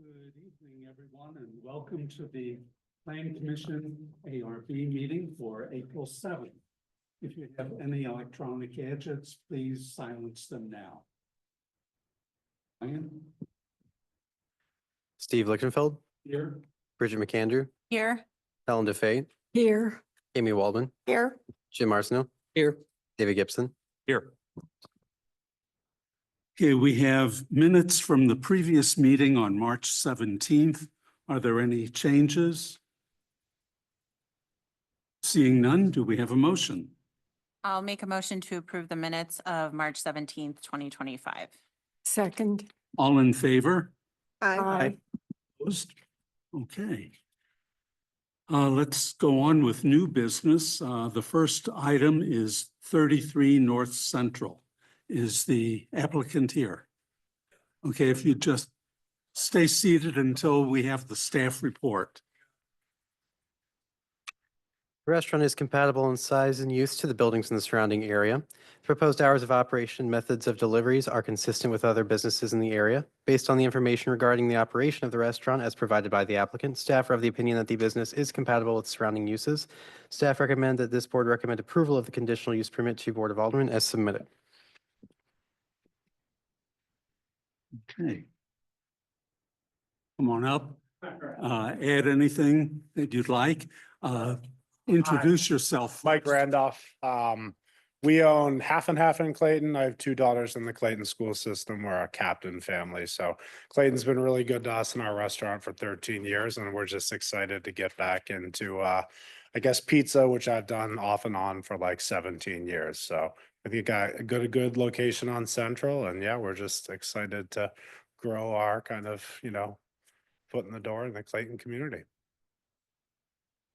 Good evening, everyone, and welcome to the Plan Commission ARB meeting for April 7th. If you have any electronic gadgets, please silence them now. Ryan, Steve Lichtenfeld, here. Bridget McAndrew, Here. Helen DeFate, Here. Amy Waldman, Here. Jim Arsenault, Here. David Gibson. Here. Okay, we have minutes from the previous meeting on March 17th. Are there any changes? Seeing none, do we have a motion? I'll make a motion to approve the minutes of March 17th, 2025. Second. All in favor? Aye. Opposed? Okay. Let's go on with new business. The first item is 33 North Central. Is the applicant here? Okay, if you just stay seated until we have the staff report. The restaurant is compatible in size and use to the buildings in the surrounding area. The proposed hours of operation, methods of deliveries are consistent with other businesses in the area. Based on the information regarding the operation of the restaurant as provided by the applicant, staff are of the opinion that the business is compatible with surrounding uses. Staff recommend that this board recommend approval of the conditional use permit to Board of Aldermen as submitted. Okay. Come on up. Add anything that you'd like. Introduce yourself. Mike Randolph. We own half and half in Clayton. I have two daughters in the Clayton school system. We're a captain family. So Clayton's been really good to us in our restaurant for 13 years. And we're just excited to get back into, I guess, pizza, which I've done off and on for like 17 years. So I think got a good location on Central. And yeah, we're just excited to grow our kind of, foot in the door in the Clayton community.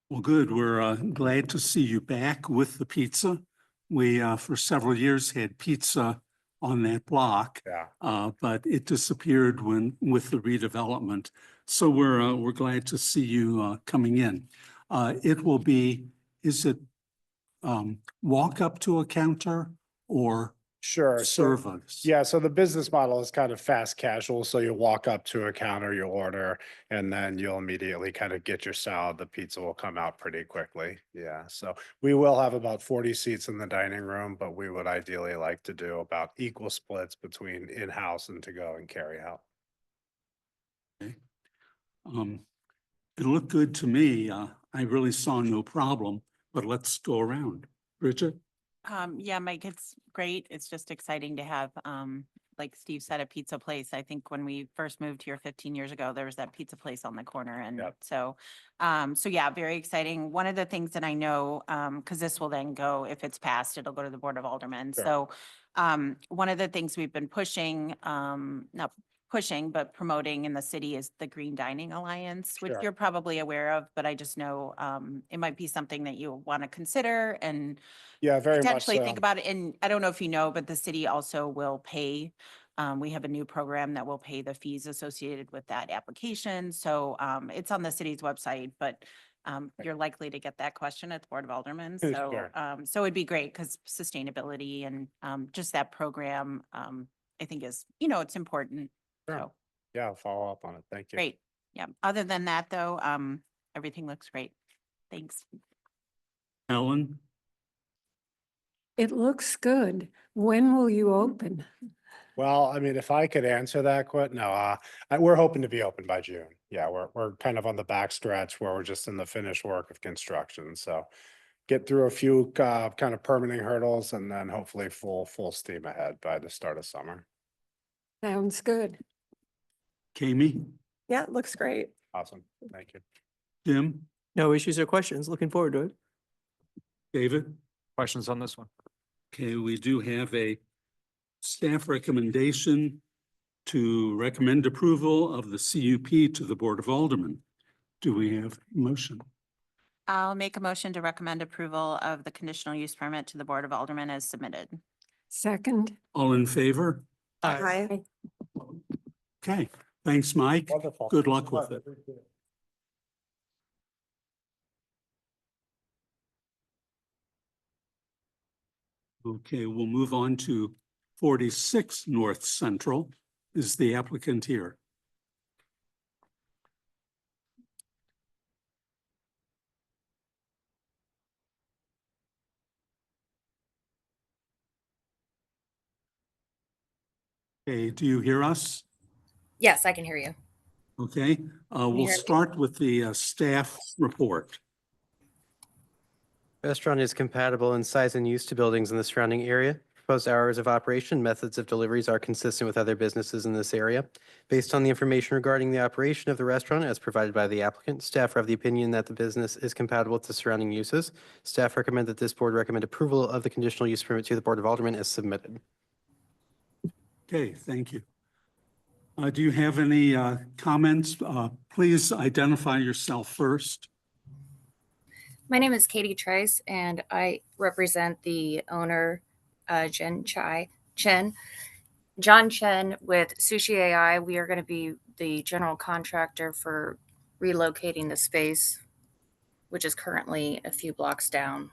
Well, good. We're glad to see you back with the pizza. We, for several years, had pizza on that block. Yeah. But it disappeared with the redevelopment. So we're glad to see you coming in. It will be, is it walk up to a counter or Sure. service? Yeah, so the business model is kind of fast casual. So you walk up to a counter, you order, and then you'll immediately kind of get your salad. The pizza will come out pretty quickly. Yeah, so we will have about 40 seats in the dining room, but we would ideally like to do about equal splits between in-house and to-go and carry-out. Okay. It looked good to me. I really saw no problem, but let's go around. Bridget? Yeah, Mike, it's great. It's just exciting to have, like Steve said, a pizza place. I think when we first moved here 15 years ago, there was that pizza place on the corner. And Yep. so yeah, very exciting. One of the things that I know, because this will then go, if it's passed, it'll go to the Board of Aldermen. Sure. So one of the things we've been pushing, not pushing, but promoting in the city is the Green Dining Alliance, which Sure. you're probably aware of, but I just know it might be something that you want to consider and Yeah, very much potentially so. think about it. And I don't know if you know, but the city also will pay. We have a new program that will pay the fees associated with that application. So it's on the city's website, but you're likely to get that question at the Board of Aldermen. So, Sure. so it'd be great because sustainability and just that program, I think is, it's important. Sure. So Yeah, I'll follow up on it. Thank you. great. Yeah. Other than that, though, everything looks great. Thanks. Ellen? It looks good. When will you open? Well, I mean, if I could answer that quick, no, we're hoping to be open by June. Yeah, we're kind of on the back stretch where we're just in the finished work of construction. So get through a few kind of permitting hurdles and then hopefully full steam ahead by the start of summer. Sounds good. Kami? Yeah, it looks great. Awesome. Thank you. Jim? No issues or questions. Looking forward to it. David? Questions on this one? Okay, we do have a staff recommendation to recommend approval of the CUP to the Board of Aldermen. Do we have a motion? I'll make a motion to recommend approval of the conditional use permit to the Board of Aldermen as submitted. Second. All in favor? Aye. Okay, thanks, Mike. Wonderful. Good luck with it. Okay, we'll move on to 46 North Central. Is the applicant here? Okay, do you hear us? Yes, I can hear you. Okay, we'll hear me? start with the staff report. Restaurant is compatible in size and use to buildings in the surrounding area. Proposed hours of operation, methods of deliveries are consistent with other businesses in this area. Based on the information regarding the operation of the restaurant as provided by the applicant, staff are of the opinion that the business is compatible with the surrounding uses. Staff recommend that this board recommend approval of the conditional use permit to the Board of Aldermen as submitted. Okay, thank you. Do you have any comments? Please identify yourself first. My name is Katie Trice, and I represent the owner, John Chen with Sushi AI. We are going to be the general contractor for relocating the space, which is currently a few blocks down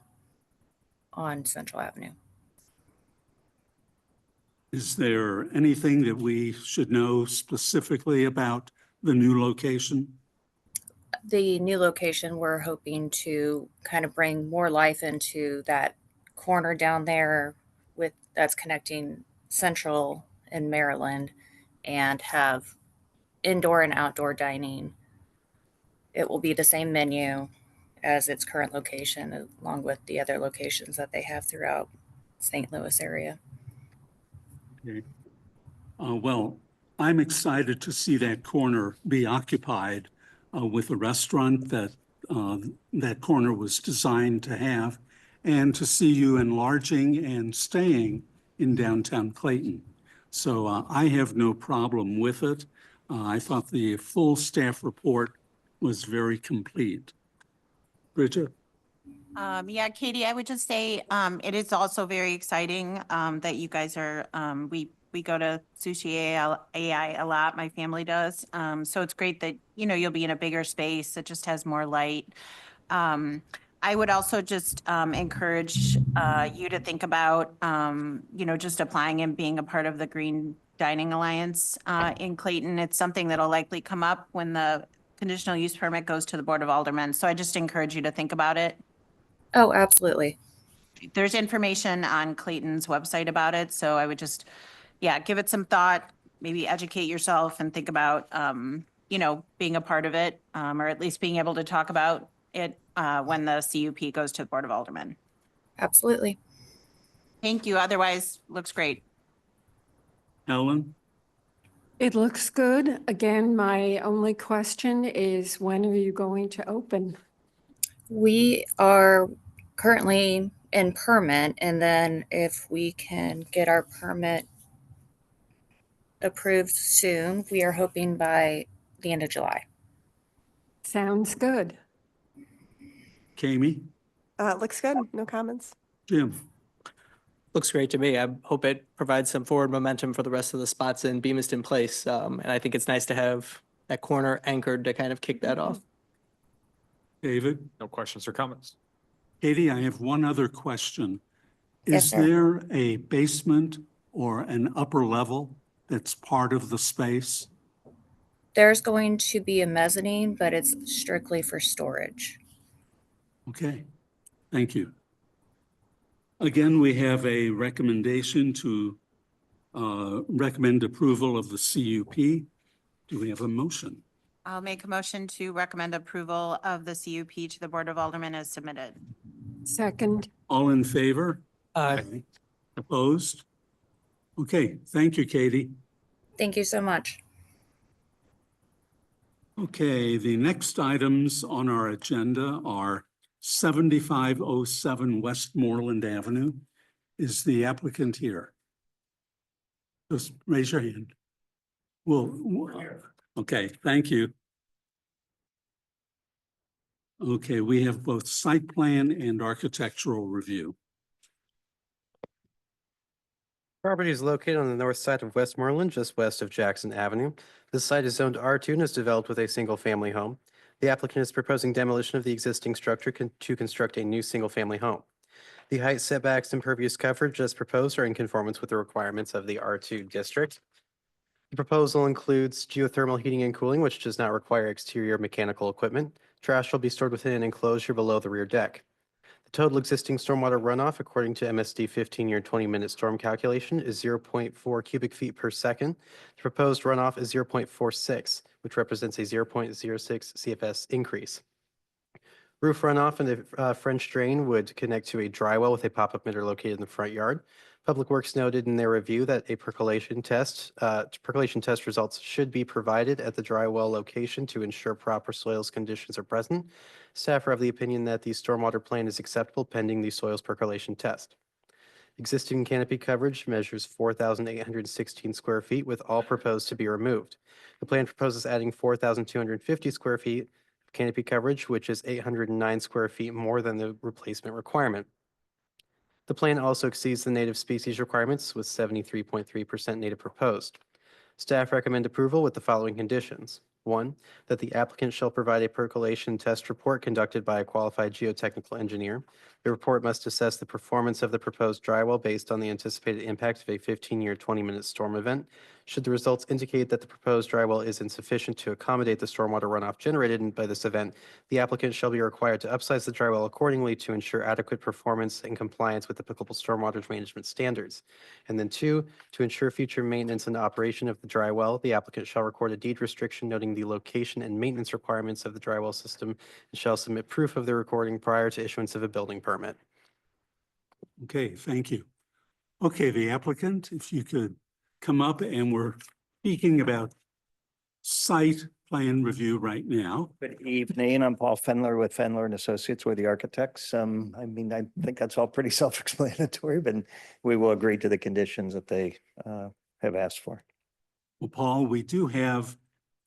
on Central Avenue. Is there anything that we should know specifically about the new location? The new location, we're hoping to kind of bring more life into that corner down there with that's connecting Central and Maryland, and have indoor and outdoor dining. It will be the same menu as its current location, along with the other locations that they have throughout St. Louis area. Okay. Well, I'm excited to see that corner be occupied with a restaurant that that corner was designed to have, and to see you enlarging and staying in downtown Clayton. So I have no problem with it. I thought the full staff report was very complete. Bridget? Yeah, Katie, I would just say, it is also very exciting, that you guys are, we go to Sushi AI a lot, my family does. So it's great that, you'll be in a bigger space that just has more light. I would also just, encourage, you to think about, just applying and being a part of the Green Dining Alliance, in Clayton. It's something that'll likely come up when the conditional use permit goes to the Board of Aldermen. So I just encourage you to think about it. Oh, absolutely. There's information on Clayton's website about it, so I would just, yeah, give it some thought, maybe educate yourself and think about, being a part of it, or at least being able to talk about it, when the CUP goes to the Board of Aldermen. Absolutely. Thank you. Otherwise, looks great. Ellen? It looks good. Again, my only question is, when are you going to open? We are currently in permit, and then if we can get our permit approved soon, we are hoping by the end of July. Sounds good. Kami? Looks good. No comments. Jim? Looks great to me. I hope it provides some forward momentum for the rest of the spots in Beamiston Place. And I think it's nice to have that corner anchored to kind of kick that off. David? No questions or comments. Katie, I have one other question. Yes, Is sir. there a basement or an upper level that's part of the space? There's going to be a mezzanine, but it's strictly for storage. Okay, thank you. Again, we have a recommendation to recommend approval of the CUP. Do we have a motion? I'll make a motion to recommend approval of the CUP to the Board of Aldermen as submitted. Second, All in favor? Aye. Opposed? Okay, thank you, Katie. Thank you so much. Okay, the next items on our agenda are 7507 Westmoreland Avenue. Is the applicant here? Just raise your hand. Well, okay, thank you. Okay, we have both site plan and architectural review. Property is located on the north side of Westmoreland, just west of Jackson Avenue. This site is zoned R2 and is developed with a single-family home. The applicant is proposing demolition of the existing structure to construct a new single-family home. The height setbacks and impervious coverage as proposed are in conformance with the requirements of the R2 district. The proposal includes geothermal heating and cooling, which does not require exterior mechanical equipment. Trash will be stored within an enclosure below the rear deck. The Total existing stormwater runoff, according to MSD 15-year 20-minute storm calculation, is 0.4 cubic feet per second. The proposed runoff is 0.46, which represents a 0.06 CFS increase. Roof runoff in the French drain would connect to a dry well with a pop-up emitter located in the front yard. Public Works noted in their review that a percolation test results should be provided at the dry well location to ensure proper soils conditions are present. Staff are of the opinion that the stormwater plan is acceptable pending the soils percolation test. Existing canopy coverage measures 4,816 square feet, with all proposed to be removed. The plan proposes adding 4,250 square feet of canopy coverage, which is 809 square feet more than the replacement requirement. The plan also exceeds the native species requirements, with 73.3% native proposed. Staff recommend approval with the following conditions. 1, that the applicant shall provide a percolation test report conducted by a qualified geotechnical engineer. The report must assess the performance of the proposed dry well based on the anticipated impact of a 15-year 20-minute storm event. Should the results indicate that the proposed dry well is insufficient to accommodate the stormwater runoff generated by this event, the applicant shall be required to upsize the dry well accordingly to ensure adequate performance and compliance with applicable stormwater management standards. And then 2, to ensure future maintenance and operation of the dry well, the applicant shall record a deed restriction noting the location and maintenance requirements of the dry well system and shall submit proof of the recording prior to issuance of a building permit. Okay, thank you. Okay, the applicant, if you could come up, and we're speaking about site plan review right now. Good evening. I'm Paul Fendler with Fendler and Associates. We're the architects. I mean, I think that's all pretty self-explanatory, but we will agree to the conditions that they have asked for. Well, Paul, we do have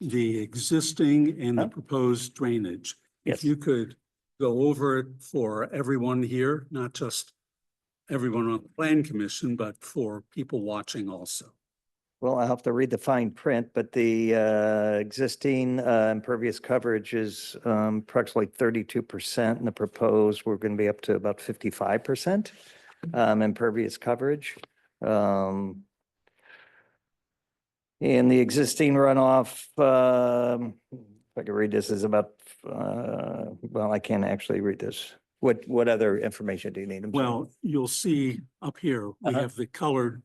the existing and the Huh? proposed drainage. Yes. If you could go over it for everyone here, not just everyone on the plan commission, but for people watching also. Well, I'll have to read the fine print, but the existing impervious coverage is approximately 32%, and the proposed, we're going to be up to about 55% impervious coverage. And the existing runoff, if I can read this, is about, well, I can't actually read this. What other information do you need? I'm sorry. Well, you'll see up here, we Uh-huh. have the colored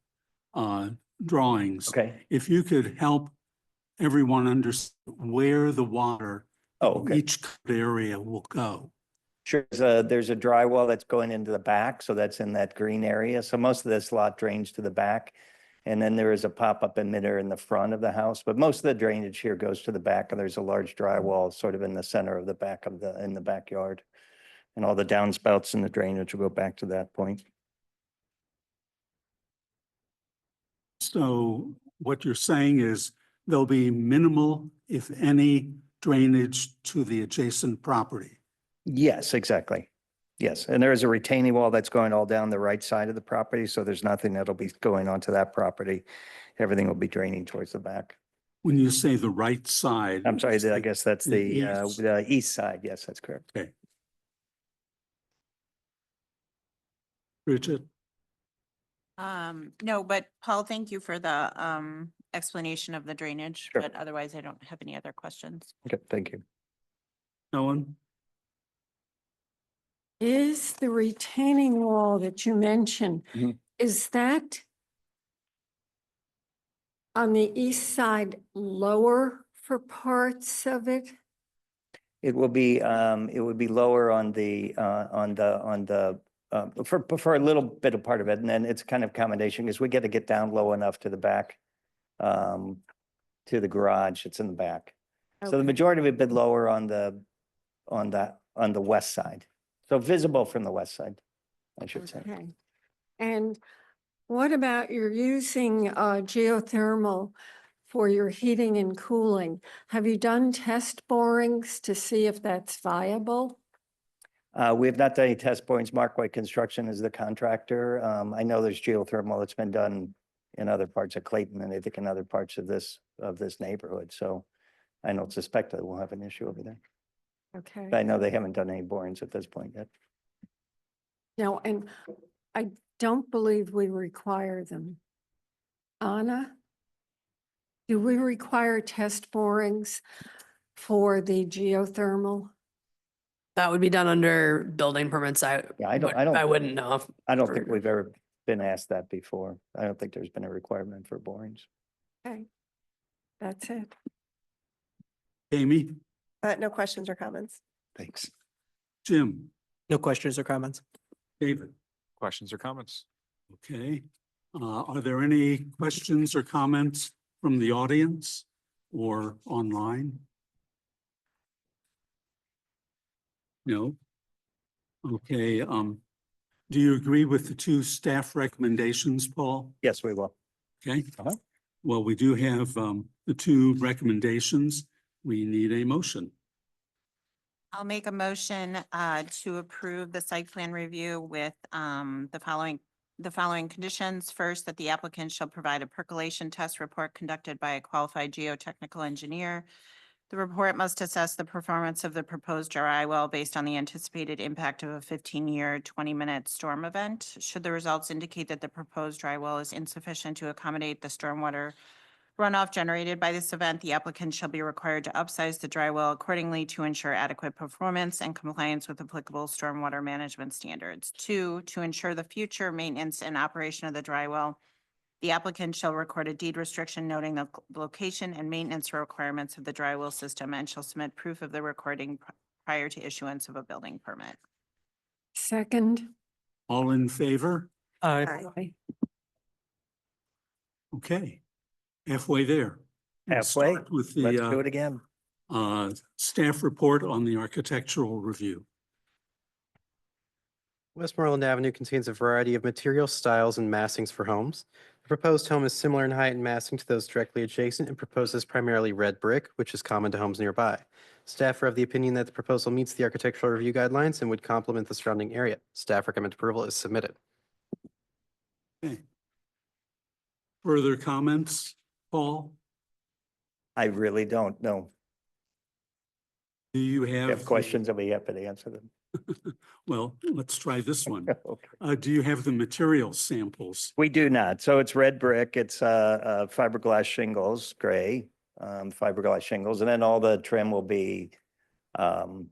drawings. Okay. If you could help everyone understand where the water Oh, in okay. each area will go. Sure. There's a dry well that's going into the back, so that's in that green area. So most of this lot drains to the back. And then there is a pop-up emitter in the front of the house, but most of the drainage here goes to the back, and there's a large dry wall sort of in the center of the back of in the backyard. And all the downspouts and the drainage will go back to that point. So what you're saying is there'll be minimal, if any, drainage to the adjacent property. Yes, exactly. Yes, and there is a retaining wall that's going all down the right side of the property, so there's nothing that'll be going onto that property. Everything will be draining towards the back. When you say the right side. I'm sorry, it's I guess that's the the east side. Yes, that's correct. Okay. Bridget? No, but Paul, thank you for the explanation of the drainage, Sure. but otherwise I don't have any other questions. Okay, thank you. Ellen? Is the retaining wall that you mentioned, Mhm. is that on the east side lower for parts of it? It will be lower on the for a little bit of part of it, and then it's kind of combination because we get to get down low enough to the back, to the garage. It's in the back. So the Okay. majority of it bit lower on the west side. So visible from the west side, I should say. Okay. And what about you're using geothermal for your heating and cooling? Have you done test borings to see if that's viable? We have not done any test points. Mark White Construction is the contractor. I know there's geothermal that's been done in other parts of Clayton and I think in other parts of this neighborhood. So I don't suspect that we'll have an issue over there. Okay. But I know they haven't done any borings at this point yet. No, and I don't believe we require them. Anna? Do we require test borings for the geothermal? That would be done under building permits. Yeah, I don't- I wouldn't know. I don't think we've ever been asked that before. I don't think there's been a requirement for borings. Okay, that's it. Amy, No questions or comments. Thanks. Jim, No questions or comments? David. Questions or comments? Okay. Are there any questions or comments from the audience or online? No? Okay, do you agree with the two staff recommendations, Paul? Yes, we will. Okay. Uh-huh. Well, we do have, the two recommendations. We need a motion. I'll make a motion to approve the site plan review with the following conditions. First, that the applicant shall provide a percolation test report conducted by a qualified geotechnical engineer. The report must assess the performance of the proposed dry well based on the anticipated impact of a 15-year, 20-minute storm event. Should the results indicate that the proposed dry well is insufficient to accommodate the stormwater runoff generated by this event, the applicant shall be required to upsize the dry well accordingly to ensure adequate performance and compliance with applicable stormwater management standards. 2, to ensure the future maintenance and operation of the dry well, the applicant shall record a deed restriction noting the location and maintenance requirements of the dry well system and shall submit proof of the recording prior to issuance of a building permit. Second. All in favor? Aye. Okay. Halfway there. We'll Halfway? start with Let's do the it again. staff report on the architectural review. Westmoreland Avenue contains a variety of materials, styles, and massings for homes. The proposed home is similar in height and massing to those directly adjacent and proposes primarily red brick, which is common to homes nearby. Staff are of the opinion that the proposal meets the architectural review guidelines and would complement the surrounding area. Staff recommend approval as submitted. Okay. Further comments, Paul? I really don't know. Do you If you have? have questions, I'll be happy to answer them. Well, let's try this one. Okay. Do you have the material samples? We do not. So it's red brick, it's fiberglass shingles, gray, fiberglass shingles, and then all the trim will be some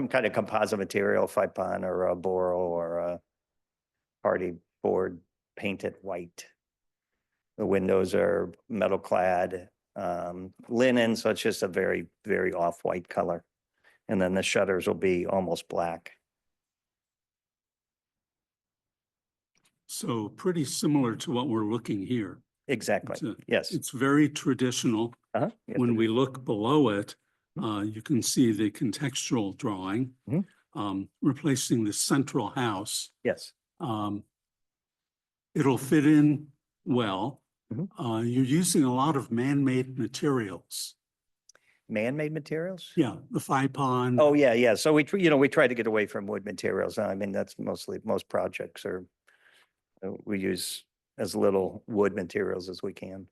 kind of composite material, FIPON or a Boro or a hardy board painted white. The windows are metal clad, linen, so it's just a very, very off-white color. And then the shutters will be almost black. So pretty similar to what we're looking here. Exactly, It's a- yes. It's very traditional. Uh-huh. Yes, When it we is. look below it, you can see the contextual drawing, Mhm. Replacing the central house. Yes, It'll fit in well. Mhm. You're using a lot of man-made materials. man-made materials? Yeah, the FIPON. Oh, yeah, yeah. So we try to get away from wood materials. I mean, that's mostly, most projects are, we use as little wood materials as we can.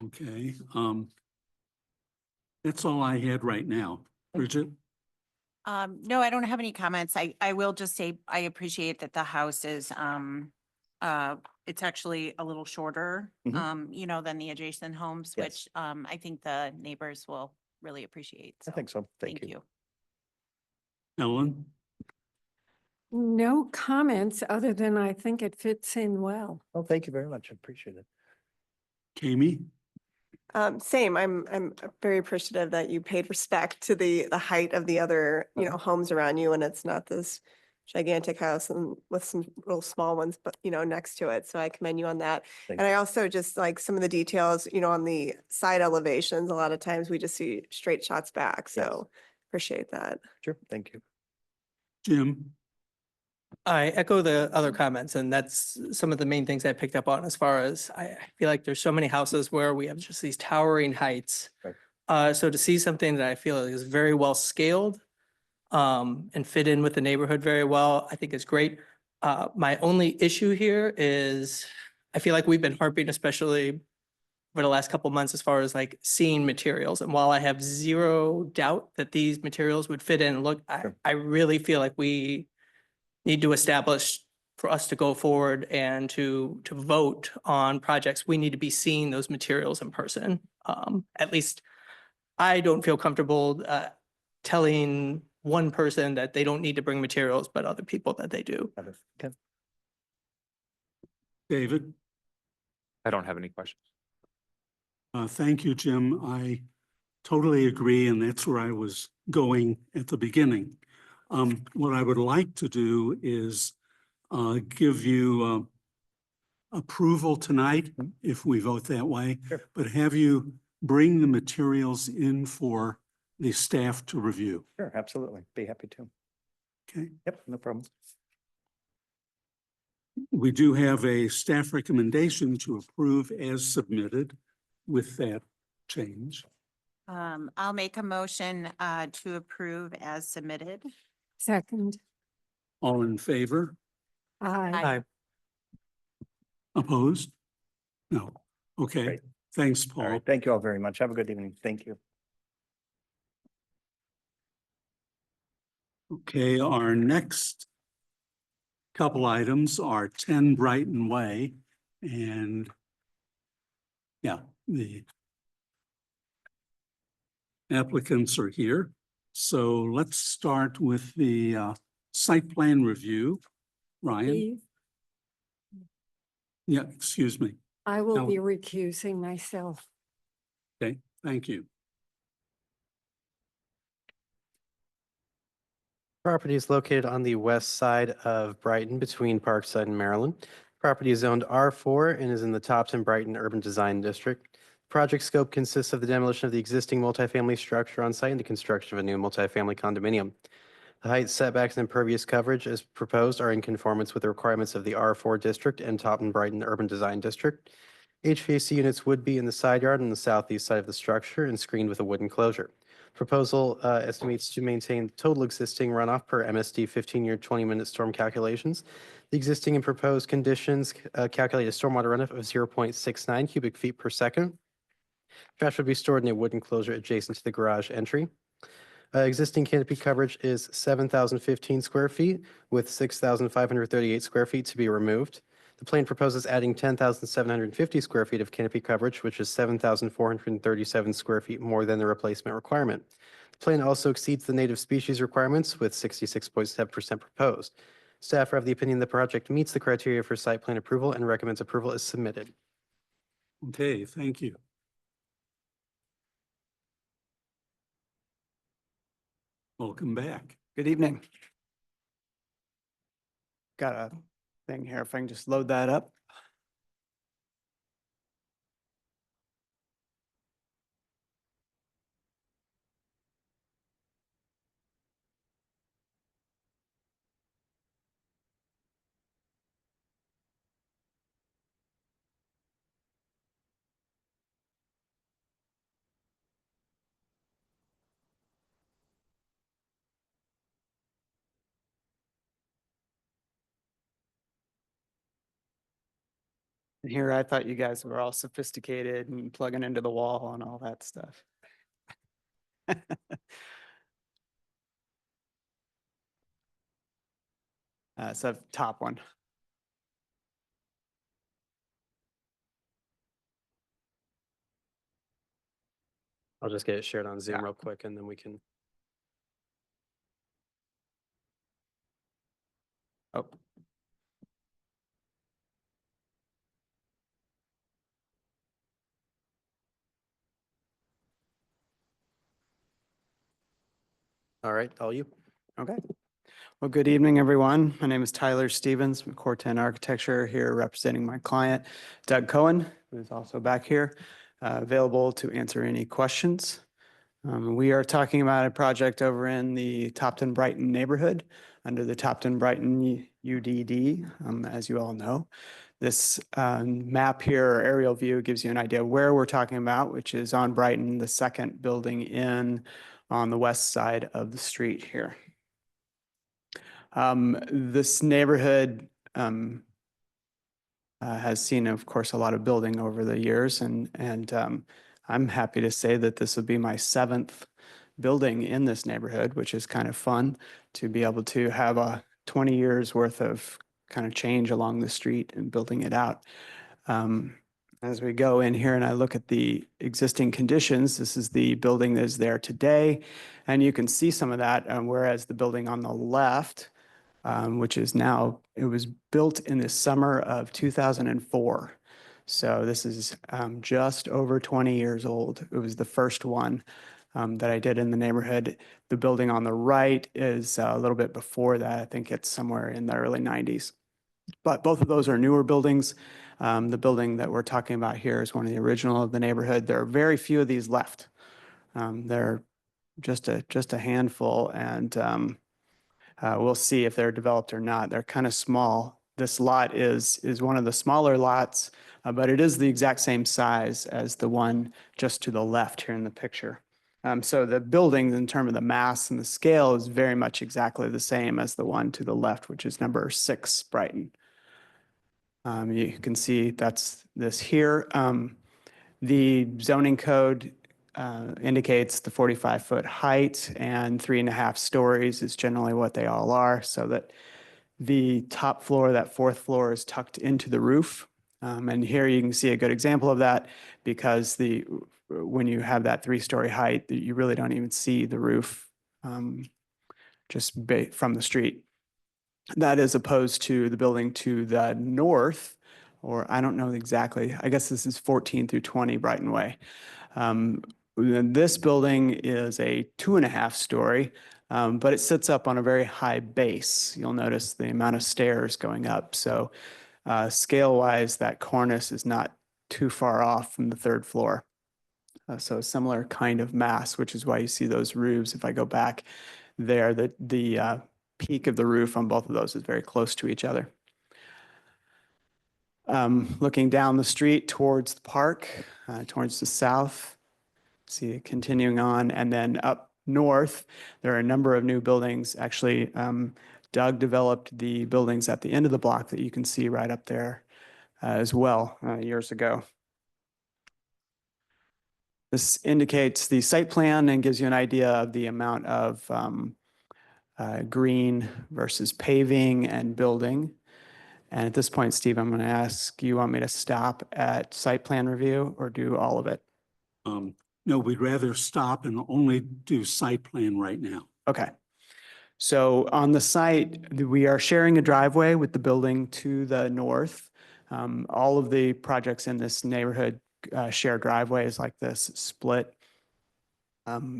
Okay, that's all I had right now. Bridget? No, I don't have any comments. I will just say, I appreciate that the house is, it's actually a little shorter, than the adjacent homes, Yes. which, I think the neighbors will really appreciate. I think so. Thank Thank you. you. Ellen? No comments other than I think it fits in well. Oh, thank you very much. I appreciate it. Kami? Same. I'm very appreciative that you paid respect to the height of the other, homes around you, and it's not this gigantic house and with some little small ones, but next to it. So I commend you on that. Thank And I also just like some of the details, on the side elevations. A lot of times we just see straight shots back. So appreciate that. Sure, thank you. Jim? I echo the other comments, and that's some of the main things I picked up on as far as I feel like there's so many houses where we have just these towering heights. Right. So to see something that I feel is very well scaled and fit in with the neighborhood very well, I think is great. My only issue here is I feel like we've been harping, especially for the last couple months, as far as like seeing materials. And while I have zero doubt that these materials would fit in and look, Sure. I really feel like we need to establish for us to go forward and to vote on projects, we need to be seeing those materials in person. At least I don't feel comfortable telling one person that they don't need to bring materials, but other people that they do. Okay. David? I don't have any questions. Thank you, Jim. I totally agree, and that's where I was going at the beginning. What I would like to do is give you approval tonight, if we vote that way, Sure. but have you bring the materials in for the staff to review. Sure, absolutely. Be happy to. Okay. Yep, no problem. We do have a staff recommendation to approve as submitted with that change. I'll make a motion to approve as submitted. Second, All in favor? aye. Opposed? No. Okay. Great. Thanks, All Paul. right, thank you all very much. Have a good evening. Thank you. Okay, our next couple items are 10 Brighton Way and yeah, the applicants are here. So let's start with the site plan review. Ryan? Steve, Yeah, excuse me. I will No. be recusing myself. Okay, thank you. Property is located on the west side of Brighton between Parkside and Maryland. Property is zoned R4 and is in the Topton Brighton Urban Design District. Project scope consists of the demolition of the existing multifamily structure on site and the construction of a new multifamily condominium. The height setbacks and impervious coverage as proposed are in conformance with the requirements of the R4 district and Topton Brighton Urban Design District. HVAC units would be in the side yard on the southeast side of the structure and screened with a wooden closure. Proposal estimates to maintain total existing runoff per MSD 15-year 20-minute storm calculations. The existing and proposed conditions calculate a stormwater runoff of 0.69 cubic feet per second. Trash would be stored in a wooden closure adjacent to the garage entry. Existing canopy coverage is 7,015 square feet with 6,538 square feet to be removed. The plan proposes adding 10,750 square feet of canopy coverage, which is 7,437 square feet more than the replacement requirement. The plan also exceeds the native species requirements with 66.7% proposed. Staff are of the opinion the project meets the criteria for site plan approval and recommends approval as submitted. Okay, thank you. Welcome back. Good evening. Got a thing here, if I can just load that up. And here I thought you guys were all sophisticated and plugging into the wall and all that stuff. So top one. I'll just get it shared on Zoom Yeah. real quick and then we can. Oh, All right, all you. okay. Well, good evening, everyone. My name is Tyler Stevens from Core 10 Architecture, here representing my client, Doug Cohen, who is also back here, available to answer any questions. We are talking about a project over in the Topton Brighton neighborhood under the Topton Brighton UDD, as you all know. This map here, or aerial view, gives you an idea where we're talking about, which is on Brighton, the second building in on the west side of the street here. This neighborhood has seen, of course, a lot of building over the years, and I'm happy to say that this would be my 7th building in this neighborhood, which is kind of fun to be able to have a 20 years worth of kind of change along the street and building it out. As we go in here and I look at the existing conditions, this is the building that is there today. And you can see some of that, whereas the building on the left, which is now, it was built in the summer of 2004. So this is just over 20 years old. It was the first one that I did in the neighborhood. The building on the right is a little bit before that. I think it's somewhere in the early 90s. But both of those are newer buildings. The building that we're talking about here is one of the original of the neighborhood. There are very few of these left. They're just a handful, and we'll see if they're developed or not. They're kind of small. This lot is one of the smaller lots, but it is the exact same size as the one just to the left here in the picture. So the building, in terms of the mass and the scale, is very much exactly the same as the one to the left, which is number 6 Brighton. You can see that's this here. The zoning code indicates the 45-foot height, and 3.5 stories is generally what they all are, so that the top floor, that 4th floor, is tucked into the roof. And here you can see a good example of that, because when you have that 3-story height, you really don't even see the roof just from the street. That is opposed to the building to the north, or I don't know exactly, I guess this is 14 through 20 Brighton Way. This building is a 2.5 story, but it sits up on a very high base. You'll notice the amount of stairs going up. So scale-wise, that cornice is not too far off from the 3rd floor. So a similar kind of mass, which is why you see those roofs. If I go back there, the peak of the roof on both of those is very close to each other. Looking down the street towards the park, towards the south, see it continuing on, and then up north, there are a number of new buildings. Actually, Doug developed the buildings at the end of the block that you can see right up there as well years ago. This indicates the site plan and gives you an idea of the amount of green versus paving and building. And at this point, Steve, I'm going to ask, you want me to stop at site plan review or do all of it? No, we'd rather stop and only do site plan right now. Okay. So on the site, we are sharing a driveway with the building to the north. All of the projects in this neighborhood share driveways like this, split.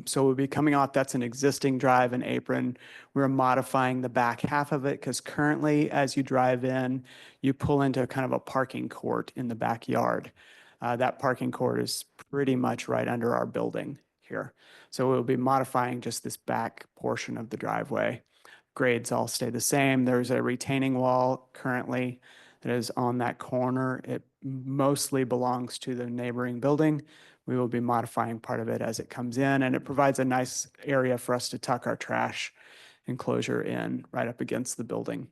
So we'll be coming off, that's an existing drive and apron. We're modifying the back half of it because currently as you drive in, you pull into kind of a parking court in the backyard. That parking court is pretty much right under our building here. So we'll be modifying just this back portion of the driveway. Grades all stay the same. There's a retaining wall currently that is on that corner. It mostly belongs to the neighboring building. We will be modifying part of it as it comes in, and it provides a nice area for us to tuck our trash enclosure in right up against the building.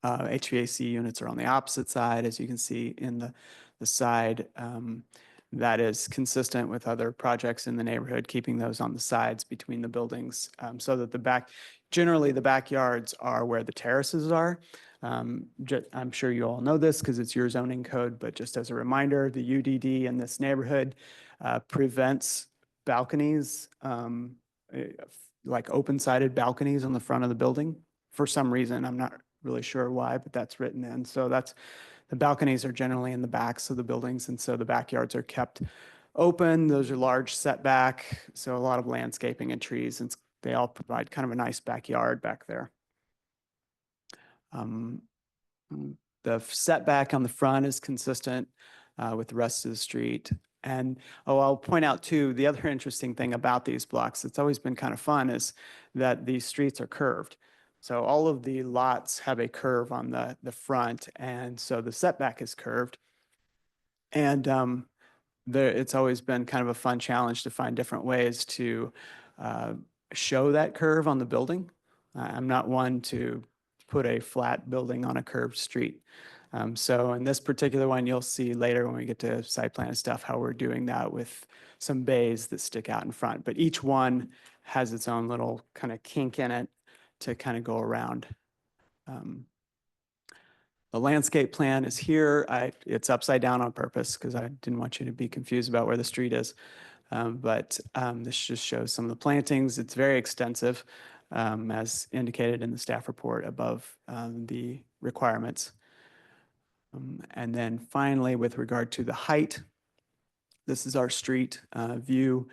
HVAC units are on the opposite side, as you can see in the side. That is consistent with other projects in the neighborhood, keeping those on the sides between the buildings so that generally the backyards are where the terraces are. I'm sure you all know this because it's your zoning code, but just as a reminder, the UDD in this neighborhood prevents balconies, like open-sided balconies on the front of the building. For some reason, I'm not really sure why, but that's written in. So the balconies are generally in the backs of the buildings, and so the backyards are kept open. Those are large setback, so a lot of landscaping and trees, and they all provide kind of a nice backyard back there. The setback on the front is consistent with the rest of the street. And I'll point out too, the other interesting thing about these blocks, it's always been kind of fun, is that these streets are curved. So all of the lots have a curve on the front, and so the setback is curved. And it's always been kind of a fun challenge to find different ways to show that curve on the building. I'm not one to put a flat building on a curved street. So in this particular one, you'll see later when we get to site plan stuff, how we're doing that with some bays that stick out in front. But each one has its own little kind of kink in it to kind of go around. The landscape plan is here. It's upside down on purpose because I didn't want you to be confused about where the street is. But this just shows some of the plantings. It's very extensive, as indicated in the staff report above the requirements. And then finally, with regard to the height, this is our street view.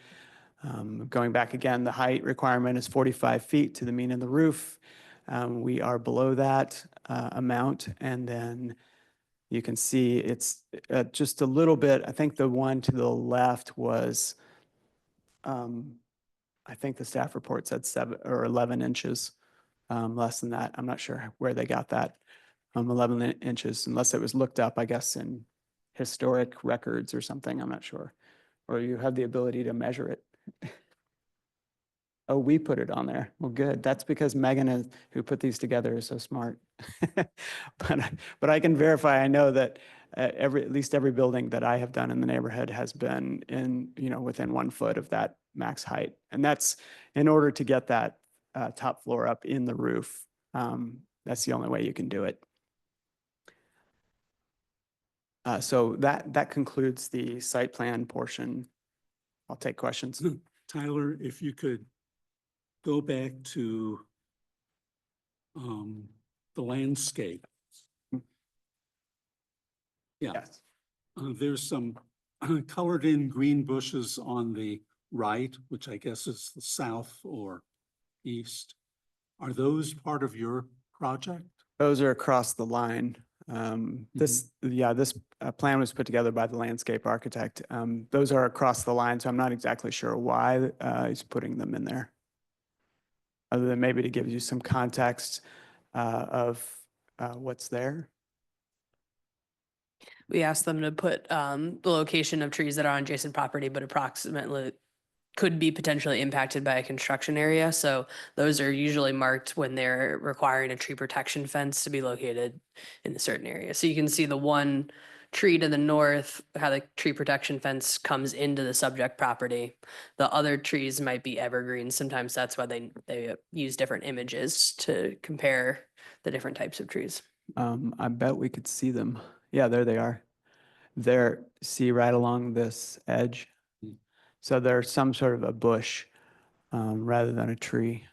Going back again, the height requirement is 45 feet to the mean of the roof. We are below that amount, and then you can see it's just a little bit. I think the one to the left was, I think the staff report said 7 or 11 inches, less than that. I'm not sure where they got that. 11 inches, unless it was looked up, I guess, in historic records or something. I'm not sure. Or you have the ability to measure it. Oh, we put it on there. Well, good. That's because Megan, who put these together, is so smart. But I can verify. I know that at least every building that I have done in the neighborhood has been in, within 1 foot of that max height, and that's in order to get that top floor up in the roof. That's the only way you can do it. So that concludes the site plan portion. I'll take questions. Tyler, if you could go back to the landscape. Yeah, Yes. there's some colored in green bushes on the right, which I guess is the south or east. Are those part of your project? Those are across the line. This plan was put together by the landscape architect. Those are across the line, so I'm not exactly sure why he's putting them in there. Other than maybe to give you some context of what's there. We asked them to put the location of trees that are on adjacent property, but approximately could be potentially impacted by a construction area. So those are usually marked when they're requiring a tree protection fence to be located in a certain area. So you can see the one tree to the north, how the tree protection fence comes into the subject property. The other trees might be evergreens. Sometimes that's why they use different images to compare the different types of trees. I bet we could see them. Yeah, there they are. They're, see right along this edge. So there's some sort of a bush rather than a tree.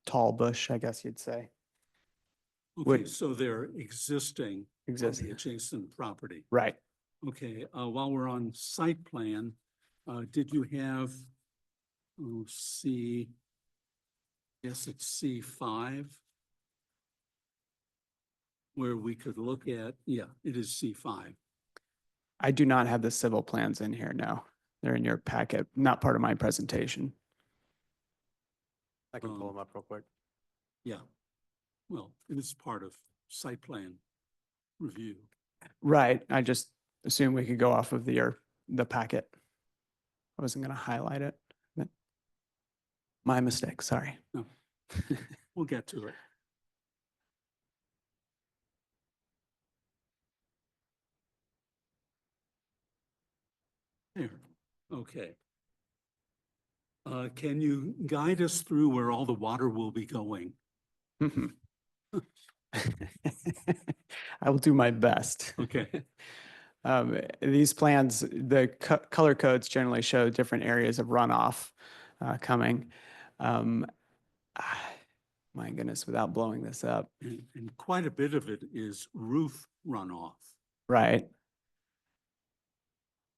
Tall bush, I guess you'd say. Okay, Would- so they're existing on Existing. the adjacent property. Right. Okay, while we're on site plan, did you have, yes, it's C5, where we could look at, yeah, it is C5. I do not have the civil plans in here, no. They're in your packet, not part of my presentation. I can pull them up real quick. Yeah, well, it is part of site plan review. Right, I just assumed we could go off of the packet. I wasn't gonna highlight it, but my mistake, sorry. No, we'll get to it. There, okay. Can you guide us through where all the water will be going? I will do my best. Okay. These plans, the color codes generally show different areas of runoff coming. My goodness, without blowing this up. And quite a bit of it is roof runoff. Right.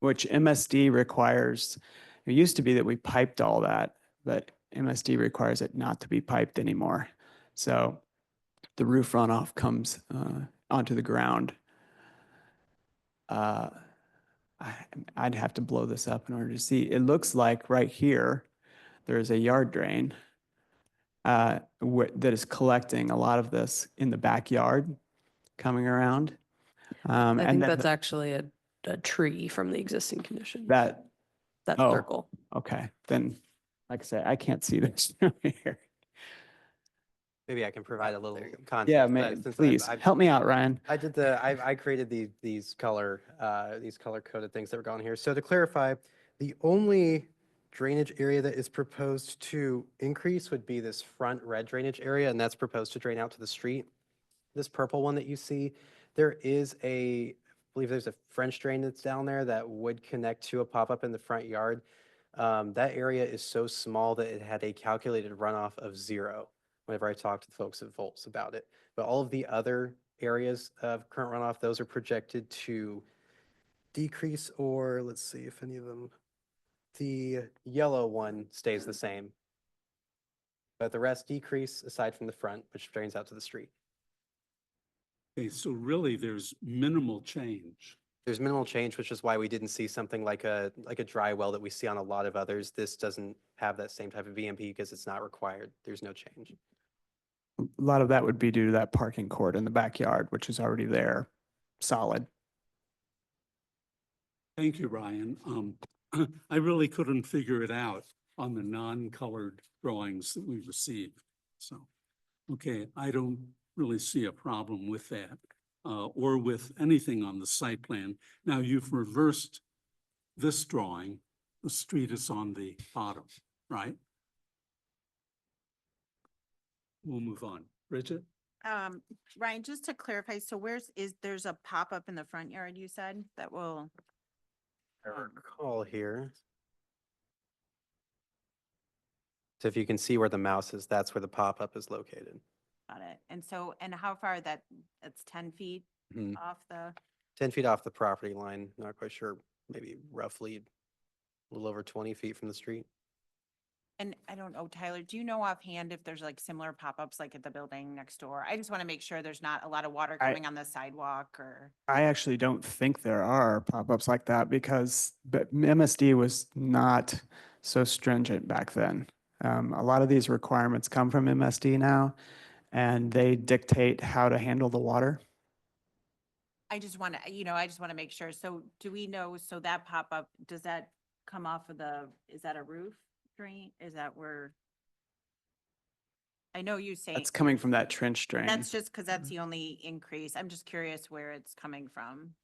Which MSD requires. It used to be that we piped all that, but MSD requires it not to be piped anymore. So the roof runoff comes onto the ground. I'd have to blow this up in order to see. It looks like right here, there's a yard drain that is collecting a lot of this in the backyard coming around. I think and then that's actually a tree from the existing condition. that, That oh. circle. okay, then, like I say, I can't see this from here. Maybe I can provide a little context. Yeah, since please, help me out, Ryan. I created these color coded things that were going here. So to clarify, the only drainage area that is proposed to increase would be this front red drainage area, and that's proposed to drain out to the street. This purple one that you see, There is I believe there's a French drain that's down there that would connect to a pop-up in the front yard. That area is so small that it had a calculated runoff of 0 whenever I talked to the folks at Volts about it. But all of the other areas of current runoff, those are projected to decrease, or let's see if any of them, the yellow one stays the same. But the rest decrease aside from the front, which drains out to the street. Okay, so really there's minimal change. There's minimal change, which is why we didn't see something like a dry well that we see on a lot of others. This doesn't have that same type of VMP because it's not required. There's no change. A lot of that would be due to that parking court in the backyard, which is already there, solid. Thank you, Ryan. I really couldn't figure it out on the non-colored drawings that we received. So, okay, I don't really see a problem with that, or with anything on the site plan. Now, you've reversed this drawing. The street is on the bottom, right? We'll move on. Bridget? Ryan, just to clarify, so there's a pop-up in the front yard, you said, that will, Recall here. So if you can see where the mouse is, that's where the pop-up is located. got it. And so, and how far it's 10 feet Mhm. off the, 10 feet off the property line, not quite sure, maybe roughly a little over 20 feet from the street. and I don't know, Tyler, do you know offhand if there's like similar pop-ups like at the building next door? I just want to make sure there's not a lot of water coming on the sidewalk or. I actually don't think there are pop-ups like that because MSD was not so stringent back then. A lot of these requirements come from MSD now, and they dictate how to handle the water. I just want to make sure. So do we know, so that pop-up, does that come off of is that a roof drain? Is that where? I know you say. That's coming from that trench drain. That's just because that's the only increase. I'm just curious where it's coming from.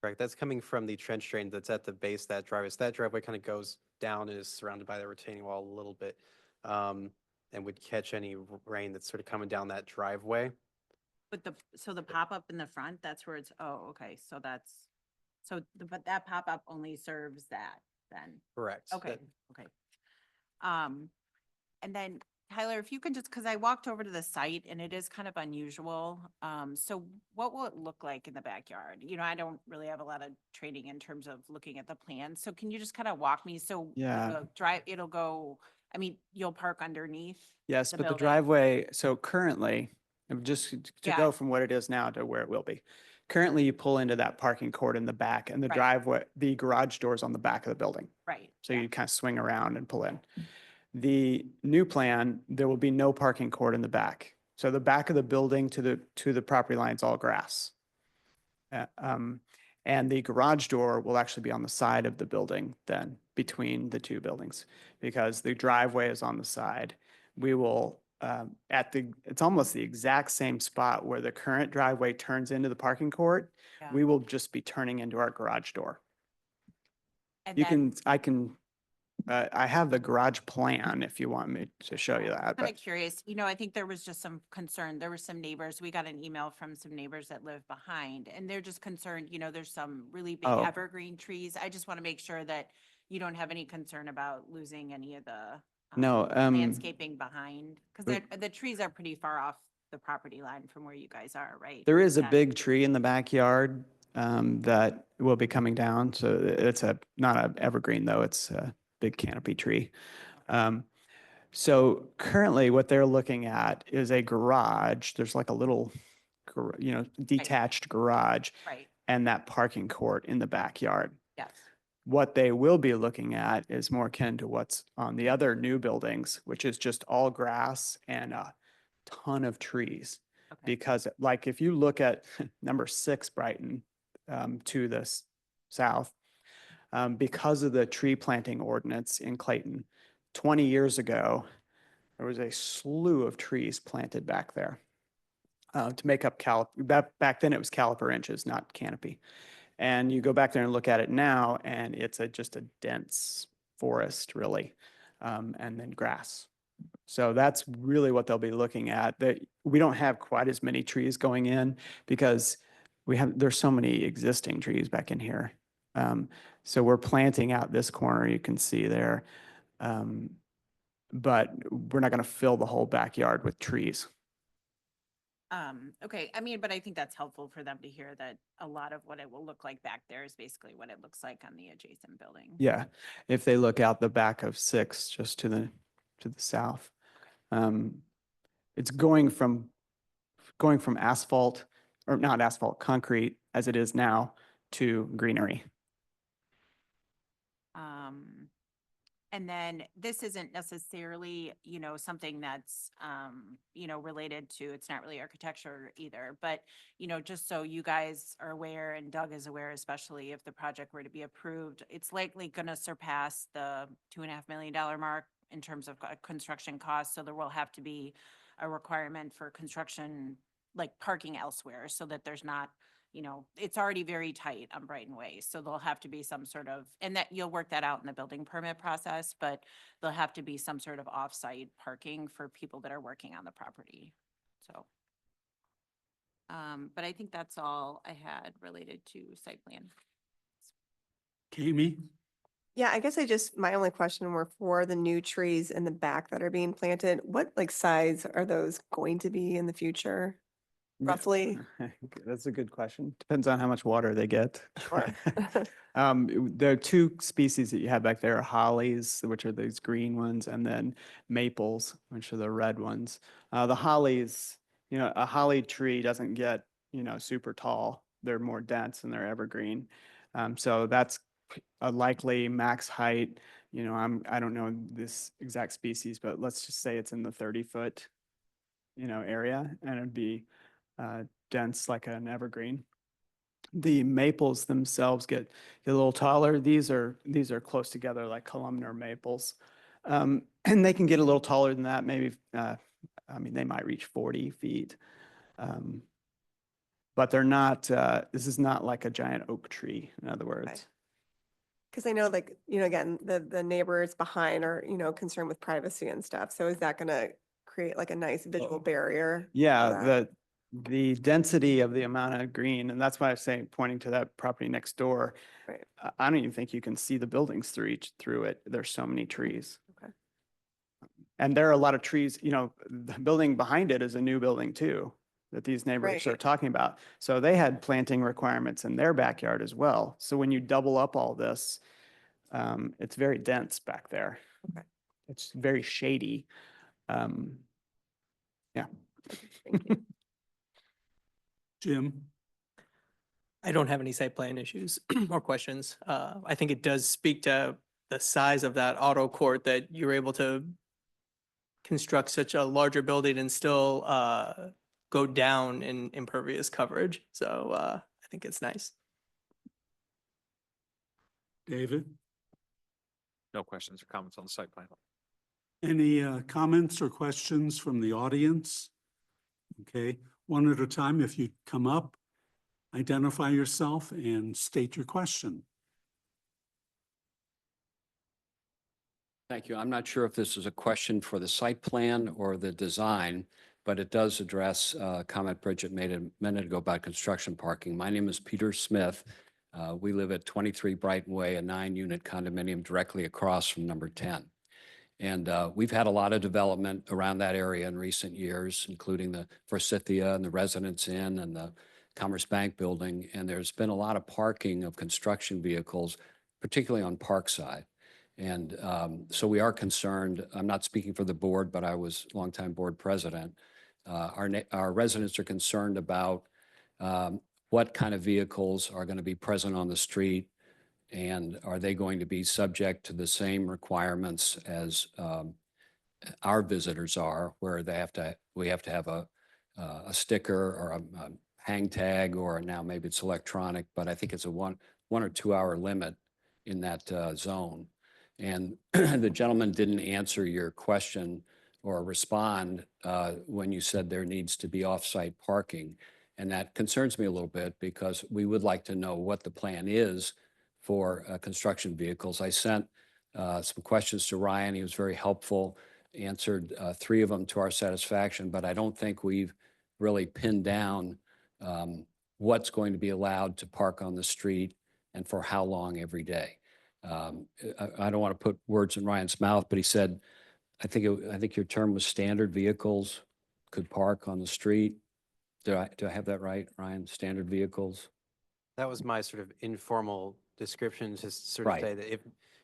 Correct, that's coming from the trench drain that's at the base of that driveway. So that driveway kind of goes down and is surrounded by the retaining wall a little bit, and would catch any rain that's sort of coming down that driveway. But so the pop-up in the front, that's where okay, so but that pop-up only serves that then? Correct. Okay, That- okay. And then Tyler, if you can just, because I walked over to the site and it is kind of unusual. So what will it look like in the backyard? I don't really have a lot of training in terms of looking at the plan. So can you just kind of walk me? So Yeah. it'll go, you'll park underneath? Yes, the but the building. driveway, so currently, just to Yeah. go from what it is now to where it will be. Currently, you pull into that parking court in the back and the Right. driveway, the garage door's on the back of the building. Right. So yeah. you kind of swing around and pull in. The new plan, there will be no parking court in the back. So the back of the building to the property line is all grass. And the garage door will actually be on the side of the building then, between the two buildings, because the driveway is on the side. We will, it's almost the exact same spot where the current driveway turns into the parking court. Yeah. We will just be turning into our garage door. And You then- can, I have the garage plan if you want me to show you that. Kind but- of curious, I think there was just some concern. There were some neighbors, we got an email from some neighbors that live behind and they're just concerned, there's some really big Oh. evergreen trees. I just want to make sure that you don't have any concern about losing any of the No, landscaping behind, because we- the trees are pretty far off the property line from where you guys are, right? there is a Yeah. big tree in the backyard that will be coming down. So it's not an evergreen though, it's a big canopy tree. So currently what they're looking at is a garage. There's like a little, detached garage Right, and that parking court in the backyard. yes, What they will be looking at is more akin to what's on the other new buildings, which is just all grass and a ton of trees. okay, Because like if you look at number 6 Brighton to the south, because of the tree planting ordinance in Clayton, 20 years ago, there was a slew of trees planted back there to make up back then it was caliper inches, not canopy. And you go back there and look at it now, and it's just a dense forest, really, and then grass. So that's really what they'll be looking at. That we don't have quite as many trees going in because there's so many existing trees back in here. So we're planting out this corner, you can see there. But we're not going to fill the whole backyard with trees. Okay, I mean, but I think that's helpful for them to hear that a lot of what it will look like back there is basically what it looks like on the adjacent building. Yeah, if they look out the back of 6 just to the south. It's going from asphalt, or not asphalt, concrete as it is now, to greenery. And then this isn't necessarily, something that's, related to, it's not really architecture either, but, just so you guys are aware and Doug is aware, especially if the project were to be approved, it's likely going to surpass the $2.5 million mark in terms of construction costs. So there will have to be a requirement for construction, like parking elsewhere, so that there's not, it's already very tight on Brighton Way. So there'll have to be some sort of, and that you'll work that out in the building permit process, but there'll have to be some sort of off-site parking for people that are working on the property. So, but I think that's all I had related to site plan. Kami? Yeah, I guess my only question were for the new trees in the back that are being planted. What like size are those going to be in the future? Roughly? That's a good question. Depends on how much water they get. Sure. There are 2 species that you have back there, hollies, which are these green ones, and then maples, which are the red ones. The hollies, a holly tree doesn't get, super tall. They're more dense and they're evergreen. So that's a likely max height. I don't know this exact species, but let's just say it's in the 30-foot, area, and it'd be dense like an evergreen. The maples themselves get a little taller. These are close together like columnar maples. And they can get a little taller than that, maybe, they might reach 40 feet. But they're not, this is not like a giant oak tree, in other words. Because I know like, again, the neighbors behind are, concerned with privacy and stuff. So is that going to create like a nice visual barrier? for Yeah, that? the density of the amount of green, and that's why I'm saying, pointing to that property next door. Right. I don't even think you can see the buildings through it. There's so many trees. Okay. And there are a lot of trees, the building behind it is a new building too, that these neighbors are Right. talking about. So they had planting requirements in their backyard as well. So when you double up all this, it's very dense back there. Okay. It's very shady. Yeah. Thank you. Jim? I don't have any site plan issues or questions. I think it does speak to the size of that auto court that you're able to construct such a larger building and still go down in impervious coverage. So I think it's nice. David? No questions or comments on the site plan. Any comments or questions from the audience? Okay, one at a time. If you come up, identify yourself and state your question. Thank you. I'm not sure if this is a question for the site plan or the design, but it does address a comment Bridget made a minute ago about construction parking. My name is Peter Smith. We live at 23 Brighton Way, a 9-unit condominium directly across from number 10. And we've had a lot of development around that area in recent years, including the Forsythia and the Residence Inn and the Commerce Bank building. And there's been a lot of parking of construction vehicles, particularly on Parkside. And so we are concerned. I'm not speaking for the board, but I was longtime board president. Our residents are concerned about what kind of vehicles are going to be present on the street, and are they going to be subject to the same requirements as our visitors are, where we have to have a sticker or a hang tag, or now maybe it's electronic, but I think it's a 1 or 2 hour limit in that zone. And the gentleman didn't answer your question or respond when you said there needs to be off-site parking. And that concerns me a little bit, because we would like to know what the plan is for construction vehicles. I sent some questions to Ryan. He was very helpful. answered three of them to our satisfaction, but I don't think we've really pinned down what's going to be allowed to park on the street and for how long every day. I don't want to put words in Ryan's mouth, but he said, I think your term was standard vehicles could park on the street. Do I have that right, Ryan? Standard vehicles? That was my sort of informal description, to sort of Right. say that if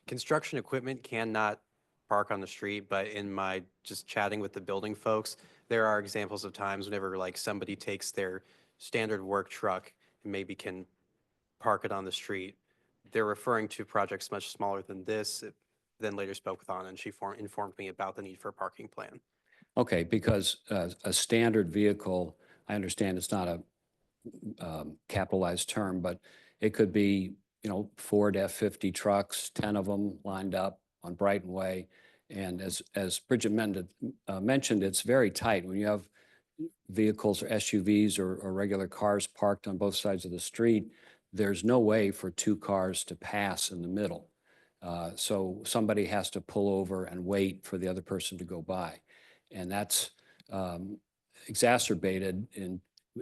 construction equipment cannot park on the street, but in my just chatting with the building folks, there are examples of times whenever like somebody takes their standard work truck and maybe can park it on the street. They're referring to projects much smaller than this. Then later spoke with Anna, and she informed me about the need for a parking plan. Okay, because a standard vehicle, I understand it's not a capitalized term, but it could be, Ford F-50 trucks, 10 of them lined up on Brighton Way. And as Bridget mentioned, it's very tight. When you have vehicles or SUVs or regular cars parked on both sides of the street, there's no way for two cars to pass in the middle. So somebody has to pull over and wait for the other person to go by. And that's exacerbated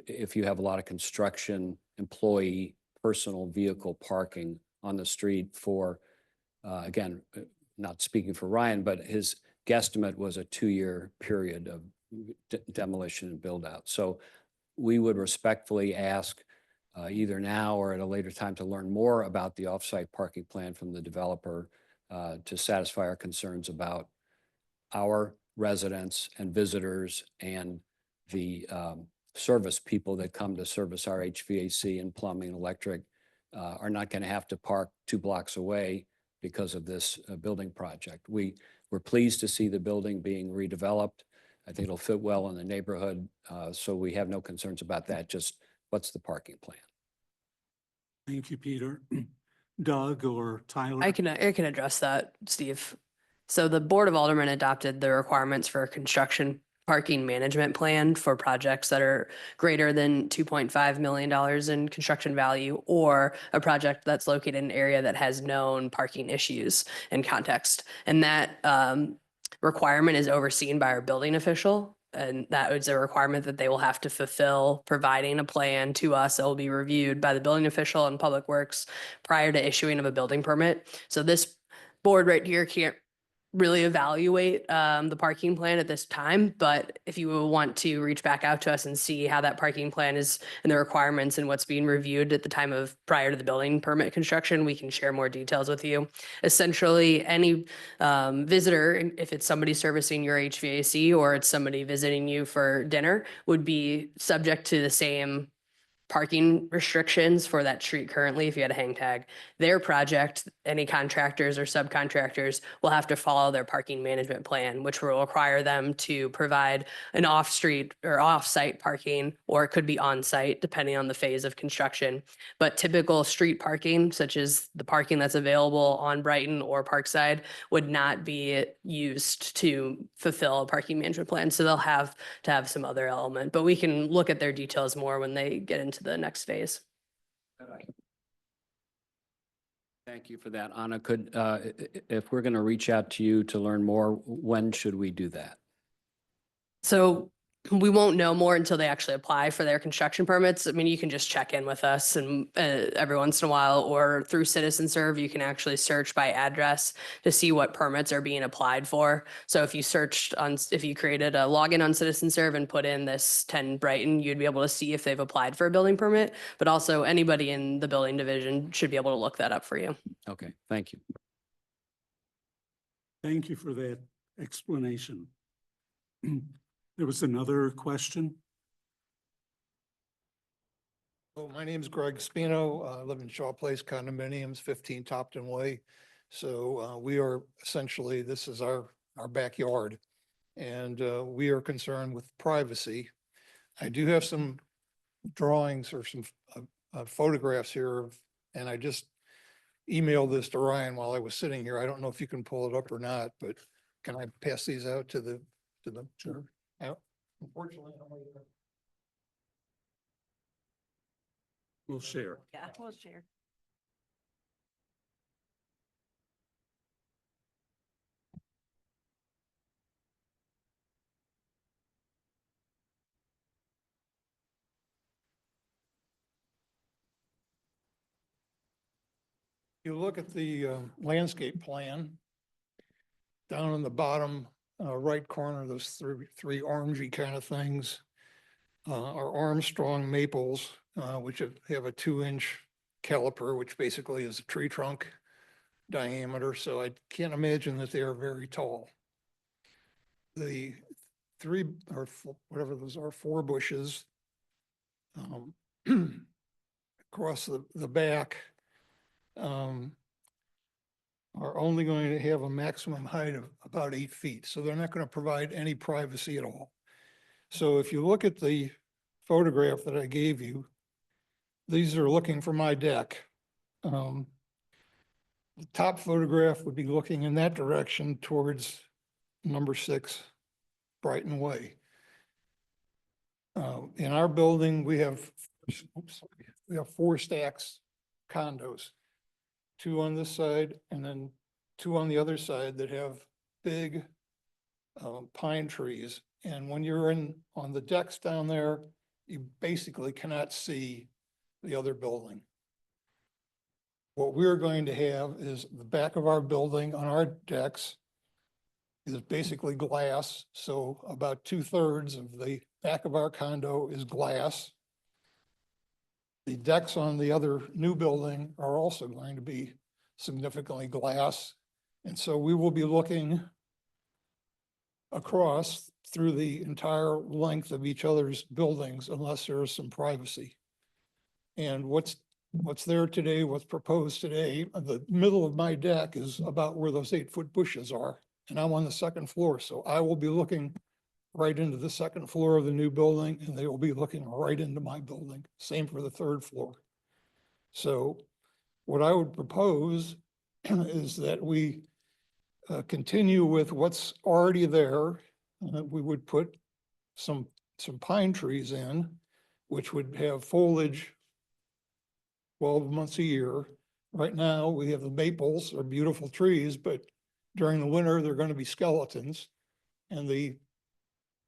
if you have a lot of construction employee personal vehicle parking on the street for, again, not speaking for Ryan, but his guesstimate was a 2-year period of demolition and build out. So we would respectfully ask either now or at a later time to learn more about the offsite parking plan from the developer to satisfy our concerns about our residents and visitors and the service people that come to service our HVAC and plumbing and electric are not going to have to park 2 blocks away because of this building project. We're pleased to see the building being redeveloped. I think it'll fit well in the neighborhood, so we have no concerns about that. Just what's the parking plan? Thank you, Peter. Doug or Tyler? I can address that, Steve. So the Board of Aldermen adopted the requirements for a construction parking management plan for projects that are greater than $2.5 million in construction value, or a project that's located in an area that has known parking issues and context. And that requirement is overseen by our building official. And that is a requirement that they will have to fulfill, providing a plan to us that will be reviewed by the building official and Public Works prior to issuing of a building permit. So this board right here can't really evaluate the parking plan at this time, but if you want to reach back out to us and see how that parking plan is and the requirements and what's being reviewed at the time of prior to the building permit construction, we can share more details with you. Essentially, any visitor, if it's somebody servicing your HVAC or it's somebody visiting you for dinner, would be subject to the same parking restrictions for that street currently if you had a hang tag. Their project, any contractors or subcontractors will have to follow their parking management plan, which will require them to provide an off-street or off-site parking, or it could be on-site depending on the phase of construction. But typical street parking, such as the parking that's available on Brighton or Parkside, would not be used to fulfill a parking management plan. So they'll have to have some other element, but we can look at their details more when they get into the next phase. Thank you for that, Anna. If we're going to reach out to you to learn more, when should we do that? So we won't know more until they actually apply for their construction permits. I mean, you can just check in with us and every once in a while, or through CitizenServe, you can actually search by address to see what permits are being applied for. So if you created a login on CitizenServe and put in this 10 Brighton, you'd be able to see if they've applied for a building permit, but also anybody in the building division should be able to look that up for you. Okay, thank you. Thank you for that explanation. There was another question. Well, my name's Greg Spino. I live in Shaw Place condominiums, 15 Topton Way. So we are essentially, this is our backyard, and we are concerned with privacy. I do have some drawings or some photographs here, and I just emailed this to Ryan while I was sitting here. I don't know if you can pull it up or not, but can I pass these out to the? Sure. Unfortunately, We'll share. Yeah, we'll share. You look at the landscape plan, down in the bottom right corner, those three orangey kind of things are Armstrong maples, which have a 2-inch caliper, which basically is a tree trunk diameter. So I can't imagine that they are very tall. The three or whatever those are, 4 bushes across the back are only going to have a maximum height of about 8 feet. So they're not going to provide any privacy at all. So if you look at the photograph that I gave you, these are looking for my deck. The top photograph would be looking in that direction towards number 6 Brighton Way. In our building, we have 4 stacks condos, 2 on this side and then 2 on the other side that have big pine trees. And when you're on the decks down there, you basically cannot see the other building. What we're going to have is the back of our building on our decks is basically glass. So about 2/3 of the back of our condo is glass. The decks on the other new building are also going to be significantly glass. And so we will be looking across through the entire length of each other's buildings unless there is some privacy. And what's there today, what's proposed today, the middle of my deck is about where those 8-foot bushes are. And I'm on the 2nd floor. So I will be looking right into the 2nd floor of the new building, and they will be looking right into my building. Same for the 3rd floor. So what I would propose is that we continue with what's already there. We would put some pine trees in, which would have foliage 12 months a year. Right now, we have the maples, are beautiful trees, but during the winter, they're going to be skeletons. And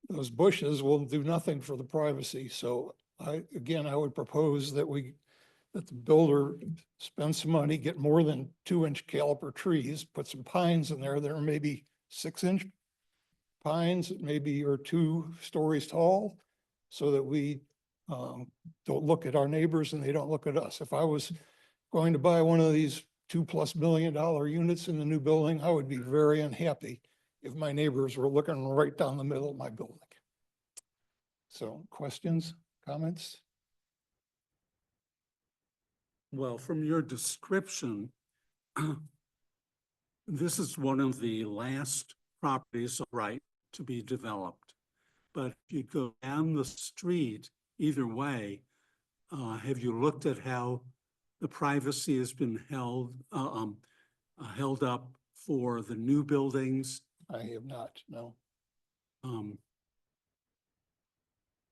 those bushes will do nothing for the privacy. So I would propose that the builder spend some money, get more than 2-inch caliper trees, put some pines in there that are maybe 6-inch pines that maybe are 2 stories tall, so that we don't look at our neighbors and they don't look at us. If I was going to buy one of these $2+ million units in the new building, I would be very unhappy if my neighbors were looking right down the middle of my building. So questions, comments? Well, from your description, this is one of the last properties, right, to be developed. But if you go down the street, either way, have you looked at how the privacy has been held up for the new buildings? I have not, no.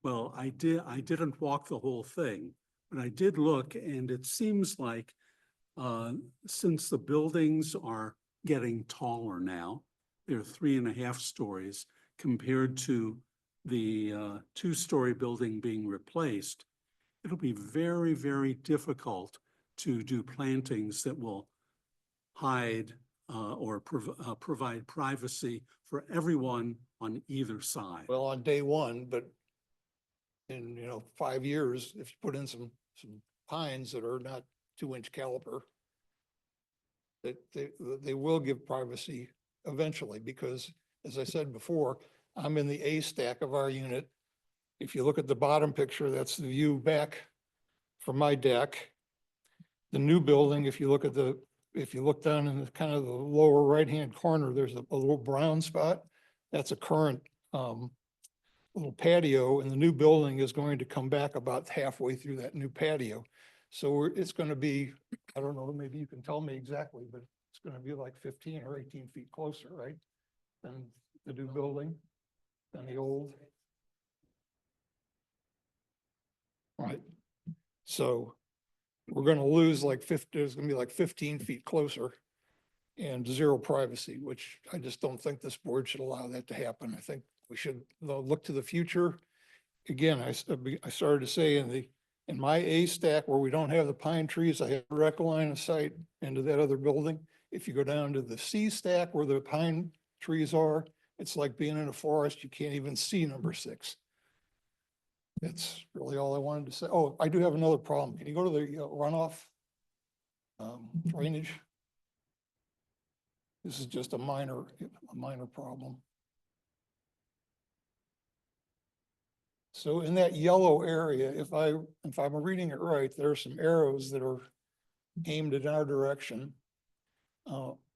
Well, I didn't walk the whole thing, but I did look, and it seems like since the buildings are getting taller now, they're 3.5 stories compared to the 2-story building being replaced, it'll be very, very difficult to do plantings that will hide or provide privacy for everyone on either side. Well, on day one, but in 5 years, if you put in some pines that are not 2-inch caliper, that they will give privacy eventually, because as I said before, I'm in the A stack of our unit. If you look at the bottom picture, that's the view back from my deck. The new building, if you look down in the kind of the lower right-hand corner, there's a little brown spot. That's a current little patio, and the new building is going to come back about halfway through that new patio. So it's going to be, I don't know, maybe you can tell me exactly, but it's going to be like 15 or 18 feet closer, right? Than the new building, than the old. Right. So we're going to lose like 50, there's going to be like 15 feet closer and 0 privacy, which I just don't think this board should allow that to happen. I think we should look to the future. Again, I started to say in the In my A stack where we don't have the pine trees, I have a direct line of sight into that other building. If you go down to the C stack where the pine trees are, it's like being in a forest. You can't even see number 6. That's really all I wanted to say. Oh, I do have another problem. Can you go to the runoff drainage? This is just a minor problem. So in that yellow area, if I'm reading it right, there are some arrows that are aimed in our direction.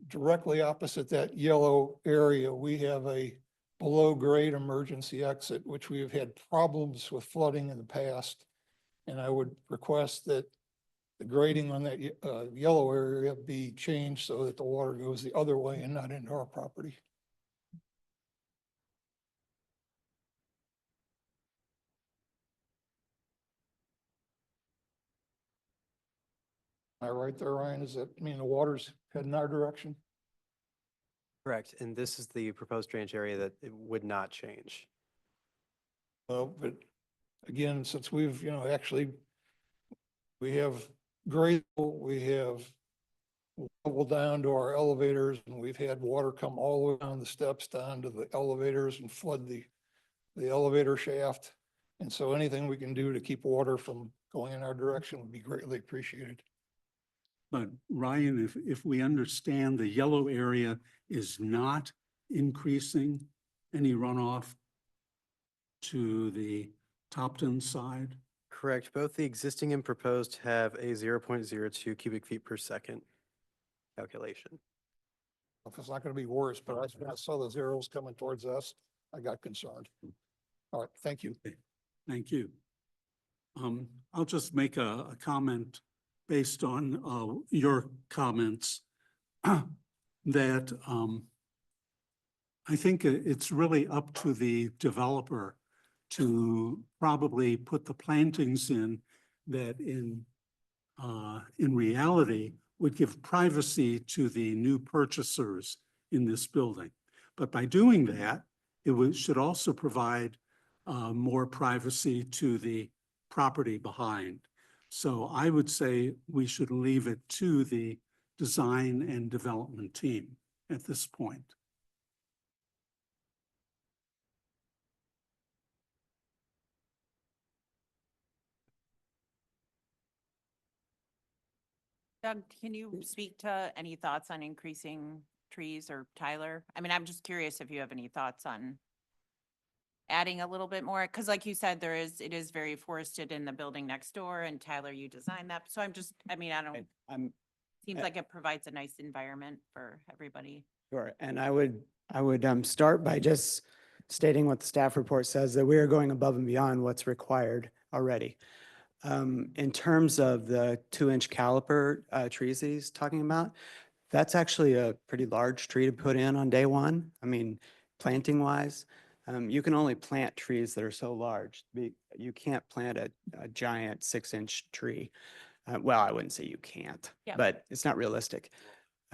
Directly opposite that yellow area, we have a below grade emergency exit, which we have had problems with flooding in the past. And I would request that the grading on that yellow area be changed so that the water goes the other way and not into our property. Am I right there, Ryan? Does that mean the water's heading our direction? Correct. And this is the proposed drainage area that it would not change. Well, but again, since we've, actually, we have grade, we have level down to our elevators, and we've had water come all the way down the steps down to the elevators and flood the elevator shaft. And so anything we can do to keep water from going in our direction would be greatly appreciated. But Ryan, if we understand the yellow area is not increasing any runoff to the Topton side? Correct. Both the existing and proposed have a 0.02 cubic feet per second calculation. If it's not going to be worse, but I saw those arrows coming towards us, I got concerned. All right, thank you. Thank you. I'll just make a comment based on your comments that I think it's really up to the developer to probably put the plantings in that in reality would give privacy to the new purchasers in this building. But by doing that, should also provide more privacy to the property behind. So I would say we should leave it to the design and development team at this point. Doug, can you speak to any thoughts on increasing trees, or Tyler? I mean, I'm just curious if you have any thoughts on adding a little bit more, because like you said, it is very forested in the building next door, and Tyler, you designed that. So seems like it provides a nice environment for everybody. Sure, and I would start by just stating what the staff report says, that we are going above and beyond what's required already. In terms of the 2-inch caliper trees that he's talking about, that's actually a pretty large tree to put in on day one. I mean, planting wise, you can only plant trees that are so large. You can't plant a giant 6-inch tree. Well, I wouldn't say you can't, Yeah. but it's not realistic.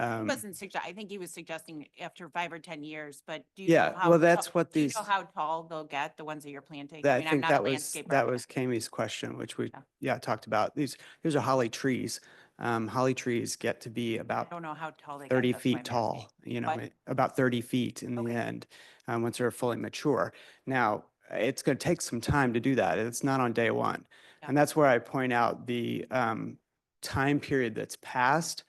I think he was suggesting after 5 or 10 years, but do you know Yeah, how well, that's tall- what do you these. know how tall they'll get, the ones that you're planting? I I mean, I'm think not a that was, landscape that architect. was Kami's question, which we, Yeah. talked about. These are holly trees. Holly trees get to be I about don't know how tall they get. 30 that's why I'm feet tall, asking. What? about 30 feet in the Okay. end, once they're fully mature. Now, it's going to take some time to do that. It's not on day one. Yeah. And that's where I point out the time period that's passed.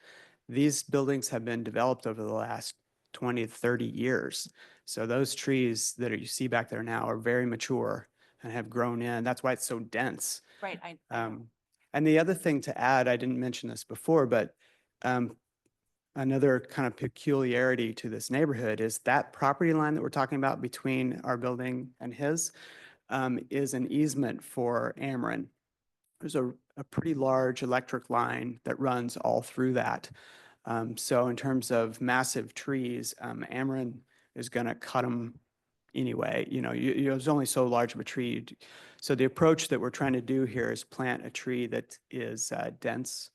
These buildings have been developed over the last 20 to 30 years. So those trees that you see back there now are very mature and have grown in. That's why it's so dense. Right, I know. And the other thing to add, I didn't mention this before, but another kind of peculiarity to this neighborhood is that property line that we're talking about between our building and his is an easement for Ameren. There's a pretty large electric line that runs all through that. So in terms of massive trees, Ameren is going to cut them anyway. There's only so large of a tree. So the approach that we're trying to do here is plant a tree that is dense,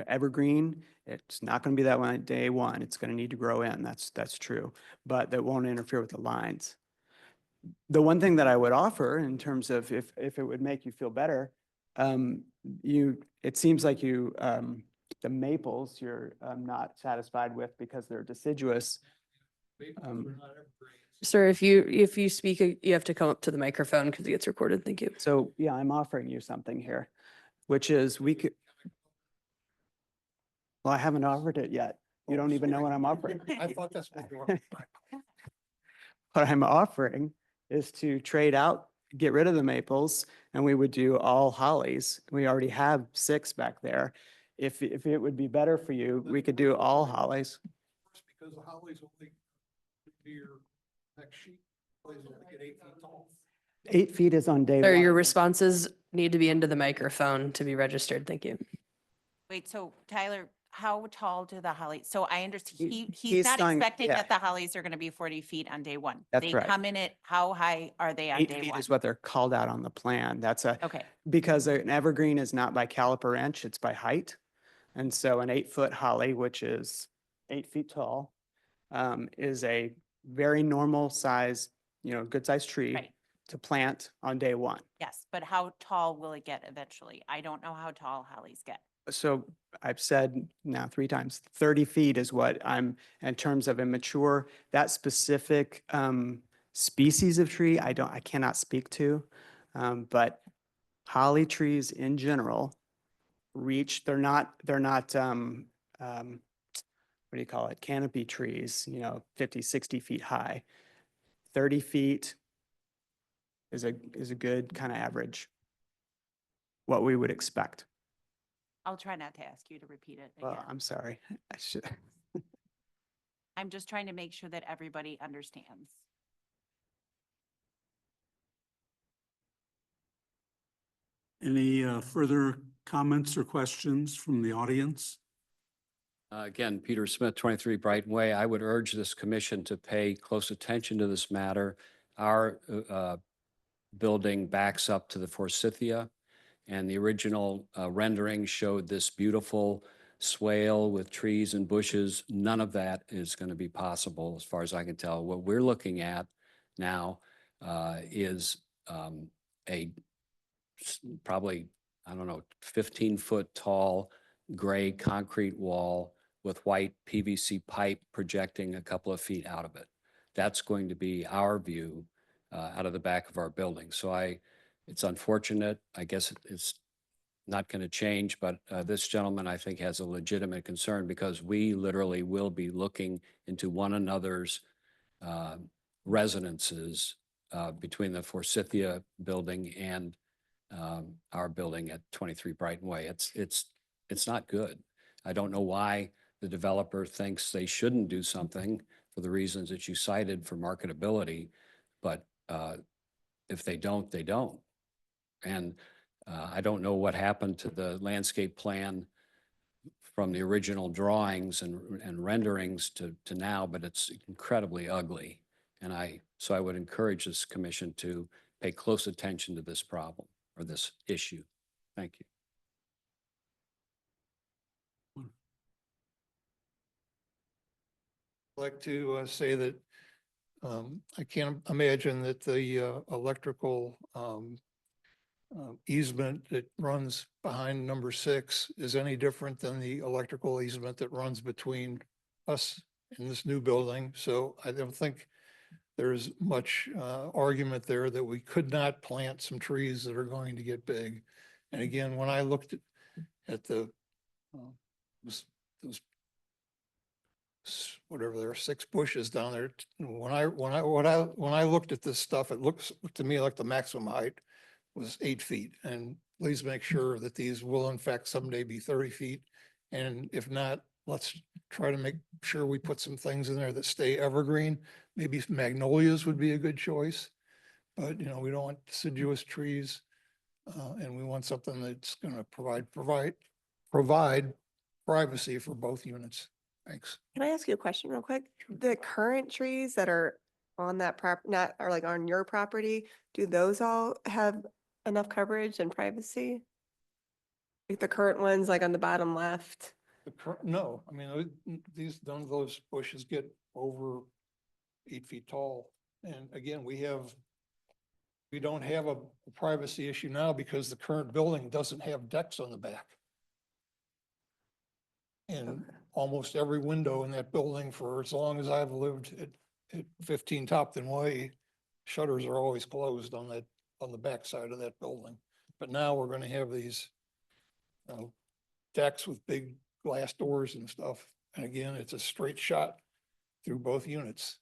evergreen. It's not going to be that one day one. It's going to need to grow in. That's true, but that won't interfere with the lines. The one thing that I would offer in terms of if it would make you feel better, it seems like the maples you're not satisfied with because they're deciduous. Sir, if you speak, you have to come up to the microphone because it gets recorded. Thank you. So, yeah, I'm offering you something here, which is we could, well, I haven't offered it yet. You don't even know what I'm offering. I thought that's what you were. What I'm offering is to trade out, get rid of the maples, and we would do all hollies. We already have 6 back there. If it would be better for you, we could do all hollies. Because the hollies only do your next sheet, hollies only get 8 feet tall. 8 feet is on day Sir, your one. responses need to be into the microphone to be registered. Thank you. Wait, so Tyler, how tall do the hollies? So I understand, He's he's not saying- expecting yeah. that the hollies are gonna be 40 feet on day one. That's They right. come in at, how high are they on 8 day feet one? is what they're called out on the plan. That's Okay, because an evergreen is not by caliper inch, it's by height. And so an 8-foot holly, which is 8 feet tall, is a very normal size, good sized tree right, to plant on day one. yes, but how tall will it get eventually? I don't know how tall hollies get. So I've said now 3 times, 30 feet is what I'm, in terms of immature, that specific species of tree, I cannot speak to. But holly trees in general they're not, what do you call it? Canopy trees, 50, 60 feet high. 30 feet is a good kind of average, what we would expect. I'll try not to ask you to repeat it Well, again. I'm sorry. I should. I'm just trying to make sure that everybody understands. Any further comments or questions from the audience? Again, Peter Smith, 23 Brighton Way. I would urge this commission to pay close attention to this matter. Our building backs up to the forsythia, and the original rendering showed this beautiful swale with trees and bushes. None of that is going to be possible as far as I can tell. What we're looking at now is a probably, I don't know, 15-foot tall gray concrete wall with white PVC pipe projecting a couple of feet out of it. That's going to be our view out of the back of our building. So it's unfortunate. I guess it's not going to change, but this gentleman, I think, has a legitimate concern because we literally will be looking into one another's residences between the Forsythia building and our building at 23 Brighton Way. It's not good. I don't know why the developer thinks they shouldn't do something for the reasons that you cited for marketability, but if they don't, they don't. And I don't know what happened to the landscape plan from the original drawings and renderings to now, but it's incredibly ugly. And so I would encourage this commission to pay close attention to this problem or this issue. Thank you. I'd like to say that I can't imagine that the electrical easement that runs behind number 6 is any different than the electrical easement that runs between us and this new building. So I don't think there's much argument there that we could not plant some trees that are going to get big. And again, when I looked at the those whatever, there are 6 bushes down there. When I looked at this stuff, it looks to me like the maximum height was 8 feet. And please make sure that these will in fact someday be 30 feet. And if not, let's try to make sure we put some things in there that stay evergreen. Maybe magnolias would be a good choice, but we don't want deciduous trees. And we want something that's going to provide privacy for both units. Thanks. Can I ask you a question real quick? The current trees that are on that not, or like on your property, do those all have enough coverage and privacy? Like the current ones, like on the bottom left? No, I mean, none of those bushes get over 8 feet tall. And again, we have We don't have a privacy issue now because the current building doesn't have decks on the back. And almost every window in that building for as long as I've lived at 15 Topton Way, shutters are always closed on the back side of that building. But now we're gonna have these decks with big glass doors and stuff. And again, it's a straight shot through both units.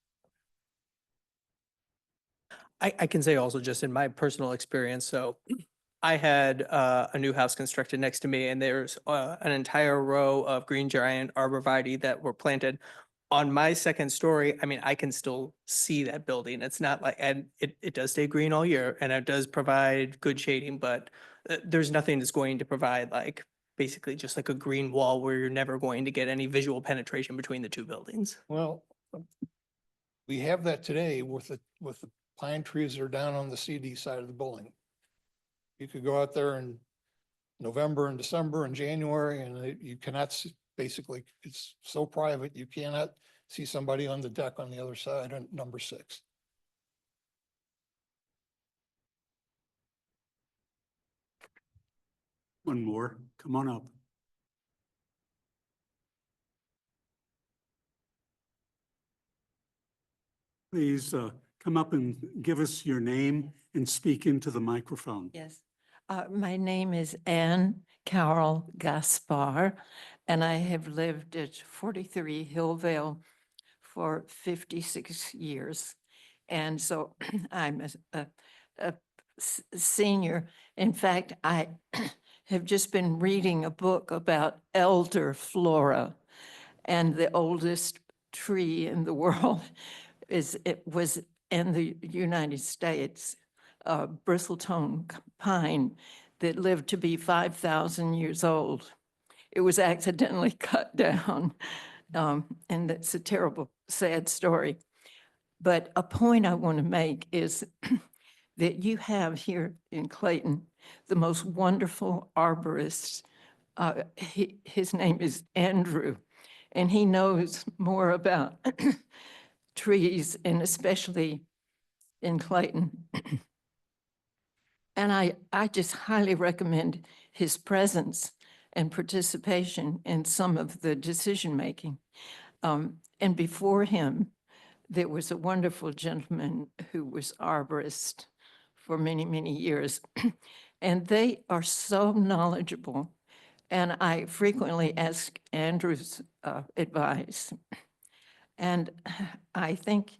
I can say also just in my personal experience, so I had a new house constructed next to me and there's an entire row of green giant arborvitae that were planted on my second story. I mean, I can still see that building. It's not like, and it does stay green all year and it does provide good shading, but there's nothing that's going to provide like basically just like a green wall where you're never going to get any visual penetration between the two buildings. Well, we have that today with the pine trees that are down on the CD side of the building. You could go out there in November and December and January and you cannot see, basically, it's so private, you cannot see somebody on the deck on the other side on number 6. One more, come on up. Please come up and give us your name and speak into the microphone. Yes. My name is Anne Carol Gaspar, and I have lived at 43 Hillvale for 56 years. And so I'm a senior. In fact, I have just been reading a book about elder flora, and the oldest tree in the world was in the United States, bristletone pine that lived to be 5,000 years old. It was accidentally cut down, and that's a terrible, sad story. But a point I want to make is that you have here in Clayton the most wonderful arborist. His name is Andrew, and he knows more about trees, and especially in Clayton. And I just highly recommend his presence and participation in some of the decision-making. And before him, there was a wonderful gentleman who was arborist for many, many years. And they are so knowledgeable. And I frequently ask Andrew's advice. And I think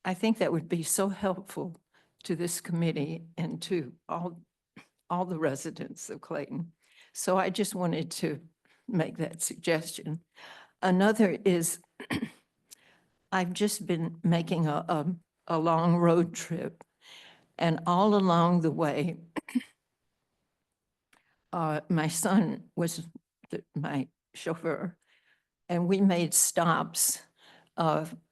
that would be so helpful to this committee and to all the residents of Clayton. So I just wanted to make that suggestion. Another is I've just been making a long road trip, and all along the way, my son was my chauffeur, and we made stops.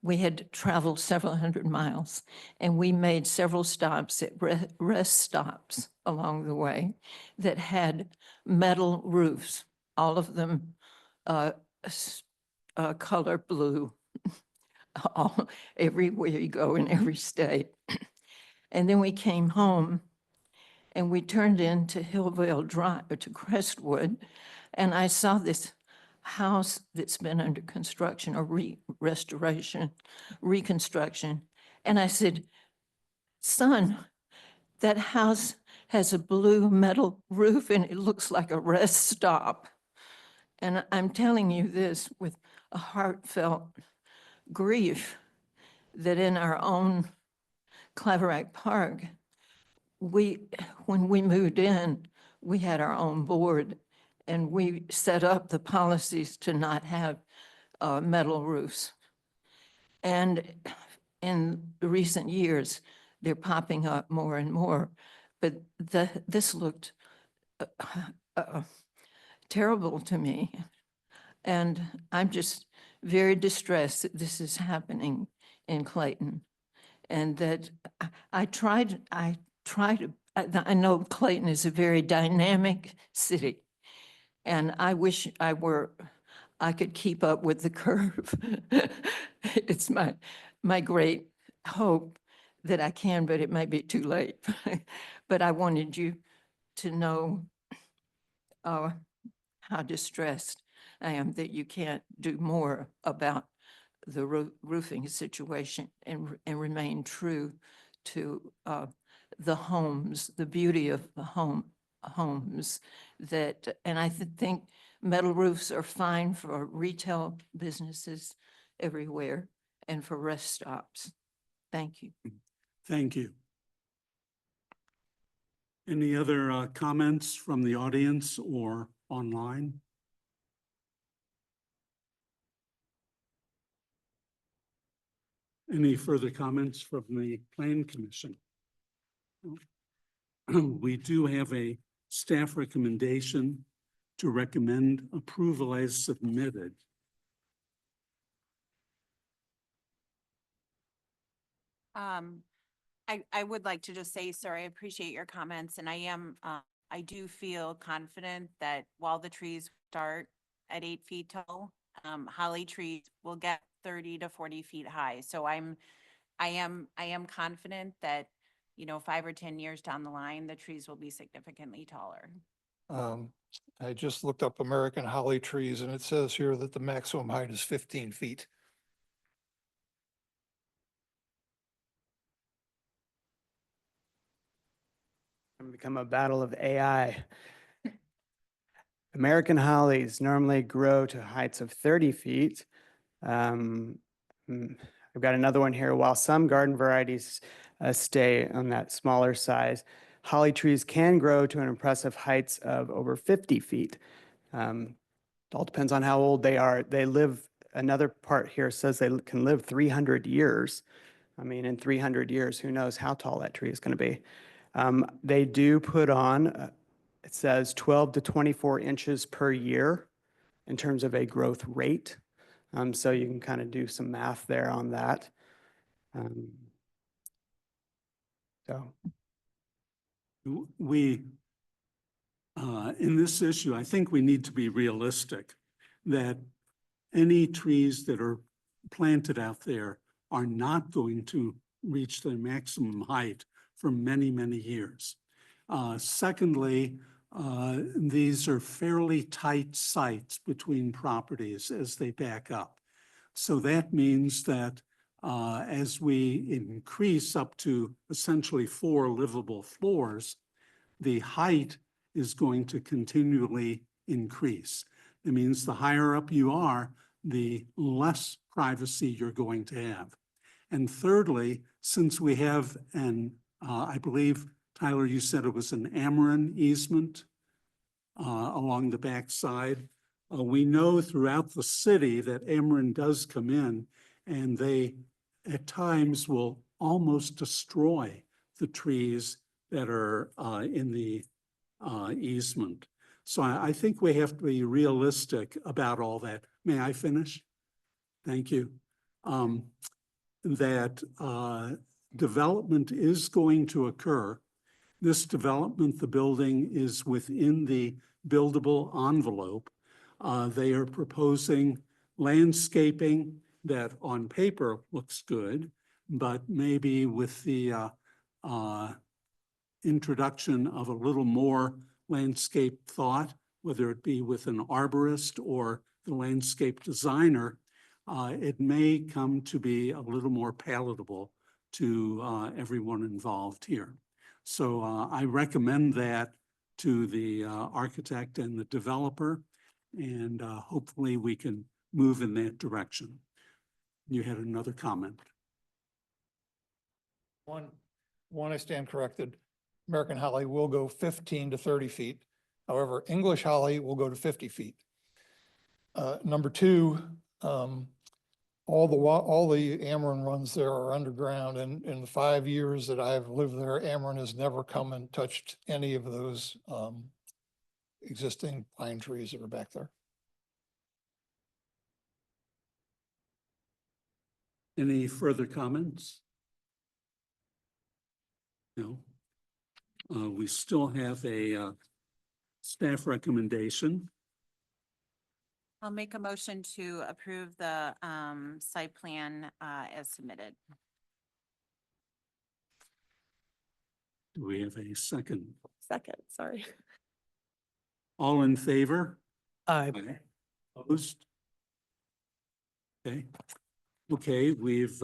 We had traveled several hundred miles, and we made several stops at rest stops along the way that had metal roofs, all of them color blue, everywhere you go in every state. And then we came home and we turned into Hillvale Drive, to Crestwood, and I saw this house that's been under construction or reconstruction. And I said, son, that house has a blue metal roof and it looks like a rest stop. And I'm telling you this with a heartfelt grief that in our own Claverack Park, when we moved in, we had our own board and we set up the policies to not have metal roofs. And in recent years, they're popping up more and more, but this looked terrible to me. And I'm just very distressed that this is happening in Clayton. And that I know Clayton is a very dynamic city. And I wish I could keep up with the curve. It's my great hope that I can, but it may be too late. But I wanted you to know how distressed I am that you can't do more about the roofing situation and remain true to the homes, the beauty of the homes that, and I think metal roofs are fine for retail businesses everywhere and for rest stops. Thank you. Thank you. Any other comments from the audience or online? Any further comments from the Plan Commission? We do have a staff recommendation to recommend approval as submitted. I would like to just say, sir, I appreciate your comments, and I do feel confident that while the trees start at 8 feet tall, holly trees will get 30 to 40 feet high. So I am confident that, 5 or 10 years down the line, the trees will be significantly taller. I just looked up American holly trees and it says here that the maximum height is 15 feet. And become a battle of AI. American hollies normally grow to heights of 30 feet. I've got another one here. While some garden varieties stay on that smaller size, holly trees can grow to an impressive heights of over 50 feet. It all depends on how old they are. They live, another part here says they can live 300 years. I mean, in 300 years, who knows how tall that tree is going to be. They do put on, it says 12 to 24 inches per year in terms of a growth rate. So you can kind of do some math there on that. So We, in this issue, I think we need to be realistic that any trees that are planted out there are not going to reach their maximum height for many, many years. Secondly, these are fairly tight sites between properties as they back up. So that means that as we increase up to essentially 4 livable floors, the height is going to continually increase. It means the higher up you are, the less privacy you're going to have. And thirdly, since we have I believe, Tyler, you said it was an Ameren easement along the backside. We know throughout the city that Ameren does come in and they at times will almost destroy the trees that are in the easement. So I think we have to be realistic about all that. May I finish? Thank you. That development is going to occur. This development, the building is within the buildable envelope. They are proposing landscaping that on paper looks good, but maybe with the introduction of a little more landscape thought, whether it be with an arborist or the landscape designer, it may come to be a little more palatable to everyone involved here. So I recommend that to the architect and the developer, and hopefully we can move in that direction. You had another comment. One, I stand corrected. American holly will go 15 to 30 feet. However, English holly will go to 50 feet. Number two, all the Ameren runs there are underground, and in the 5 years that I've lived there, Ameren has never come and touched any of those existing pine trees that are back there. Any further comments? No. We still have a staff recommendation. I'll make a motion to approve the site plan as submitted. Do we have a second? Second, sorry. All in favor? Aye. Opposed? Okay. Okay, we've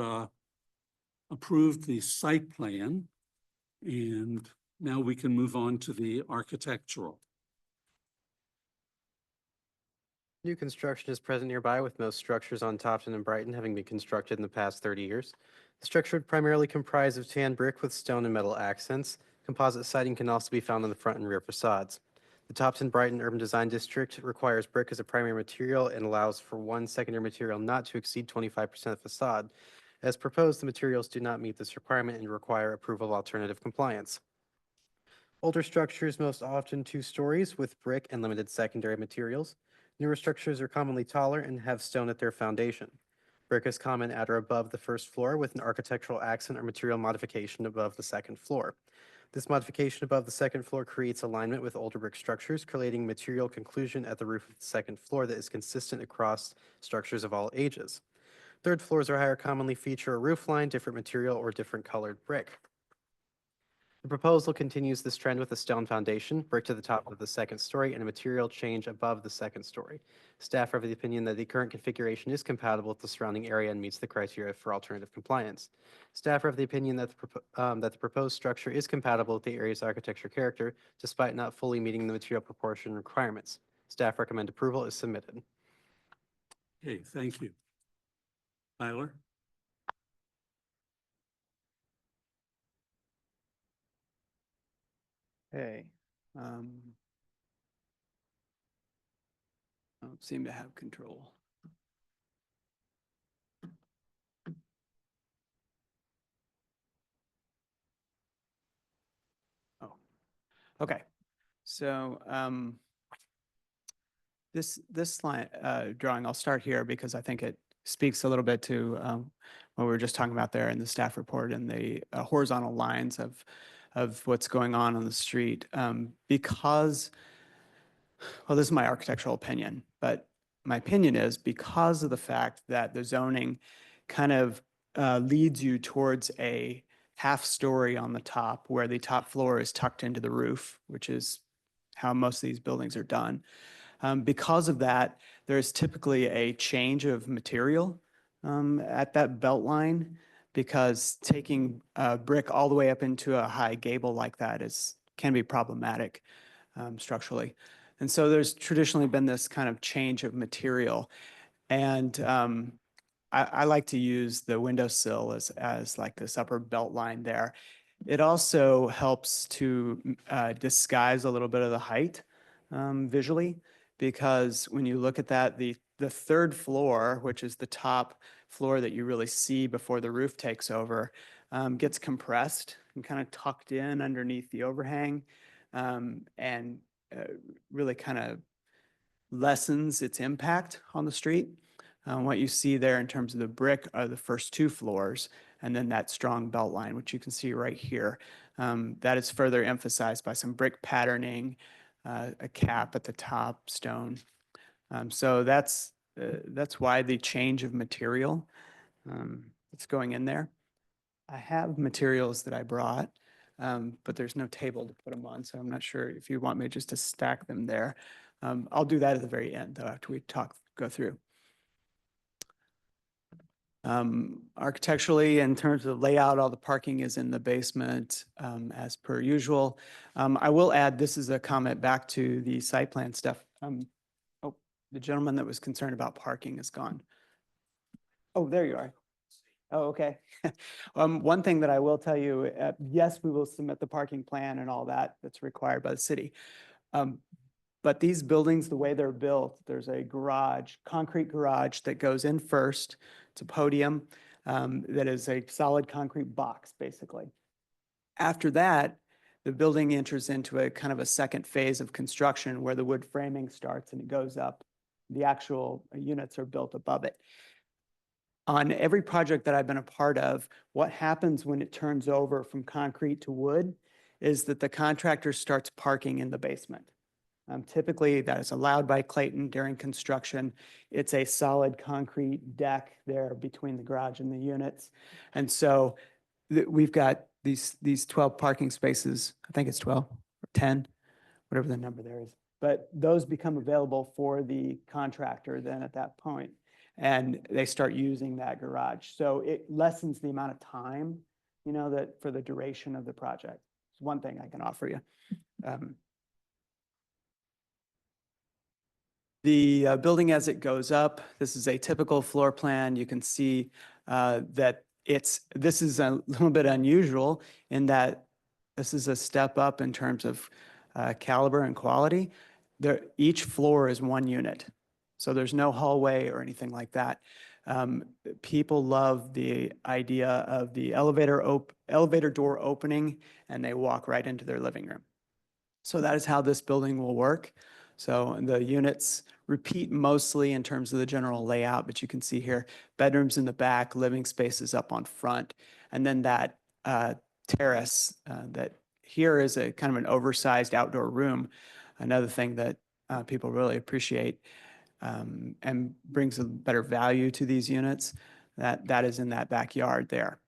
approved the site plan, and now we can move on to the architectural. New construction is present nearby, with most structures on Topton and Brighton having been constructed in the past 30 years. The structure would primarily comprise of tan brick with stone and metal accents. Composite siding can also be found on the front and rear facades. The Topton Brighton Urban Design District requires brick as a primary material and allows for one secondary material not to exceed 25% of facade. As proposed, the materials do not meet this requirement and require approval of alternative compliance. Older structures, most often 2 stories with brick and limited secondary materials. Newer structures are commonly taller and have stone at their foundation. Brick is common at or above the first floor, with an architectural accent or material modification above the second floor. This modification above the second floor creates alignment with older brick structures, creating material conclusion at the roof of the second floor that is consistent across structures of all ages. Third floors or higher commonly feature a roof line, different material, or different colored brick. The proposal continues this trend with a stone foundation, brick to the top of the second story, and a material change above the second story. Staff are of the opinion that the current configuration is compatible with the surrounding area and meets the criteria for alternative compliance. Staff are of the opinion that the proposed structure is compatible with the area's architecture character, despite not fully meeting the material proportion requirements. Staff recommend approval is submitted. Okay, thank you. Tyler? Okay. Don't seem to have control. Oh, okay. So this slide drawing, I'll start here because I think it speaks a little bit to what we were just talking about there in the staff report and the horizontal lines of what's going on the street. Because, well, this is my architectural opinion, but my opinion is because of the fact that the zoning kind of leads you towards a half story on the top where the top floor is tucked into the roof, which is how most of these buildings are done. Because of that, there's typically a change of material at that belt line, because taking brick all the way up into a high gable like that can be problematic structurally. And so there's traditionally been this kind of change of material. And I like to use the windowsill as like this upper belt line there. It also helps to disguise a little bit of the height visually, because when you look at that, the third floor, which is the top floor that you really see before the roof takes over, gets compressed and kind of tucked in underneath the overhang, and really kind of lessens its impact on the street. What you see there in terms of the brick are the first 2 floors, and then that strong belt line, which you can see right here. That is further emphasized by some brick patterning, a cap at the top, stone. So that's why the change of material that's going in there. I have materials that I brought, but there's no table to put them on, so I'm not sure if you want me just to stack them there. I'll do that at the very end, though, after we go through. Architecturally, in terms of layout, all the parking is in the basement as per usual. I will add, this is a comment back to the site plan stuff. Oh, the gentleman that was concerned about parking is gone. Oh, there you are. Oh, okay. One thing that I will tell you, yes, we will submit the parking plan and all that that's required by the city. But these buildings, the way they're built, there's a garage, concrete garage that goes in first. It's a podium that is a solid concrete box, basically. After that, the building enters into a kind of a second phase of construction where the wood framing starts and it goes up. The actual units are built above it. On every project that I've been a part of, what happens when it turns over from concrete to wood is that the contractor starts parking in the basement. Typically, that is allowed by Clayton during construction. It's a solid concrete deck there between the garage and the units. And so we've got these 12 parking spaces, I think it's 12 or 10, whatever the number there is. But those become available for the contractor then at that point, and they start using that garage. So it lessens the amount of time, you know, that for the duration of the project. It's one thing I can offer you. The building as it goes up, this is a typical floor plan. You can see that this is a little bit unusual in that this is a step up in terms of caliber and quality. Each floor is one unit, so there's no hallway or anything like that. People love the idea of the elevator door opening and they walk right into their living room. So that is how this building will work. So the units repeat mostly in terms of the general layout, but you can see here, bedrooms in the back, living spaces up on front, and then that terrace that here is a kind of an oversized outdoor room. Another thing that people really appreciate and brings a better value to these units, that is in that backyard there.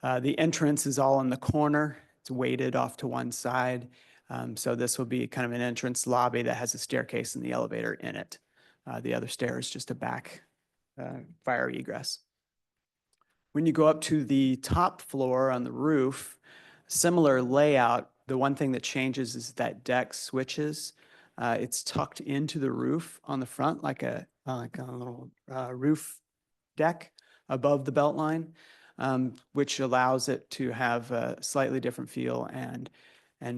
The entrance is all in the corner. It's weighted off to one side. So this will be kind of an entrance lobby that has a staircase and the elevator in it. The other stair is just a back fire egress. When you go up to the top floor on the roof, similar layout. The one thing that changes is that deck switches. It's tucked into the roof on the front like a little roof deck above the belt line, which allows it to have a slightly different feel and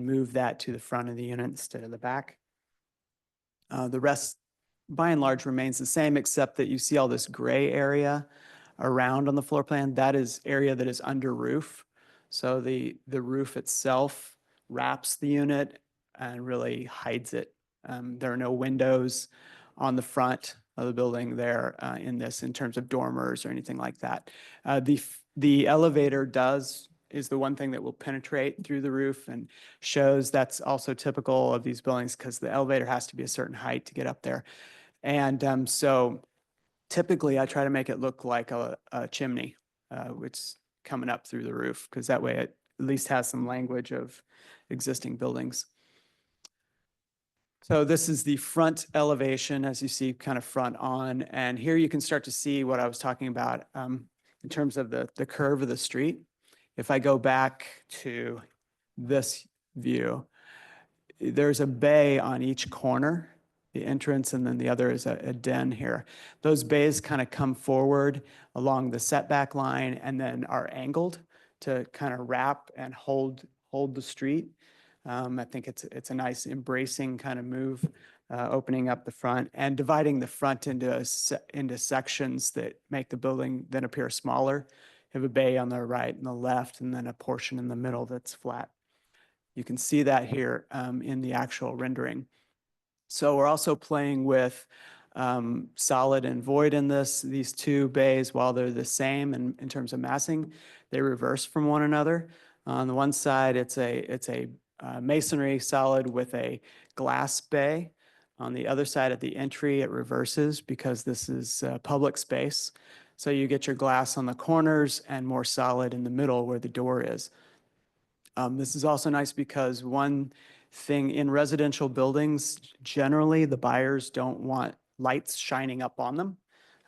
move that to the front of the unit instead of the back. The rest, by and large, remains the same, except that you see all this gray area around on the floor plan. That is area that is under roof. So the roof itself wraps the unit and really hides it. There are no windows on the front of the building there in terms of dormers or anything like that. The elevator is the one thing that will penetrate through the roof and shows that's also typical of these buildings because the elevator has to be a certain height to get up there. And so typically I try to make it look like a chimney, which is coming up through the roof, because that way it at least has some language of existing buildings. So this is the front elevation, as you see, kind of front on. And here you can start to see what I was talking about in terms of the curve of the street. If I go back to this view, there's a bay on each corner, the entrance, and then the other is a den here. Those bays kind of come forward along the setback line and then are angled to kind of wrap and hold the street. I think it's a nice embracing kind of move, opening up the front and dividing the front into sections that make the building then appear smaller. You have a bay on the right and the left, and then a portion in the middle that's flat. You can see that here in the actual rendering. So we're also playing with solid and void in these two bays. While they're the same in terms of massing, they reverse from one another. On the one side, it's a masonry solid with a glass bay. On the other side at the entry, it reverses because this is public space. So you get your glass on the corners and more solid in the middle where the door is. This is also nice because one thing in residential buildings, generally the buyers don't want lights shining up on them.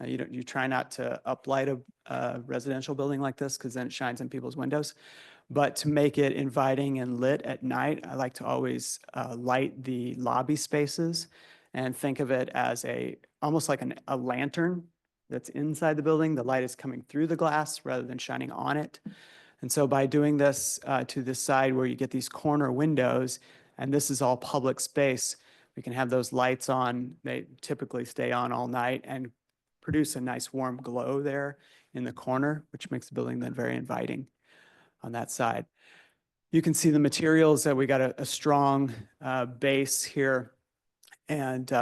You try not to uplight a residential building like this because then it shines in people's windows. But to make it inviting and lit at night, I like to always light the lobby spaces and think of it as almost like a lantern that's inside the building. The light is coming through the glass rather than shining on it. And so by doing this to this side where you get these corner windows, and this is all public space, we can have those lights on. They typically stay on all night and produce a nice warm glow there in the corner, which makes the building then very inviting on that side. You can see the materials that we got a strong base here, and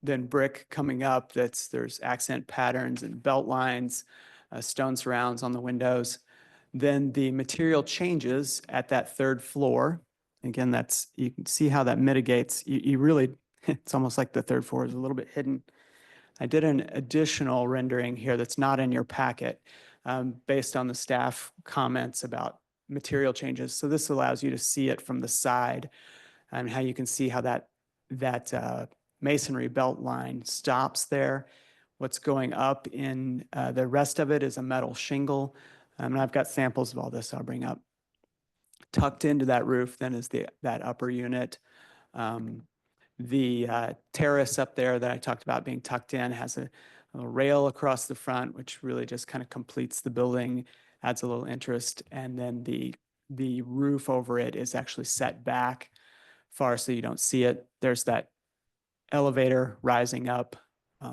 then brick coming up. There's accent patterns and belt lines, stone surrounds on the windows. Then the material changes at that third floor. Again, you can see how that mitigates. You really, it's almost like the third floor is a little bit hidden. I did an additional rendering here that's not in your packet based on the staff comments about material changes. So this allows you to see it from the side and how you can see how that masonry belt line stops there. What's going up in the rest of it is a metal shingle. And I've got samples of all this I'll bring up. Tucked into that roof then is that upper unit. The terrace up there that I talked about being tucked in has a rail across the front, which really just kind of completes the building, adds a little interest. And then the roof over it is actually set back far so you don't see it. There's that elevator rising up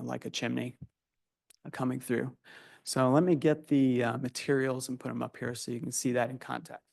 like a chimney coming through. So let me get the materials and put them up here so you can see that in context.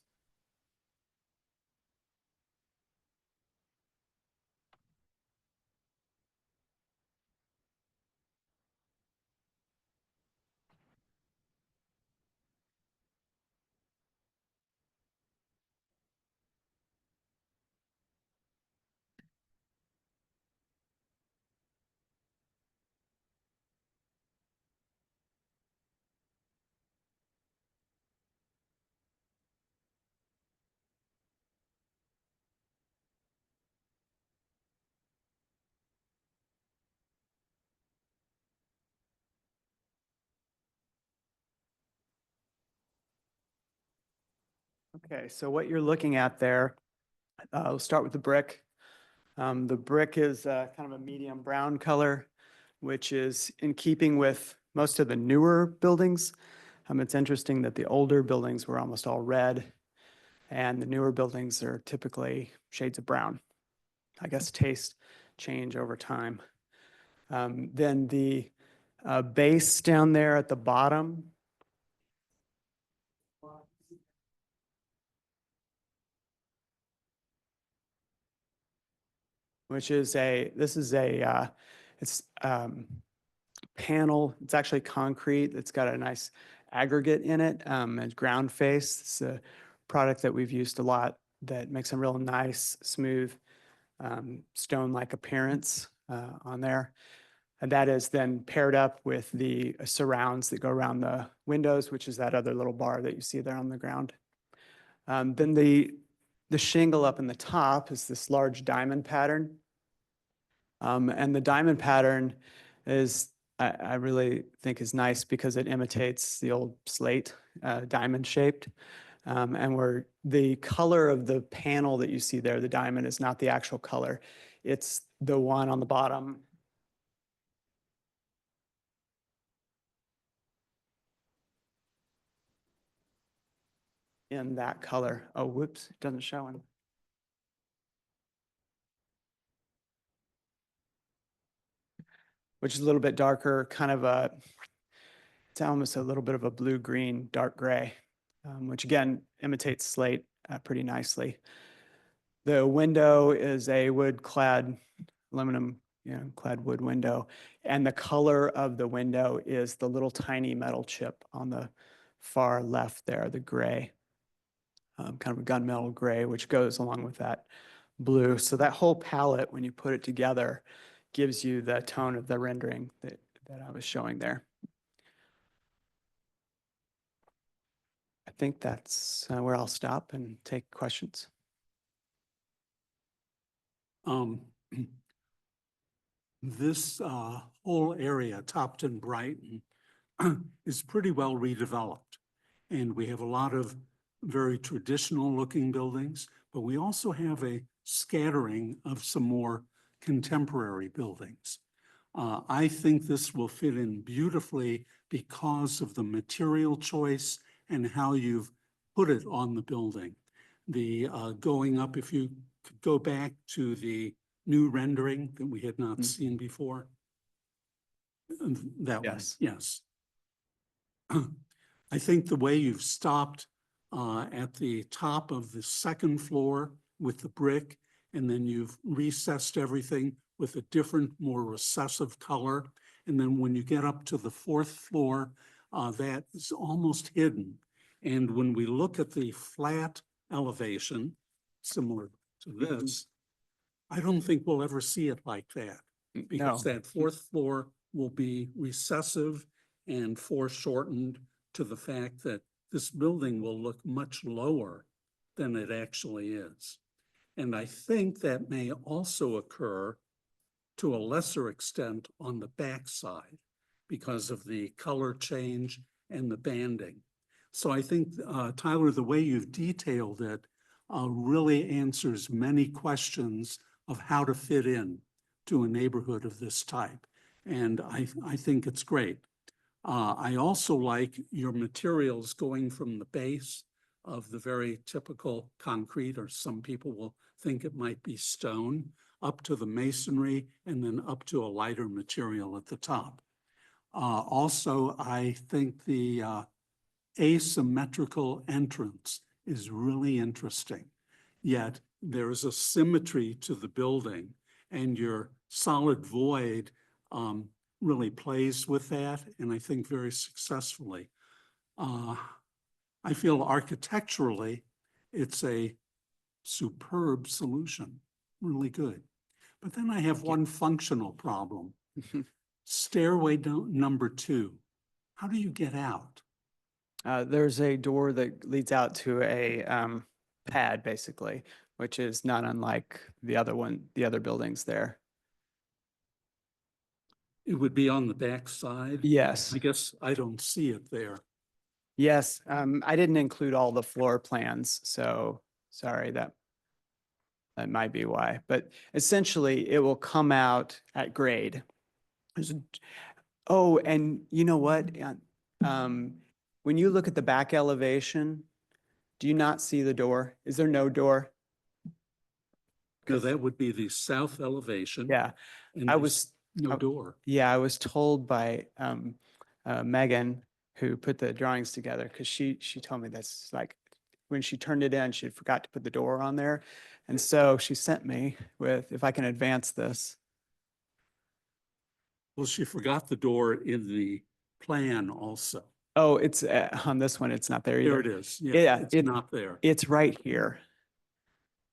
Okay, so what you're looking at there, we'll start with the brick. The brick is kind of a medium brown color, which is in keeping with most of the newer buildings. It's interesting that the older buildings were almost all red, and the newer buildings are typically shades of brown. I guess taste change over time. Then the base down there at the bottom, which is it's panel. It's actually concrete. It's got a nice aggregate in it, and ground face. It's a product that we've used a lot that makes a real nice, smooth, stone-like appearance on there. And that is then paired up with the surrounds that go around the windows, which is that other little bar that you see there on the ground. Then the shingle up in the top is this large diamond pattern. And the diamond pattern is, I really think is nice because it imitates the old slate, diamond shaped. And where the color of the panel that you see there, the diamond, is not the actual color. It's the one on the bottom. In that color. Oh, whoops, it doesn't show in. Which is a little bit darker, kind of it's almost a little bit of a blue-green, dark gray, which again imitates slate pretty nicely. The window is a wood-clad, aluminum, clad wood window, and the color of the window is the little tiny metal chip on the far left there, the gray, kind of a gunmetal gray, which goes along with that blue. So that whole palette, when you put it together, gives you the tone of the rendering that I was showing there. I think that's where I'll stop and take questions. This whole area, Topton Brighton, is pretty well redeveloped. And we have a lot of very traditional looking buildings, but we also have a scattering of some more contemporary buildings. I think this will fit in beautifully because of the material choice and how you've put it on the building. The going up, if you could go back to the new rendering that we had not seen before. That one, yes. I think the way you've stopped at the top of the second floor with the brick, and then you've recessed everything with a different, more recessive color. And then when you get up to the fourth floor, that is almost hidden. And when we look at the flat elevation, similar to this, I don't think we'll ever see it like that. Because that fourth floor will be recessive and foreshortened to the fact that this building will look much lower than it actually is. And I think that may also occur to a lesser extent on the backside because of the color change and the banding. So I think, Tyler, the way you've detailed it really answers many questions of how to fit in to a neighborhood of this type. And I think it's great. I also like your materials going from the base of the very typical concrete, or some people will think it might be stone, up to the masonry, and then up to a lighter material at the top. Also, I think the asymmetrical entrance is really interesting. Yet there is a symmetry to the building, and your solid void really plays with that, and I think very successfully. I feel architecturally, it's a superb solution, really good. But then I have one functional problem. Stairway number 2, how do you get out? There's a door that leads out to a pad, basically, which is not unlike the other buildings there. It would be on the back side? Yes. I guess I don't see it there. Yes, I didn't include all the floor plans, so sorry, that might be why. But essentially, it will come out at grade. Oh, and you know what? When you look at the back elevation, do you not see the door? Is there no door? No, that would be the south elevation. Yeah, And I there's was no door. Yeah, I was told by Megan, who put the drawings together, because she told me that's like, when she turned it in, she forgot to put the door on there. And so she sent me with, if I can advance this. Well, she forgot the door in the plan also. Oh, it's on this one, it's not there either. There it is. Yeah, Yeah, it's not there. It's right here.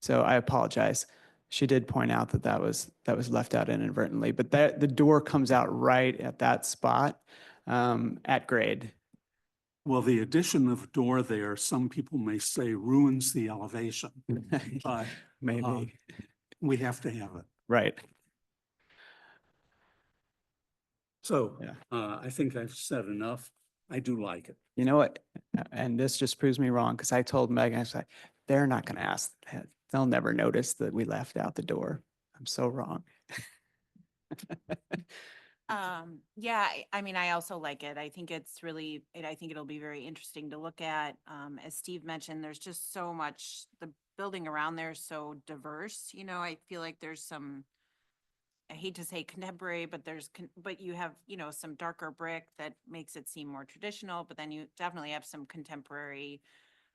So I apologize. She did point out that that was left out inadvertently, but the door comes out right at that spot at grade. Well, the addition of a door there, some people may say ruins the elevation, but Maybe. we have to have it. Right. So Yeah. I think I've said enough. I do like it. You know what? And this just proves me wrong, because I told Megan, I was like, they're not going to ask that. They'll never notice that we left out the door. I'm so wrong. Yeah, I mean, I also like it. I think it's really, I think it'll be very interesting to look at. As Steve mentioned, there's just so much, the building around there is so diverse. You know, I feel like there's some, I hate to say contemporary, but but you have, you know, some darker brick that makes it seem more traditional, but then you definitely have some contemporary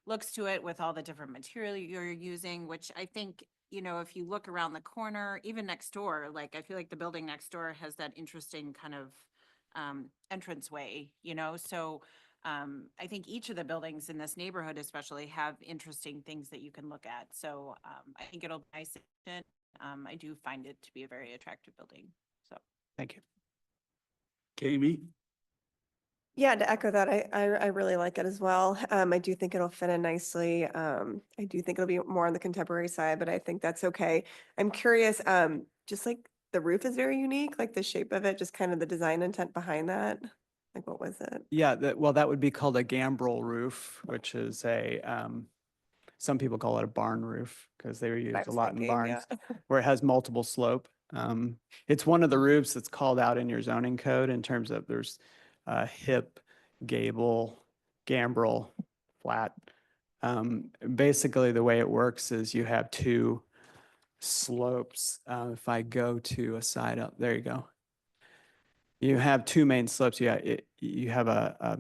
looks to it with all the different material you're using, which I think, you know, if you look around the corner, even next door, like I feel like the building next door has that interesting kind of entranceway, you know, so I think each of the buildings in this neighborhood especially have interesting things that you can look at. So I think it'll be nice. I do find it to be a very attractive building. So Thank you. Jamie? Yeah, to echo that, I really like it as well. I do think it'll fit in nicely. I do think it'll be more on the contemporary side, but I think that's okay. I'm curious, just like the roof is very unique, like the shape of it, just kind of the design intent behind that. Like, what was it? Yeah, well, that would be called a gambrel roof, which is some people call it a barn roof because they were used a lot in barns, where it has multiple slope. It's one of the roofs that's called out in your zoning code in terms of there's hip, gable, gambrel, flat. Basically, the way it works is you have two slopes. If I go to a side up, there you go. You have two main slopes. You have a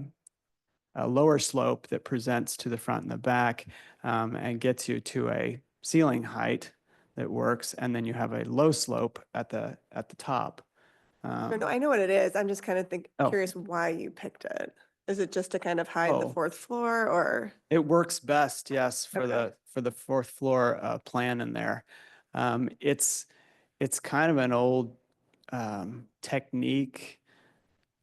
lower slope that presents to the front and the back and gets you to a ceiling height that works, and then you have a low slope at the top. No, I know what it is. I'm just kind of Oh. curious why you picked it. Is it just to kind of hide the Oh. fourth floor, or? It works best, yes, for Okay. the fourth floor plan in there. It's kind of an old technique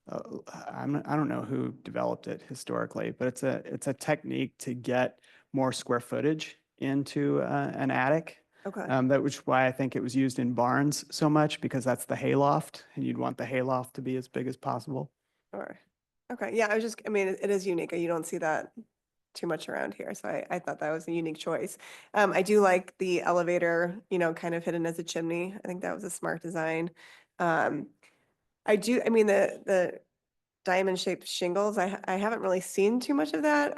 I don't know who developed it historically, but it's a technique to get more square footage into an attic. Okay. That was why I think it was used in barns so much, because that's the hayloft, and you'd want the hayloft to be as big as possible. Or, okay, yeah, I mean, it is unique. You don't see that too much around here. So I thought that was a unique choice. I do like the elevator, kind of hidden as a chimney. I think that was a smart design. I mean, the diamond shaped shingles, I haven't really seen too much of that.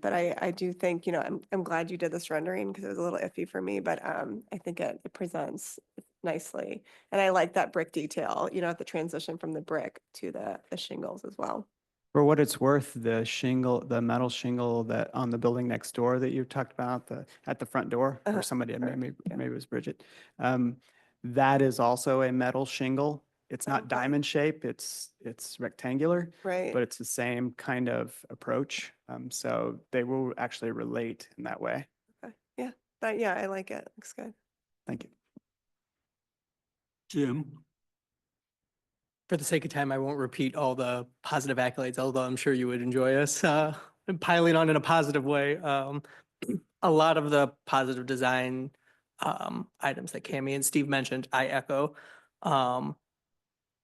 But I do think, I'm glad you did this rendering because it was a little iffy for me, but I think it presents nicely. And I like that brick detail, at the transition from the brick to the shingles as well. For what it's worth, the metal shingle that on the building next door that you talked about, at the front door, or somebody, correct, maybe yeah. maybe it was Bridget. That is also a metal shingle. It's not Okay. diamond shape, it's rectangular, Right. but it's the same kind of approach. So they will actually relate in that way. Okay. Yeah, I like it. Looks good. Thank you. Jim? For the sake of time, I won't repeat all the positive accolades, although I'm sure you would enjoy us piling on in a positive way. A lot of the positive design items that Cami and Steve mentioned, I echo.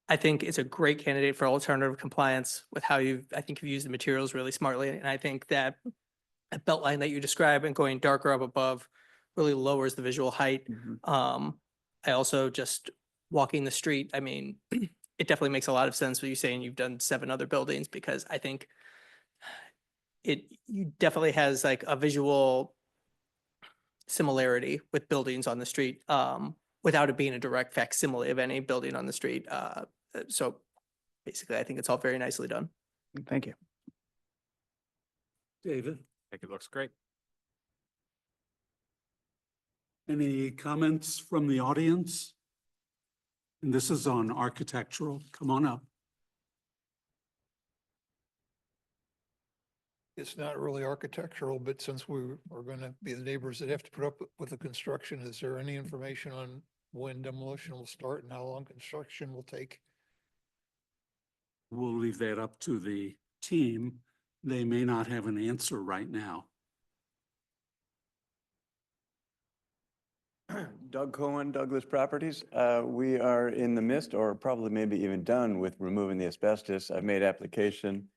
I think it's a great candidate for alternative compliance with how I think you've used the materials really smartly. And I think that a belt line that you describe and going darker up above really lowers the visual height. I also just walking the street, I mean, it definitely makes a lot of sense what you're saying. You've done 7 other buildings, because I think you definitely has like a visual similarity with buildings on the street, without it being a direct facsimile of any building on the street. So basically, I think it's all very nicely done. Thank you. David? I think it looks great. Any comments from the audience? And this is on architectural. Come on up. It's not really architectural, but since we are going to be the neighbors that have to put up with the construction, is there any information on when demolition will start and how long construction will take? We'll leave that up to the team. They may not have an answer right now. Doug Cohen, Douglas Properties. We are in the midst, or probably maybe even done, with removing the asbestos. I've made application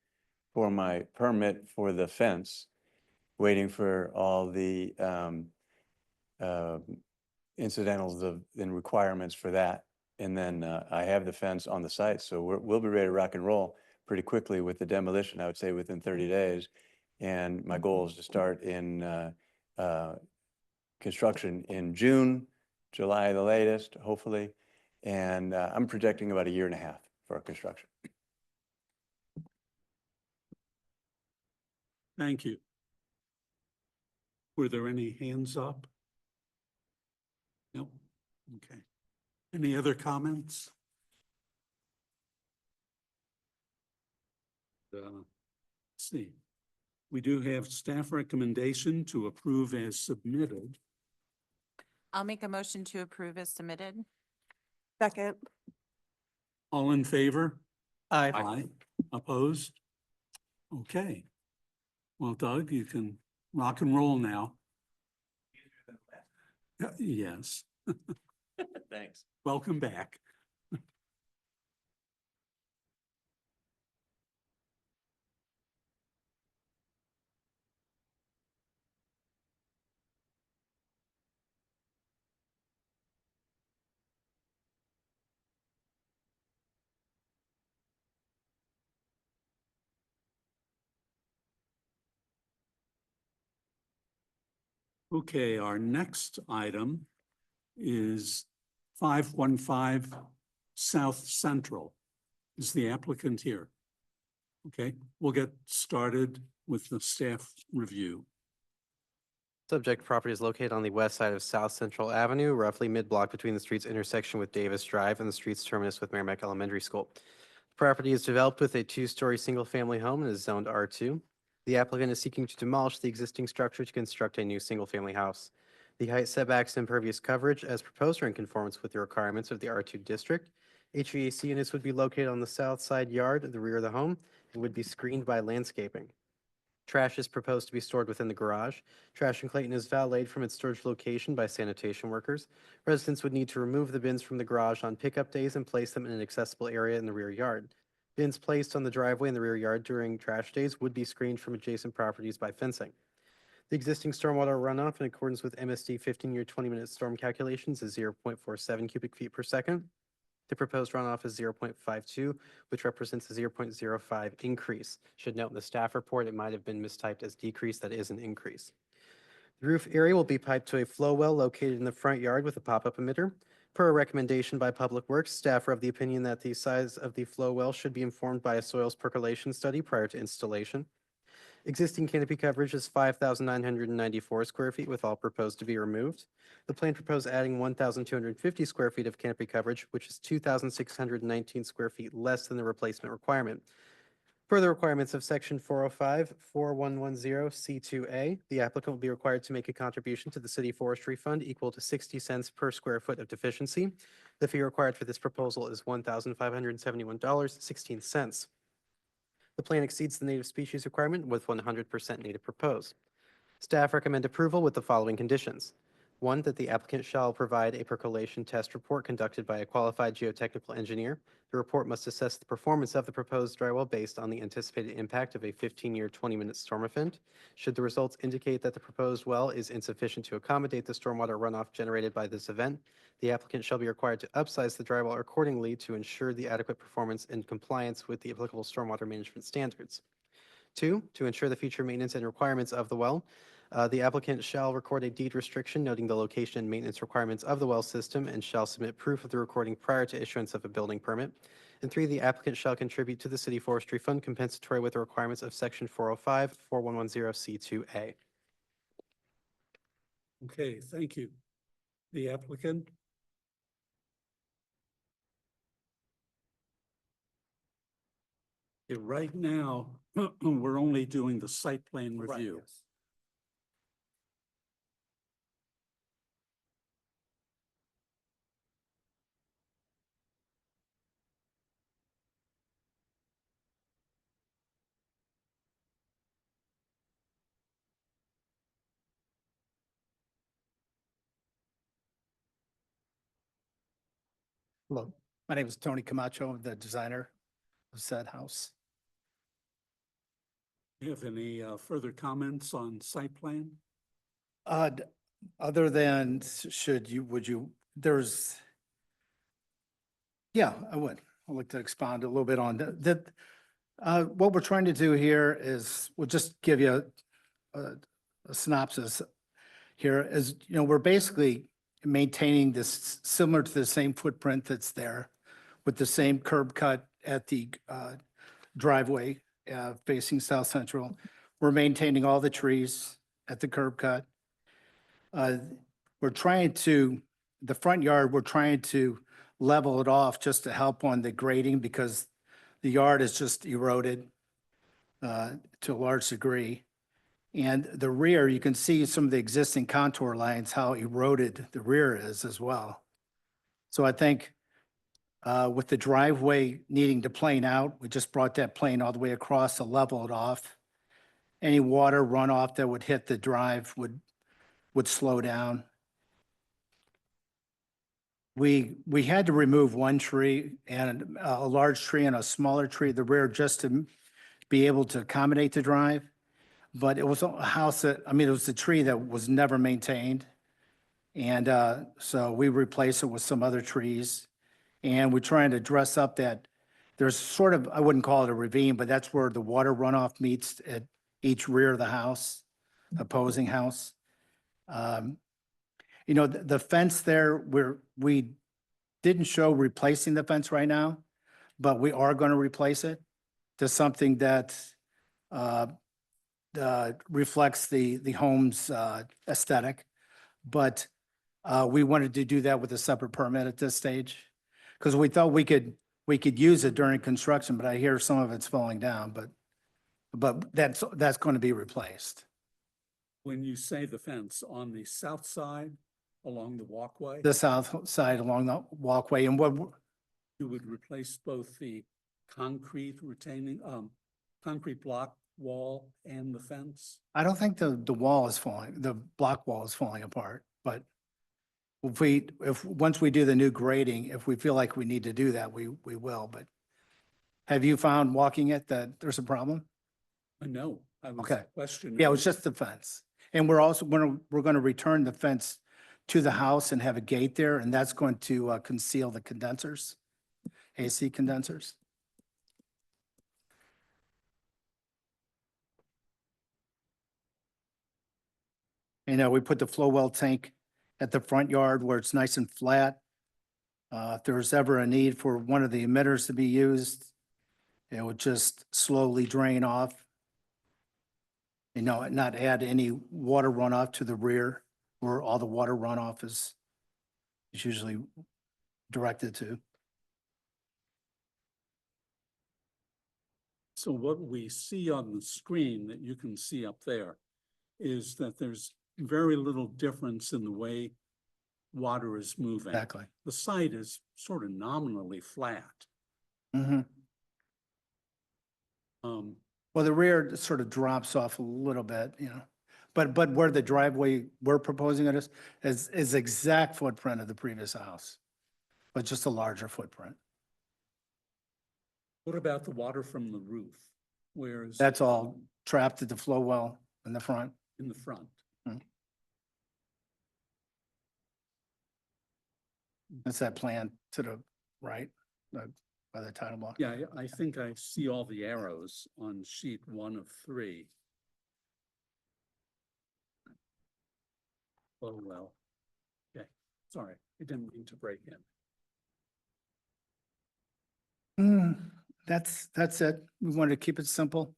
for my permit for the fence, waiting for all the incidentals and requirements for that. And then I have the fence on the site, so we'll be ready to rock and roll pretty quickly with the demolition, I would say within 30 days. And my goal is to start in construction in June, July the latest, hopefully. And I'm projecting about 1.5 years for our construction. Thank you. Were there any hands up? No? Okay. Any other comments? Let's see. We do have staff recommendation to approve as submitted. I'll make a motion to approve as submitted. Second. All in favor? Aye. Aye. Opposed? Okay. Well, Doug, you can rock and roll now. Yes. Thanks. Welcome back. Okay, our next item is 515 South Central. Is the applicant here? Okay, we'll get started with the staff review. Subject property is located on the west side of South Central Avenue, roughly mid-block between the street's intersection with Davis Drive and the street's terminus with Merrimack Elementary School. The property is developed with a 2-story single-family home and is zoned R2. The applicant is seeking to demolish the existing structure to construct a new single-family house. The height setbacks and impervious coverage as proposed are in conformance with the requirements of the R2 district. HVAC units would be located on the south side yard of the rear of the home and would be screened by landscaping. Trash is proposed to be stored within the garage. Trash in Clayton is valeted from its storage location by sanitation workers. Residents would need to remove the bins from the garage on pickup days and place them in an accessible area in the rear yard. Bins placed on the driveway in the rear yard during trash days would be screened from adjacent properties by fencing. The existing stormwater runoff in accordance with MSD 15-year 20-minute storm calculations is 0.47 cubic feet per second. The proposed runoff is 0.52, which represents a 0.05 increase. Should note in the staff report, it might have been mistyped as decrease. That is an increase. The roof area will be piped to a flow well located in the front yard with a pop-up emitter. Per a recommendation by Public Works, staff are of the opinion that the size of the flow well should be informed by a soils percolation study prior to installation. Existing canopy coverage is 5,994 square feet, with all proposed to be removed. The plan proposed adding 1,250 square feet of canopy coverage, which is 2,619 square feet less than the replacement requirement. Per the requirements of Section 405-4110C2A, the applicant will be required to make a contribution to the City Forestry Fund equal to 60 cents per square foot of deficiency. The fee required for this proposal is $1,571.16. The plan exceeds the native species requirement with 100% native proposed. Staff recommend approval with the following conditions. One, that the applicant shall provide a percolation test report conducted by a qualified geotechnical engineer. The report must assess the performance of the proposed drywall based on the anticipated impact of a 15-year 20-minute storm event. Should the results indicate that the proposed well is insufficient to accommodate the stormwater runoff generated by this event, the applicant shall be required to upsize the drywall accordingly to ensure the adequate performance and compliance with the applicable stormwater management standards. Two, to ensure the future maintenance and requirements of the well, the applicant shall record a deed restriction noting the location and maintenance requirements of the well system and shall submit proof of the recording prior to issuance of a building permit. And three, the applicant shall contribute to the City Forestry Fund compensatory with the requirements of Section 405-4110C2A. Okay, thank you. The applicant? Okay, right now, we're only doing the site plan review. Hello, my name is Tony Camacho. I'm the designer of said house. Do you have any further comments on site plan? Other than yeah, I would. I'd like to expound a little bit on that. What we're trying to do here is, we'll just give you a synopsis here is, we're basically maintaining this similar to the same footprint that's there with the same curb cut at the driveway facing South Central. We're maintaining all the trees at the curb cut. We're trying to, the front yard, we're trying to level it off just to help on the grading because the yard is just eroded to a large degree. And the rear, you can see some of the existing contour lines, how eroded the rear is as well. So I think with the driveway needing to plane out, we just brought that plane all the way across to level it off. Any water runoff that would hit the drive would slow down. We had to remove one tree and a large tree and a smaller tree at the rear just to be able to accommodate the drive. But it was a house that, it was a tree that was never maintained. And so we replaced it with some other trees. And we're trying to dress up that, there's sort of, I wouldn't call it a ravine, but that's where the water runoff meets at each rear of the house, opposing house. The fence there, we didn't show replacing the fence right now, but we are going to replace it to something that reflects the home's aesthetic. But we wanted to do that with a separate permit at this stage because we thought we could use it during construction, but I hear some of it's falling down, but that's going to be replaced. When you say the fence, on the south side along the walkway? The south side along the walkway, and you would replace both the concrete retaining, concrete block wall and the fence? I don't think the wall is falling, the block wall is falling apart, but once we do the new grading, if we feel like we need to do that, we will, but have you found walking it that there's a problem? No, I was Okay. questioning. Yeah, it was just the fence. And we're also, we're going to return the fence to the house and have a gate there, and that's going to conceal the condensers, AC condensers. You know, we put the flow well tank at the front yard where it's nice and flat. If there's ever a need for one of the emitters to be used, it would just slowly drain off. You know, and not add any water runoff to the rear where all the water runoff is usually directed to. So what we see on the screen that you can see up there is that there's very little difference in the way water is moving. Exactly. The site is sort of nominally flat. Mhm. Well, the rear sort of drops off a little bit, you know, but where the driveway we're proposing it is exact footprint of the previous house, but just a larger footprint. What about the water from the roof? Where is? That's all trapped at the flow well in the front. In the front. That's that plan to the right, by the title block. Yeah, I think I see all the arrows on sheet 1 of 3. Oh, well. Okay, sorry, I didn't mean to break in. That's it. We wanted to keep it simple.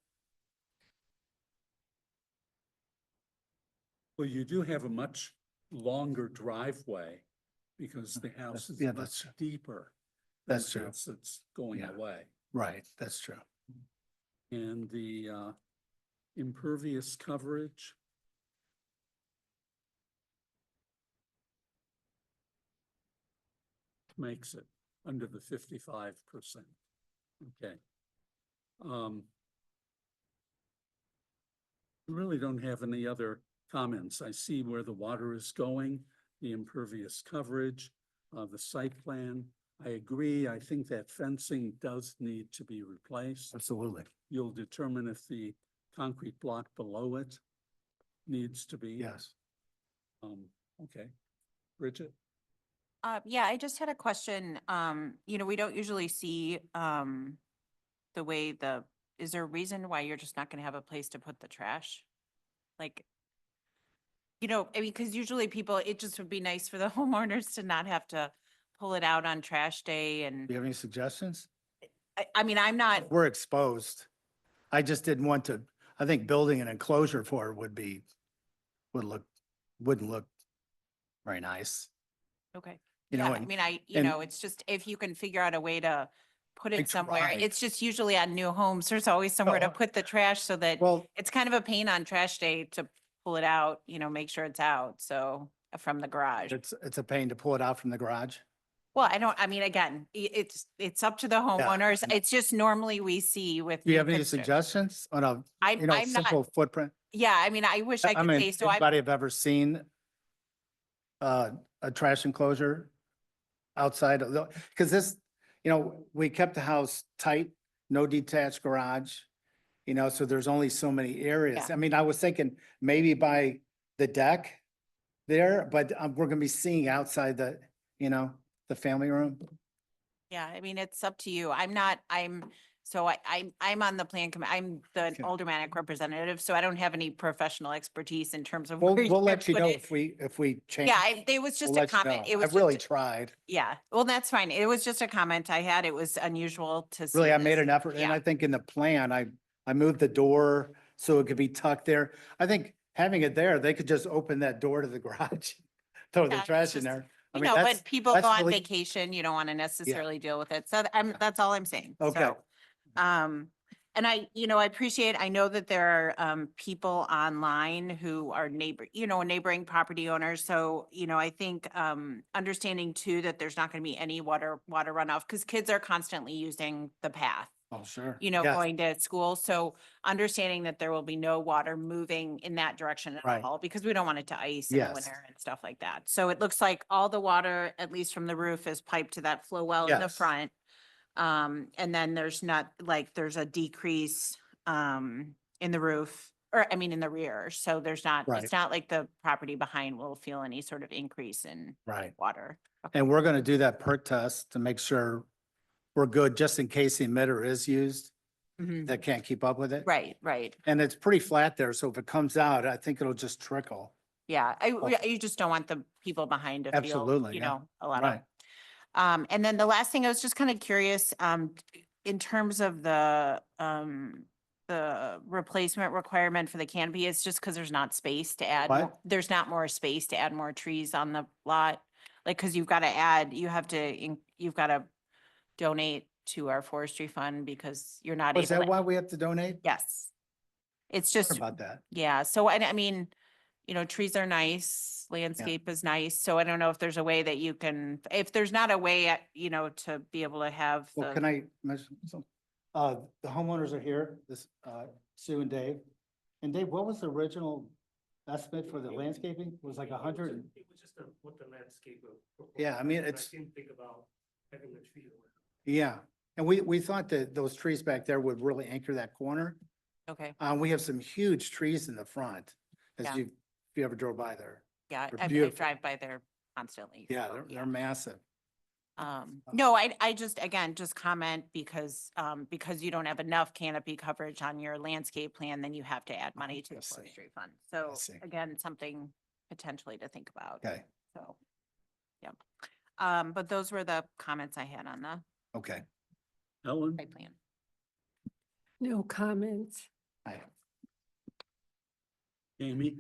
Well, you do have a much longer driveway because the house is Yeah, much that's- deeper. than that's the true. house that's going Yeah. away. Right, that's true. And the impervious coverage. Makes it under the 55%. Okay. Really don't have any other comments. I see where the water is going, the impervious coverage, the site plan. I agree. I think that fencing does need to be replaced. Absolutely. You'll determine if the concrete block below it needs to be. Yes. Okay. Bridget? Yeah, I just had a question. You know, we don't usually see, the way is there a reason why you're just not gonna have a place to put the trash? Like, you know, I mean, cause usually people, it just would be nice for the homeowners to not have to pull it out on trash day Do and, you have any suggestions? I mean, I'm not, We're exposed. I just didn't want to, I think building an enclosure for it wouldn't look very nice. okay. You Yeah, know, I and- mean, and- it's just, if you can figure out a way to put I it somewhere, tried. it's just usually on new homes, there's always somewhere to Oh, put the trash so that Well, it's kind of a pain on trash day to pull it out, you know, make sure it's out, so, from the garage. it's a pain to pull it out from the garage. Well, I mean, again, it's up to the homeowners. It's just normally we see with. Do you new have any construction. suggestions on a, I'm you know, not- simple footprint? Yeah, I mean, I wish I I could mean, say, so I, anybody have ever seen a trash enclosure outside of the, because this, you know, we kept the house tight, no detached garage, you know, so there's only so many areas. Yeah. I mean, I was thinking maybe by the deck there, but we're gonna be seeing outside the, you know, the family room. yeah, I mean, it's up to you. I'm on the plan I'm the Okay. aldermanic representative, so I don't have any professional expertise in terms of. We'll, where we'll you let you put know it. if we change. Yeah, it was just We'll a let you comment. know. It was I've really just, tried. yeah, well, that's fine. It was just a comment I had. It was unusual to see. Really, I made this. an effort, and Yeah. I think in the plan, I moved the door so it could be tucked there. I think having it there, they could just open that door to the garage, throw the Yeah, it's trash in just- there. I You mean, know, that's- but people that's go on really- vacation, you don't want to necessarily deal with it. So that's all I'm saying. Okay. So, And I appreciate, I know that there are people online who are neighboring property owners. So, I think understanding too that there's not going to be any water runoff because kids are constantly using the path, Oh, sure. going to school. So understanding that there will be no water moving in that direction at Right. all because we don't want it to ice in the Yes. winter and stuff like that. So it looks like all the water, at least from the roof, is piped to that flow well in the Yes. front. And then there's not there's a decrease in the roof or in the rear. So there's not, Right. it's not like the property behind will feel any sort of increase in Right. water. And we're going to do that perk test to make sure we're good, just in case the emitter is used Mhm. that can't keep up with it. Right, right. And it's pretty flat there, so if it comes out, I think it'll just trickle. Yeah, you just don't want the people behind to feel, Absolutely, yeah. a lot of. Right. And then the last thing, I was just kind of curious, in terms of the replacement requirement for the canopy, it's just because there's not space to add, What? there's not more space to add more trees on the lot. Like, because you've got to add, you've got to donate to our forestry fund because you're not Is able that to. why we have to donate? Yes. It's Sorry just, about that. yeah, so trees are nice, landscape is nice, so I don't know if there's a way that you can, if there's not a way, to be able to have Well, can the, I mention something? The homeowners are here, Sue and Dave. And Dave, what was the original estimate for the landscaping? It was like 100. It was just what the landscape. Yeah, I mean, it's, didn't think about having a tree. yeah. And we thought that those trees back there would really anchor that corner. okay, We have some huge trees in the front, Yeah. if you ever drove by there. yeah, They're I beautiful. drive by there constantly. Yeah, so, they're massive. No, I just, again, just comment because you don't have enough canopy coverage on your landscape plan, then you have to add money to I the see. forestry fund. So see. again, something potentially to think about. Okay, So, yeah. But those were the comments I had on the okay. Ellen? site plan. No comments. Amy?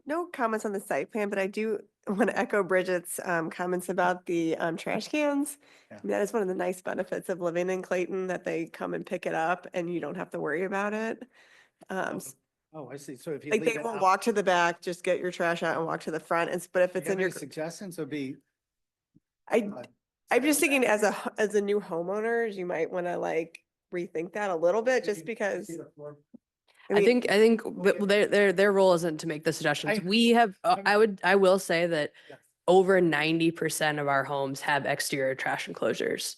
No comments on the site plan, but I do want to echo Bridget's comments about the trash cans. Yeah. That is one of the nice benefits of living in Clayton, that they come and pick it up and you don't have to worry about it. Oh, I see. So if you Like leave they it will out, walk to the back, just get your trash out and walk to the front. But if you it's have in your, any suggestions would be, I, uh, I'm just thinking as a new homeowner, you might want to rethink that a little bit, just because. I think their role isn't to make the suggestions. We have, I will say that Yes. over 90% of our homes have exterior trash enclosures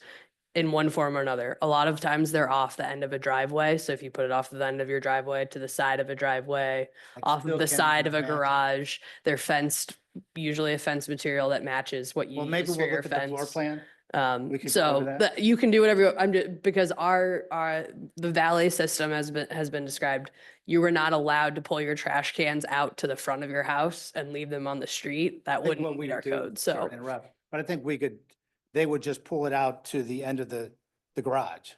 in one form or another. A lot of times they're off the end of a driveway. So if you put it off the end of your driveway to the side of a driveway, off still of the can't side of a match it. garage, they're fenced, usually a fence material that matches what you well, maybe use for we'll your look at the floor fence. plan. We could go over So that. you can do whatever I'm just, because the valet system has been described. You were not allowed to pull your trash cans out to the front of your house and leave them on the street. That I think wouldn't what we meet our do- code. sorry So to interrupt, but I think they would just pull it out to the end of the garage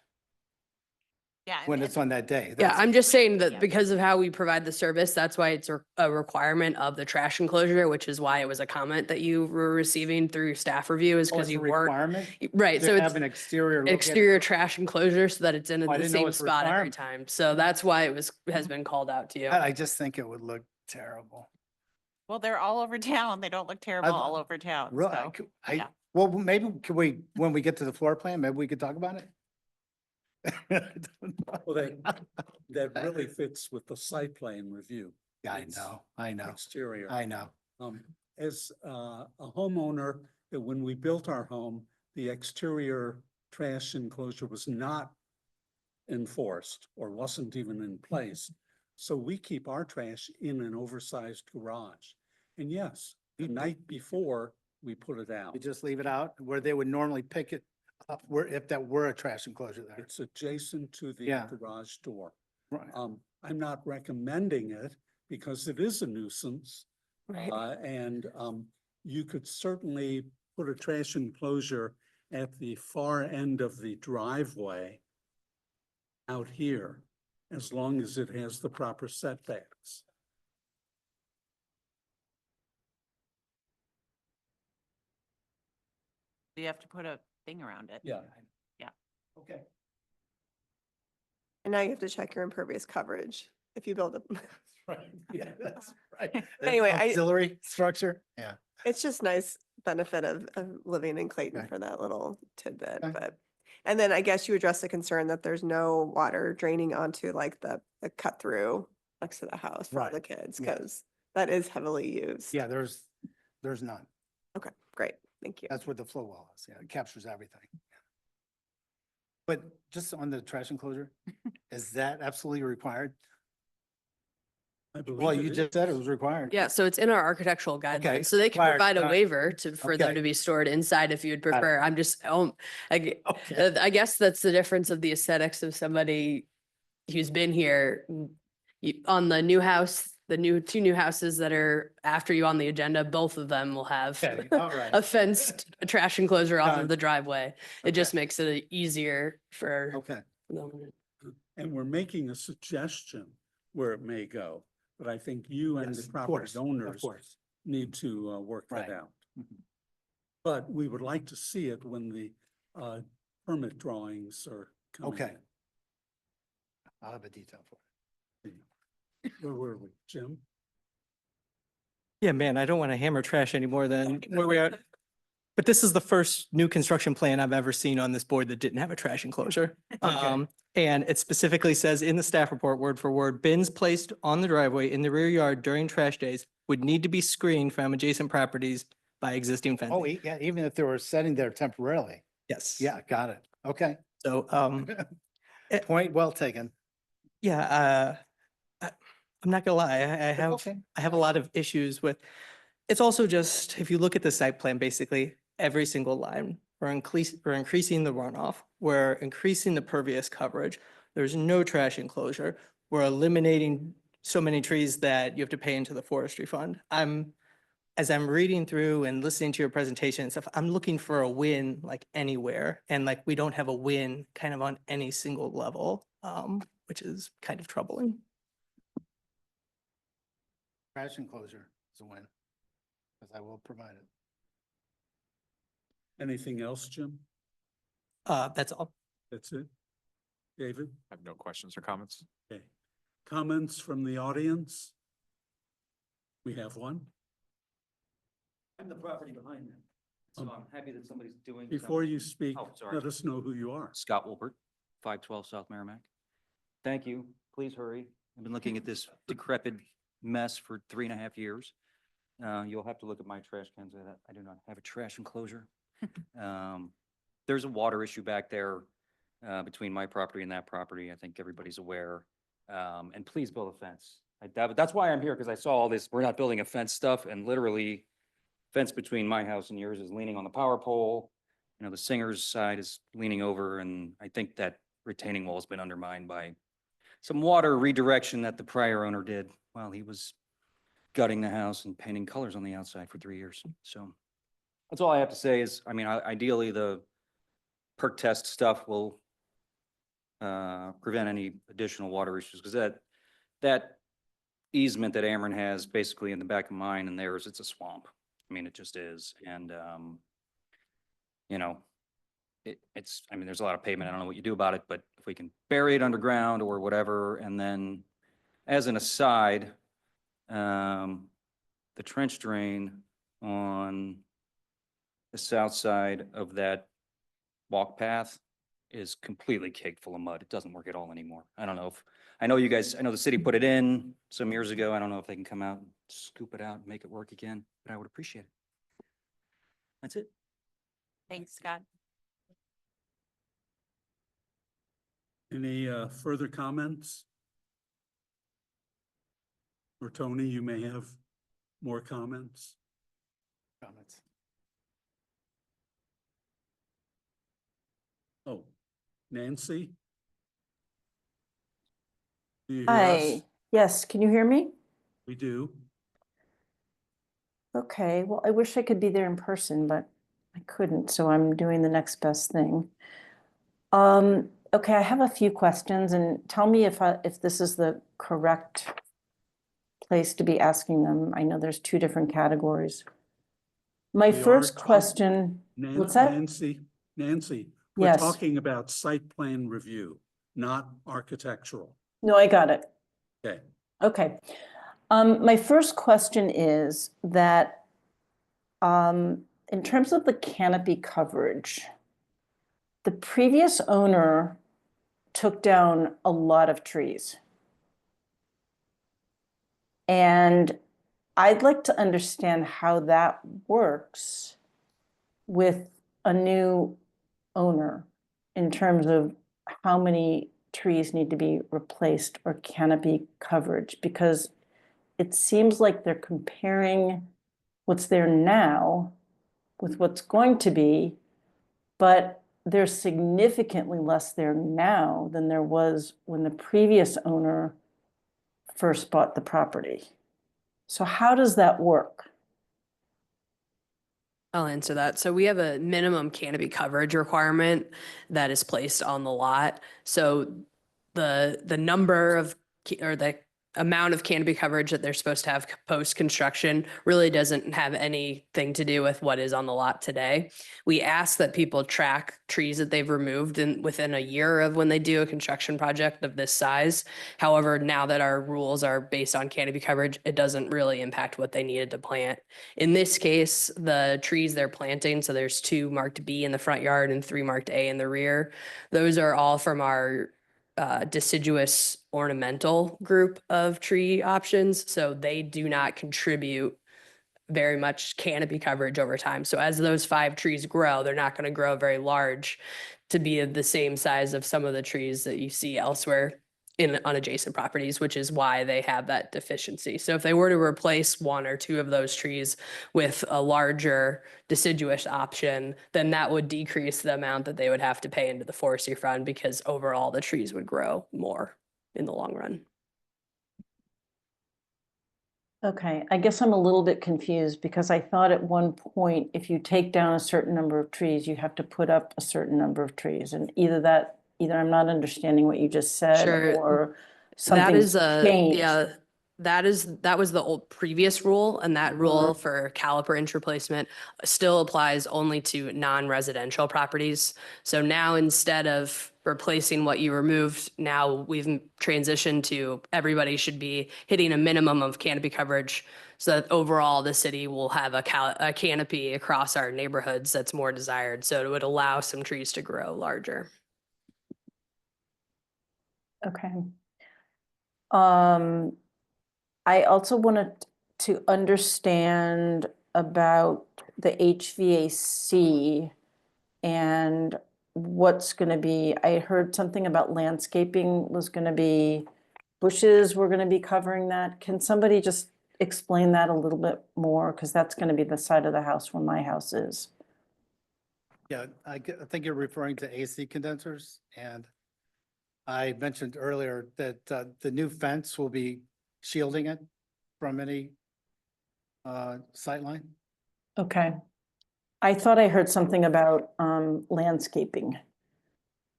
Yeah. when it's on that day. yeah, That's- I'm just saying that Yeah. because of how we provide the service, that's why it's a requirement of the trash enclosure, which is why it was a comment that you were receiving through your staff review is Oh, because it's a you weren't. requirement Right, to so have it's an exterior look at it? exterior trash enclosure so that it's in Oh, I the didn't know same it's a spot every requirement. time. So that's why has been called out to you. I just think it would look terrible. Well, they're all over town. They don't look terrible all over town. Really, So, yeah. well, maybe when we get to the floor plan, maybe we could talk about it? Well, that really fits with the site plan review. Yeah, It's I know, Exterior. I know. As a homeowner, when we built our home, the exterior trash enclosure was not enforced or wasn't even in place. So we keep our trash in an oversized garage. And yes, the night before, we put it out. You just leave it out where they would normally pick it up, if that were a trash enclosure there. It's adjacent to the Yeah. garage door. Right. I'm not recommending it because it is a nuisance. Right. And you could certainly put a trash enclosure at the far end of the driveway out here, as long as it has the proper setbacks. You have to put a thing around it. Yeah. Yeah. Okay. And now you have to check your impervious coverage if you build a, Right, yeah, that's right. Anyway, Auxiliary structure, yeah. it's just nice benefit of living in Clayton Okay. for that little tidbit, Okay. but. And then I guess you address the concern that there's no water draining onto like the cut through next to the house for all Right. the kids, Yes. because that is heavily used. Yeah, there's none. Okay, great, thank you. That's what the flow wall is. Yeah, it captures everything. But just on the trash enclosure, is that absolutely required? I believe Well, it you just said it is. was required. Yeah, so it's in our architectural Okay, guidelines, so they can required, provide a not- waiver for them Okay. to be stored inside if you'd Got it. prefer. I'm just, Okay. I guess that's the difference of the aesthetics of somebody who's been here. On the new house, two new houses that are after you on the agenda, both of them will have Okay, all right. a fenced trash enclosure off Done. of the driveway. It just Okay. makes it easier for Okay, them. And we're making a suggestion where it may go, but I think you and yes, the of property course, of owners course. need to work that Right. out. Mhm. But we would like to see it when the permit drawings are coming Okay. in. I'll have a detail for Where were we, Jim? Yeah, man, I don't want to hammer trash any more than where we are. But this is the first new construction plan I've ever seen on this board that didn't have a trash enclosure. And it specifically says in the staff report, word for word, bins placed on the driveway in the rear yard during trash days would need to be screened from adjacent properties by existing it. Oh, fencing. yeah, even if they were sitting there temporarily. Yes. Yeah, got it. Okay. So, Point well taken. yeah, I'm not gonna lie, okay. I have a lot of issues with, it's also just, if you look at the site plan, basically, every single line, we're increasing the runoff, we're increasing the pervious coverage, there's no trash enclosure, we're eliminating so many trees that you have to pay into the forestry fund. As I'm reading through and listening to your presentation and stuff, I'm looking for a win like anywhere, and like we don't have a win kind of on any single level, which is kind of troubling. Trash enclosure is a win. Because I will provide it. Anything else, Jim? That's all. That's it? David? I have no questions or comments. Okay. Comments from the audience? We have one. I'm the property behind them, so I'm happy that somebody's doing. Before something. you speak, Oh, sorry. let us know who you are. Scott Wolpert, 512 South Merrimack. Thank you. Please hurry. I've been looking at this decrepit mess for 3.5 years. You'll have to look at my trash cans. I do not have a trash enclosure. There's a water issue back there between my property and that property. I think everybody's aware. And please build a fence. That's why I'm here, because I saw all this, we're not building a fence stuff, and literally fence between my house and yours is leaning on the power pole. You know, the Singer's side is leaning over, and I think that retaining wall has been undermined by some water redirection that the prior owner did while he was gutting the house and painting colors on the outside for 3 years. So that's all I have to say is, I mean, ideally, the perk test stuff will prevent any additional water issues, because that easement that Ameren has basically in the back of mine and theirs, it's a swamp. I mean, it just is. And, you know, I mean, there's a lot of pavement. I don't know what you do about it, but if we can bury it underground or whatever, and then as an aside, the trench drain on the south side of that walk path is completely caked full of mud. It doesn't work at all anymore. I don't know if, I know the city put it in some years ago. I don't know if they can come out and scoop it out and make it work again, but I would appreciate it. That's it. Thanks, Scott. Any further comments? Or Tony, you may have more comments. Comments. Oh, Nancy? Do you hear us? Hi, yes, can you hear me? We do. Okay, well, I wish I could be there in person, but I couldn't, so I'm doing the next best thing. Okay, I have a few questions, and tell me if this is the correct place to be asking them. I know there's two different categories. My We are first talk- question, what's that? Nancy, we're Yes. talking about site plan review, not architectural. No, I got it. Okay. Okay. My first question is that in terms of the canopy coverage, the previous owner took down a lot of trees. And I'd like to understand how that works with a new owner in terms of how many trees need to be replaced or canopy coverage, because it seems like they're comparing what's there now with what's going to be, but there's significantly less there now than there was when the previous owner first bought the property. So how does that work? I'll answer that. So we have a minimum canopy coverage requirement that is placed on the lot. So the number of or the amount of canopy coverage that they're supposed to have post-construction really doesn't have anything to do with what is on the lot today. We ask that people track trees that they've removed within a year of when they do a construction project of this size. However, now that our rules are based on canopy coverage, it doesn't really impact what they needed to plant. In this case, the trees they're planting, so there's 2 marked B in the front yard and 3 marked A in the rear. Those are all from our deciduous ornamental group of tree options. So they do not contribute very much canopy coverage over time. So as those 5 trees grow, they're not going to grow very large to be of the same size of some of the trees that you see elsewhere on adjacent properties, which is why they have that deficiency. So if they were to replace 1 or 2 of those trees with a larger deciduous option, then that would decrease the amount that they would have to pay into the forestry fund, because overall the trees would grow more in the long run. Okay, I guess I'm a little bit confused because I thought at one point, if you take down a certain number of trees, you have to put up a certain number of trees. And either I'm not understanding what you just said, Sure. or That something's is changed. yeah, that was the old previous rule, and that rule for caliper inch replacement still applies only to non-residential properties. So now, instead of replacing what you removed, now we've transitioned to everybody should be hitting a minimum of canopy coverage, so that overall the city will have a canopy across our neighborhoods that's more desired. So it would allow some trees to grow larger. Okay. I also wanted to understand about the HVAC and what's going to be. I heard something about landscaping was going to be, bushes were going to be covering that. Can somebody just explain that a little bit more? Because that's going to be the side of the house where my house is. Yeah, I think you're referring to AC condensers, and I mentioned earlier that the new fence will be shielding it from any sightline. Okay. I thought I heard something about landscaping.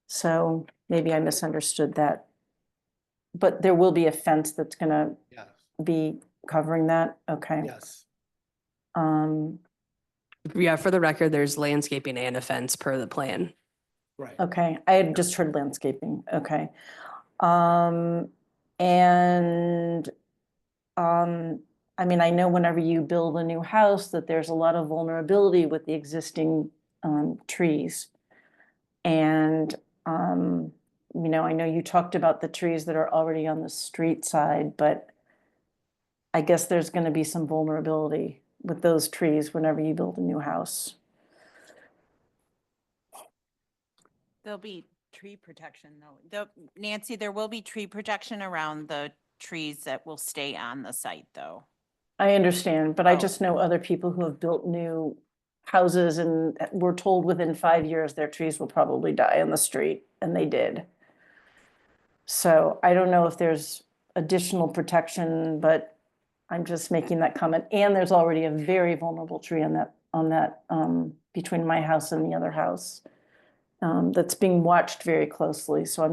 So maybe I misunderstood that. But there will be a fence that's gonna Yes, be covering that? Okay. yes. Yeah, for the record, there's landscaping and a fence per the plan. Right. Okay, I had just heard landscaping, okay. And I mean, I know whenever you build a new house that there's a lot of vulnerability with the existing trees. And I know you talked about the trees that are already on the street side, but I guess there's going to be some vulnerability with those trees whenever you build a new house. There'll be tree protection though. Nancy, there will be tree protection around the trees that will stay on the site though. I understand, but I Oh. just know other people who have built new houses and were told within 5 years their trees will probably die on the street, and they did. So I don't know if there's additional protection, but I'm just making that comment. And there's already a very vulnerable tree on that between my house and the other house that's being watched very closely. So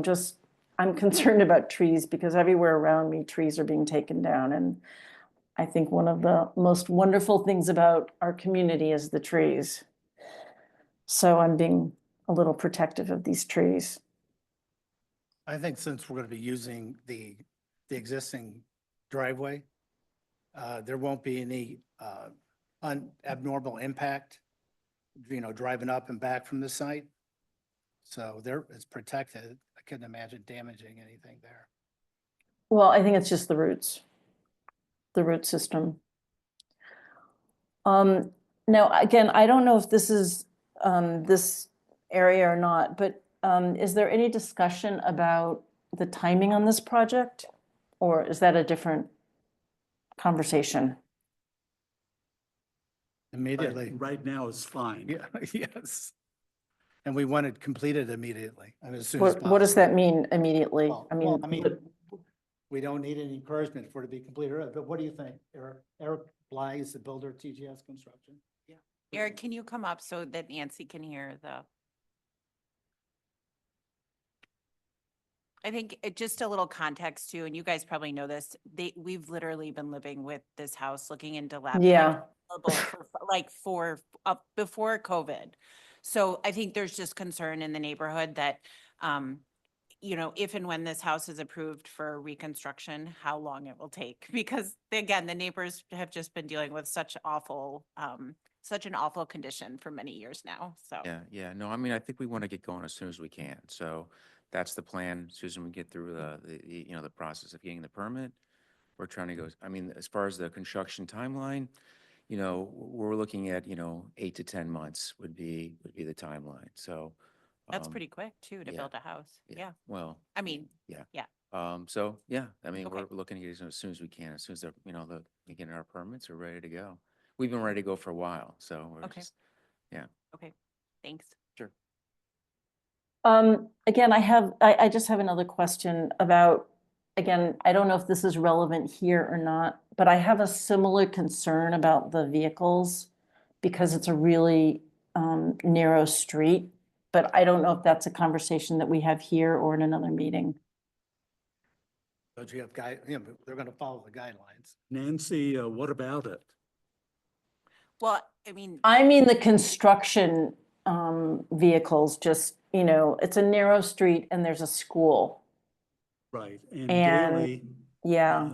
I'm concerned about trees because everywhere around me, trees are being taken down. And I think one of the most wonderful things about our community is the trees. So I'm being a little protective of these trees. I think since we're going to be using the existing driveway, there won't be any abnormal impact, driving up and back from the site. So there, it's protected. I couldn't imagine damaging anything there. Well, I think it's just the root system. Now, again, I don't know if this is this area or not, but is there any discussion about the timing on this project? Or is that a different conversation? Immediately. Right now is fine. Yeah, yes. And we want it completed immediately, I mean, as soon as possible. What does that mean immediately? Well, I mean, we don't need any encouragement for it to be completed, but what do you think, Eric? Eric Bly is the builder of TGS Construction. Yeah. Eric, can you come up so that Nancy can hear the? I think just a little context too, and you guys probably know this, we've literally been living with this house looking into Yeah. before COVID. So I think there's just concern in the neighborhood that, if and when this house is approved for reconstruction, how long it will take. Because again, the neighbors have just been dealing with such an awful condition for many years now, so. Yeah, no, I mean, I think we want to get going as soon as we can. So that's the plan. As soon as we get through the process of getting the permit, we're trying to go, I mean, as far as the construction timeline, we're looking at, 8 to 10 months would be the timeline. So That's pretty quick too, to yeah, build a house. Yeah. well, I mean, yeah. yeah. So yeah, I mean, Okay. we're looking to get it as soon as we can, as soon as we get our permits, we're ready to go. We've been ready to go for a while, so we're Okay. just, yeah. Okay, thanks. Sure. Again, I just have another question about, again, I don't know if this is relevant here or not, but I have a similar concern about the vehicles because it's a really narrow street, but I don't know if that's a conversation that we have here or in another meeting. But you have they're going to follow the guidelines. Nancy, what about it? Well, I mean, the construction vehicles, just, it's a narrow street and there's a school. Right, and And daily, yeah,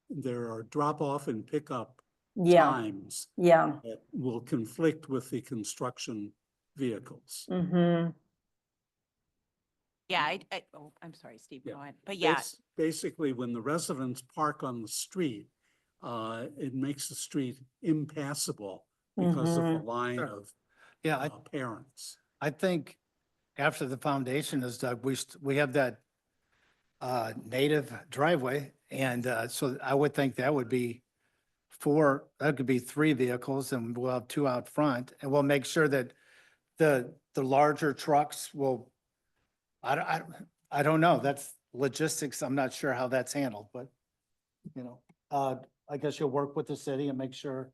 there are drop-off and pickup yeah, times yeah. that will conflict with the construction vehicles. Mm-hmm. yeah, I'm sorry, Steve, Yeah. go ahead. But yeah, Basically, when the residents park on the street, it makes the street impassable because of the line Sure. of Yeah, parents. I think after the foundation is dug, we have that native driveway. And so I would think that would be that could be 3 vehicles and we'll have 2 out front. And we'll make sure that the larger trucks will, I don't know, that's logistics. I'm not sure how that's handled, but I guess you'll work with the city and make sure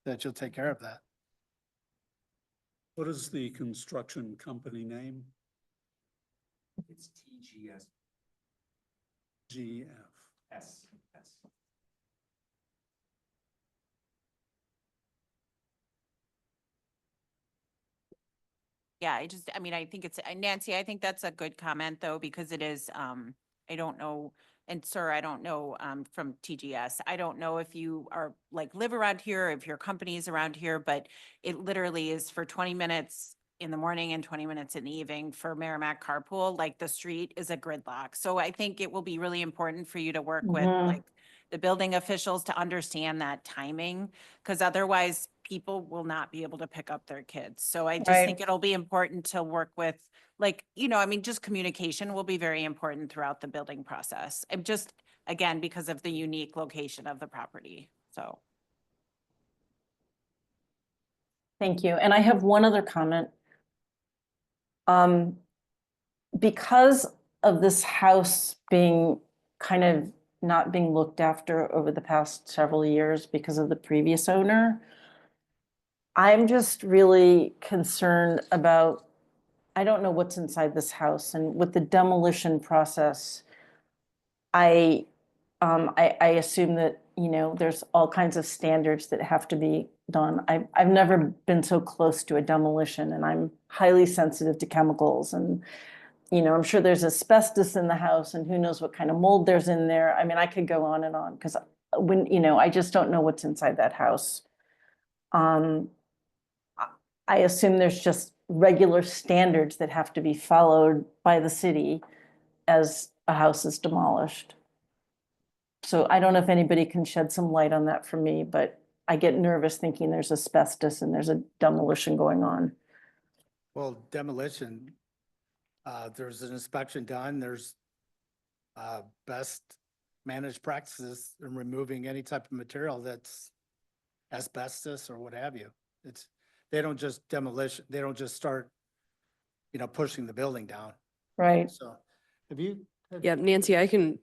that you'll take care of that. What is the construction company name? It's TGS. GF. Yes. yeah, I mean, I think it's, Nancy, I think that's a good comment though, because it is, I don't know, and sir, I don't know, from TGS, I don't know if you are live around here, or if your company is around here, but it literally is for 20 minutes in the morning and 20 minutes in the evening for Merrimack carpool, the street is a gridlock. So I think it will be really important for you to work with the building officials to understand that timing, because otherwise people will not be able to pick up their kids. So I just think it'll be important to work with, I mean, just communication will be very important throughout the building process. And just, again, because of the unique location of the property, so. Thank you. And I have one other comment. Because of this house being kind of not being looked after over the past several years because of the previous owner, I'm just really concerned about, I don't know what's inside this house, and with the demolition process, I assume that, there's all kinds of standards that have to be done. I've never been so close to a demolition, and I'm highly sensitive to chemicals, and I'm sure there's asbestos in the house and who knows what kind of mold there's in there. I mean, I could go on and on because I just don't know what's inside that house. I- I assume there's just regular standards that have to be followed by the city as a house is demolished. So I don't know if anybody can shed some light on that for me, but I get nervous thinking there's asbestos and there's a demolition going on. Well, demolition, there's an inspection done, there's best managed practices in removing any type of material that's asbestos or what have you. They don't just start, pushing the building down. Right. So have you? Yeah, Nancy, through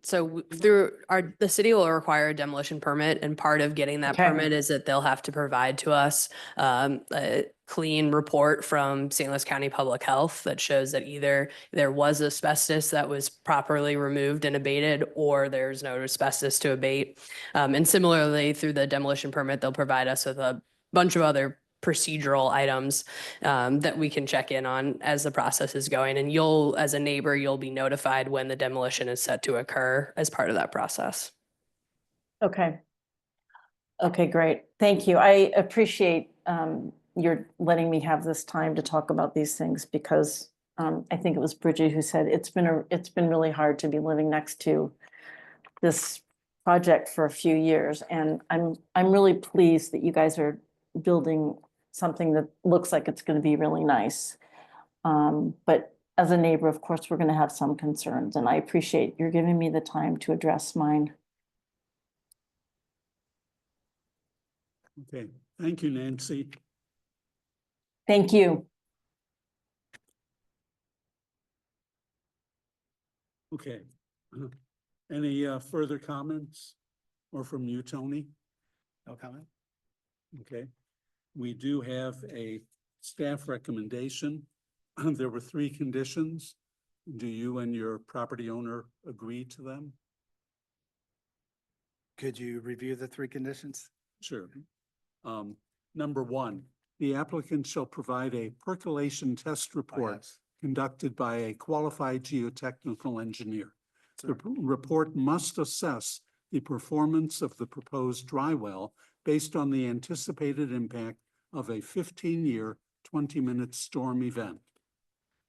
the city will require a demolition permit, and part of getting that Okay. permit is that they'll have to provide to us a clean report from St. Louis County Public Health that shows that either there was asbestos that was properly removed and abated, or there's no asbestos to abate. And similarly, through the demolition permit, they'll provide us with a bunch of other procedural items that we can check in on as the process is going. And as a neighbor, you'll be notified when the demolition is set to occur as part of that process. Okay. Okay, great. Thank you. I appreciate your letting me have this time to talk about these things because I think it was Bridget who said it's been really hard to be living next to this project for a few years. And I'm really pleased that you guys are building something that looks like it's going to be really nice. But as a neighbor, of course, we're going to have some concerns, and I appreciate you're giving me the time to address mine. Okay, thank you, Nancy. Thank you. Okay. Any further comments or from you, Tony? No comment? Okay. We do have a staff recommendation. There were 3 conditions. Do you and your property owner agree to them? Could you review the 3 conditions? Sure. Number 1, the applicant shall provide a percolation test report yes. conducted by a qualified geotechnical engineer. The report must assess the performance of the proposed dry well based on the anticipated impact of a 15-year, 20-minute storm event.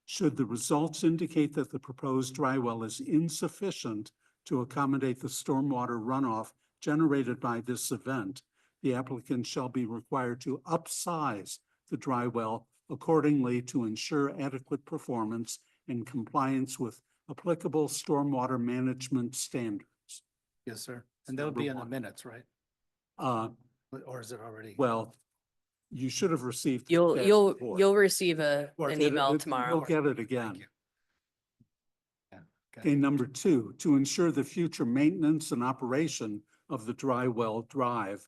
Should the results indicate that the proposed dry well is insufficient to accommodate the stormwater runoff generated by this event, the applicant shall be required to upsize the dry well accordingly to ensure adequate performance and compliance with applicable stormwater management standards. Yes, sir. And they'll be in the minutes, right? Or is it already? Well, you should have received. that You'll report. receive Or an get it- email You'll tomorrow. get it again. you. Yeah, got Okay, number 2, to ensure the future maintenance and operation of the dry well drive,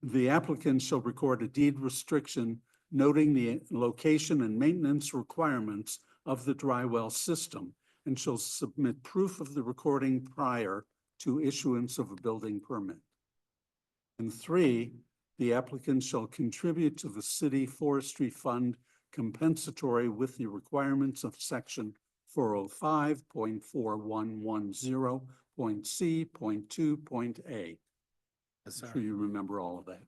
the applicant shall record a deed restriction noting the location and maintenance requirements of the dry well system and shall submit proof of the recording prior to issuance of a building permit. And 3, the applicant shall contribute to the city forestry fund compensatory with the requirements of section 405.4110.c.2.a. Yes, sir. I'm sure you remember all of that.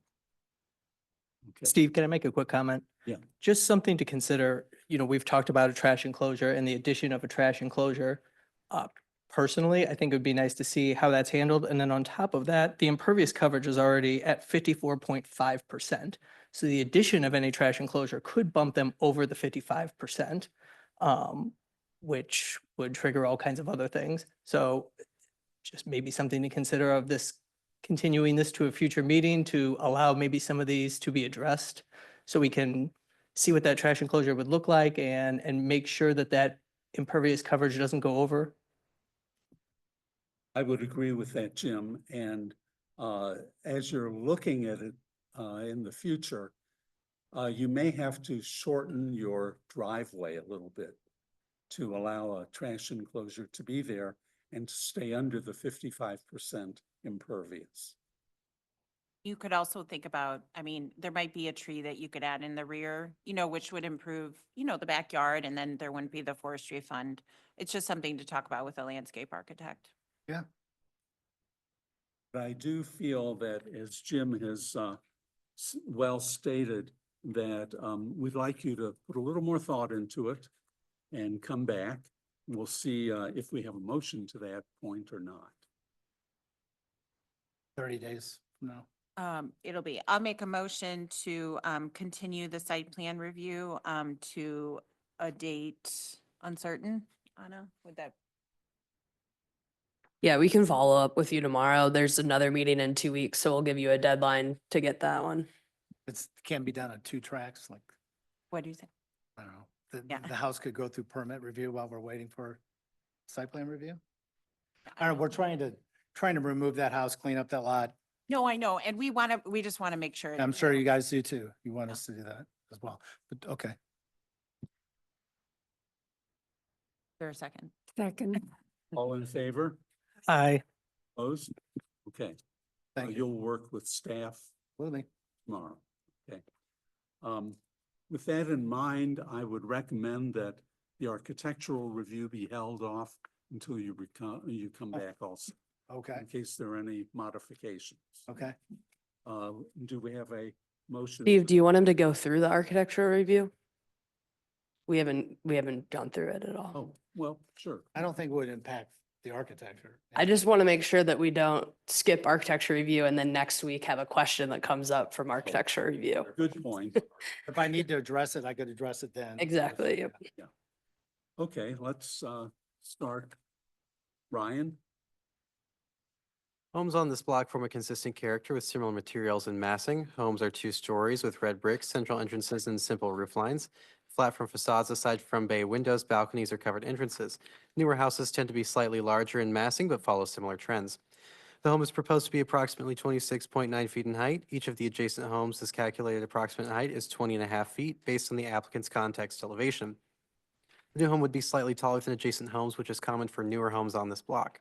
Okay. Steve, can I make a quick comment? Yeah. Just something to consider, we've talked about a trash enclosure and the addition of a trash enclosure. Personally, I think it would be nice to see how that's handled. And then on top of that, the impervious coverage is already at 54.5%. So the addition of any trash enclosure could bump them over the 55%, which would trigger all kinds of other things. So just maybe something to consider of this, continuing this to a future meeting to allow maybe some of these to be addressed so we can see what that trash enclosure would look like and make sure that that impervious coverage doesn't go over. I would agree with that, Jim. And as you're looking at it in the future, you may have to shorten your driveway a little bit to allow a trash enclosure to be there and to stay under the 55% impervious. You could also think about, I mean, there might be a tree that you could add in the rear, you know, which would improve, you know, the backyard, and then there wouldn't be the forestry fund. It's just something to talk about with a landscape architect. Yeah. But I do feel that, as Jim has well stated, that we'd like you to put a little more thought into it and come back. We'll see if we have a motion to that point or not. 30 days from now. I'll make a motion to continue the site plan review to a date uncertain. Anna, would that? Yeah, we can follow up with you tomorrow. There's another meeting in 2 weeks, so we'll give you a deadline to get that one. Can't be done on 2 tracks, like, What do you think? I don't know. Yeah. The house could go through permit review while we're waiting for site plan review. I don't know, we're trying to remove that house, clean up that lot. No, I know, and we just want to make sure. I'm sure you guys do too. You want us to do that as well, but okay. For a second. Second. All in favor? Aye. Opposed? Okay. Thank you. You'll work with staff Will be. tomorrow. Okay. With that in mind, I would recommend that the architectural review be held off until you come back also, Okay, in case there are any modifications. okay. Do we have a motion? Steve, do you want him to go through the architectural review? We haven't gone through it at all. Oh, well, sure. I don't think it would impact the architecture. I just want to make sure that we don't skip architecture review and then next week have a question that comes up from architecture review. Good point. If I need to address it, I could address it then. Exactly. Yep. Yeah. Okay, let's start. Ryan? Homes on this block form a consistent character with similar materials and massing. Homes are 2 stories with red bricks, central entrances, and simple roof lines. Flat from facades aside from bay windows, balconies, or covered entrances. Newer houses tend to be slightly larger in massing but follow similar trends. The home is proposed to be approximately 26.9 feet in height. Each of the adjacent homes' is calculated approximate height is 20.5 feet based on the applicant's context elevation. The new home would be slightly taller than adjacent homes, which is common for newer homes on this block.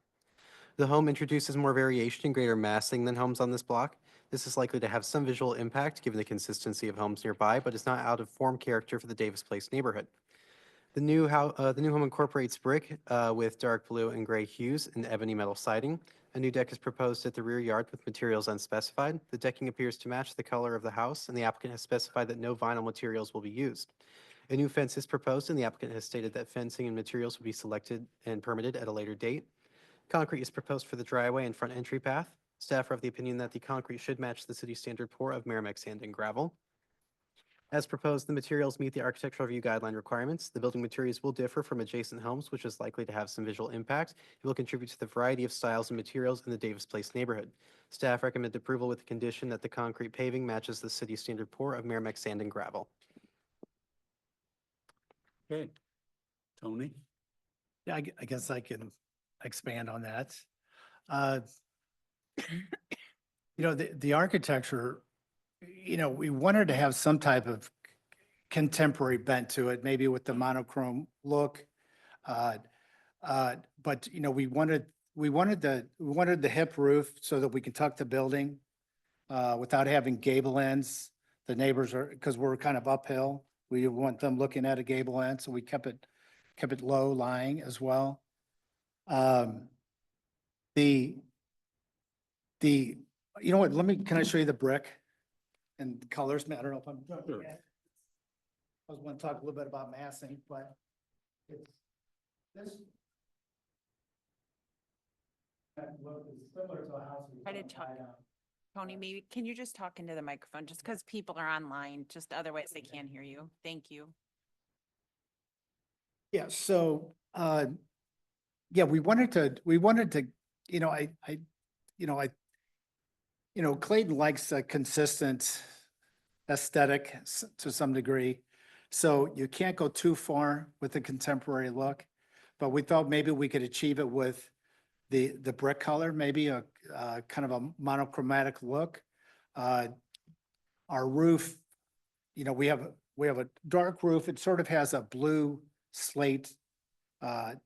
The home introduces more variation and greater massing than homes on this block. This is likely to have some visual impact given the consistency of homes nearby, but is not out of form character for the Davis Place neighborhood. The new home incorporates brick with dark blue and gray hues and ebony metal siding. A new deck is proposed at the rear yard with materials unspecified. The decking appears to match the color of the house, and the applicant has specified that no vinyl materials will be used. A new fence is proposed, and the applicant has stated that fencing and materials will be selected and permitted at a later date. Concrete is proposed for the driveway and front entry path. Staff are of the opinion that the concrete should match the city standard pour of Merrimack sand and gravel. As proposed, the materials meet the architectural review guideline requirements. The building materials will differ from adjacent homes, which is likely to have some visual impact. It will contribute to the variety of styles and materials in the Davis Place neighborhood. Staff recommend approval with the condition that the concrete paving matches the city standard pour of Merrimack sand and gravel. Okay. Tony? Yeah, I guess I can expand on that. The architecture, we wanted to have some type of contemporary bent to it, maybe with the monochrome look. But we wanted the hip roof so that we can tuck the building without having gable ends. The neighbors because we're kind of uphill. We didn't want them looking at a gable end, so we kept it low lying as well. You know what, can I show you the brick and colors? I don't know if I'm. Sure. I was going to talk a little bit about massing, but it's this. Look is similar to a house. Try to talk. Tony, maybe, can you just talk into the microphone, just because people are online, just otherwise they can't hear you. Thank you. Yeah, so, yeah, we wanted to, Clayton likes a consistent aesthetic to some degree. So you can't go too far with the contemporary look, but we thought maybe we could achieve it with the brick color, maybe a kind of a monochromatic look. Our roof, we have a dark roof. It sort of has a blue slate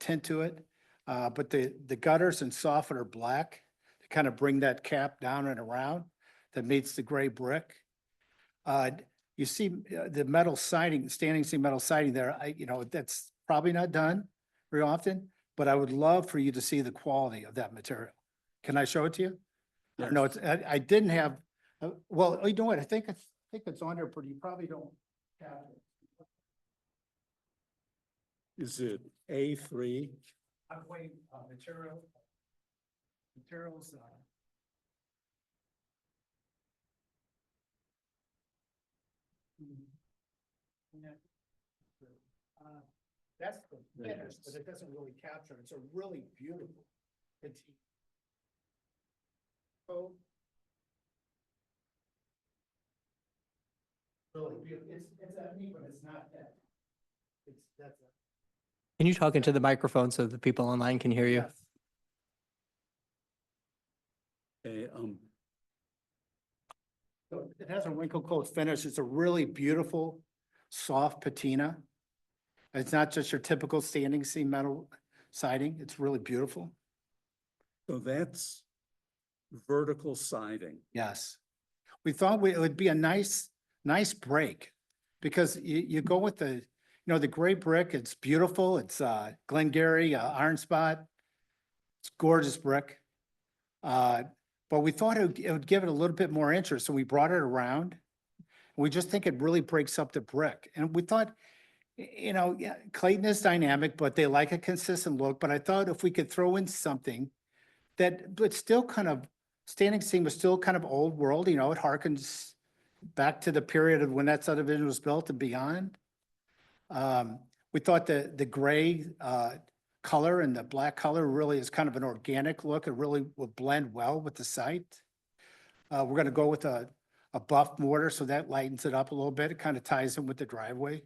tint to it, but the gutters and soffit are black to kind of bring that cap down and around. that meets the gray brick. You see the metal siding, standing seam metal siding there, that's probably not done very often, but I would love for you to see the quality of that material. Can I show it to you? Yes. No, I didn't have, well, you know what, I think it's on there, but you probably don't have it. Is it A3? I'm waiting, materials. That's the finish, but it doesn't really capture. It's a really beautiful petite. So really beautiful. It's that neat, but it's not that. That's a. Can you talk into the microphone so the people online can hear you? Yes. Okay, So it has a wrinkle coat finish. It's a really beautiful, soft patina. It's not just your typical standing seam metal siding. It's really beautiful. so that's vertical siding. Yes. We thought it would be a nice break because you go with the gray brick. It's beautiful. It's Glengarry, iron spot. It's gorgeous brick. But we thought it would give it a little bit more interest. So we brought it around. We just think it really breaks up the brick. And we thought, yeah, Clayton is dynamic, but they like a consistent look. But I thought if we could throw in something but still kind of, standing seam was still kind of old world, it harkens back to the period of when that subdivision was built and beyond. We thought the gray color and the black color really is kind of an organic look. It really will blend well with the site. We're going to go with a buff mortar, so that lightens it up a little bit. It kind of ties in with the driveway.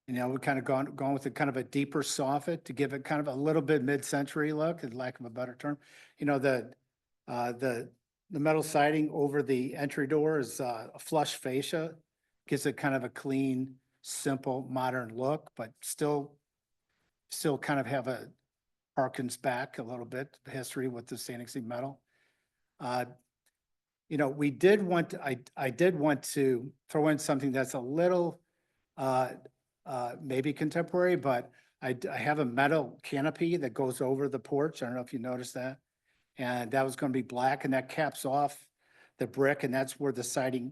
We're kind of gone with a kind of a deeper soffit to give it kind of a little bit mid-century look, in lack of a better term. The metal siding over the entry door is a flush fascia, gives it kind of a clean, simple, modern look, but still kind of have harkens back a little bit, the history with the standing seam metal. We did want, I did want to throw in something that's a little, maybe contemporary, but I have a metal canopy that goes over the porch. I don't know if you noticed that. And that was going to be black, and that caps off the brick, and that's where the siding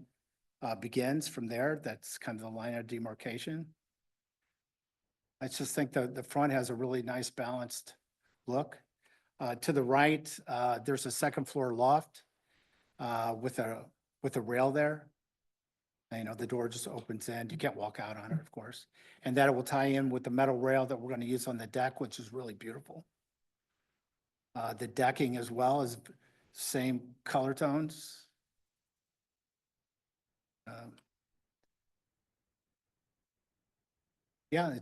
begins from there. That's kind of the line of demarcation. I just think the front has a really nice balanced look. To the right, there's a second floor loft with a rail there. The door just opens in. You can't walk out on it, of course. And that will tie in with the metal rail that we're going to use on the deck, which is really beautiful. The decking as well is same color tones. Yeah,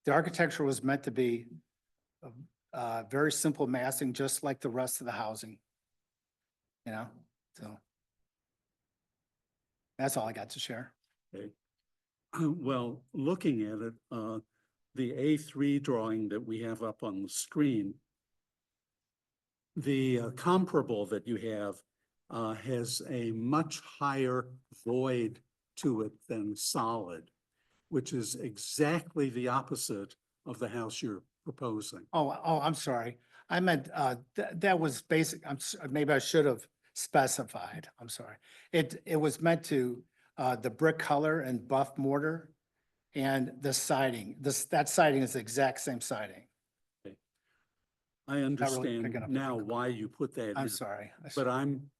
the architecture was meant to be very simple massing, just like the rest of the housing. So that's all I got to share. Okay. Well, looking at it, the A3 drawing that we have up on the screen, the comparable that you have has a much higher void to it than solid, which is exactly the opposite of the house you're proposing. Oh, I'm sorry. I meant that was basic. Maybe I should have specified. I'm sorry. It was meant to the brick color and buff mortar and the siding. That siding is the exact same siding. I understand now why you put that in. I'm sorry. But I'm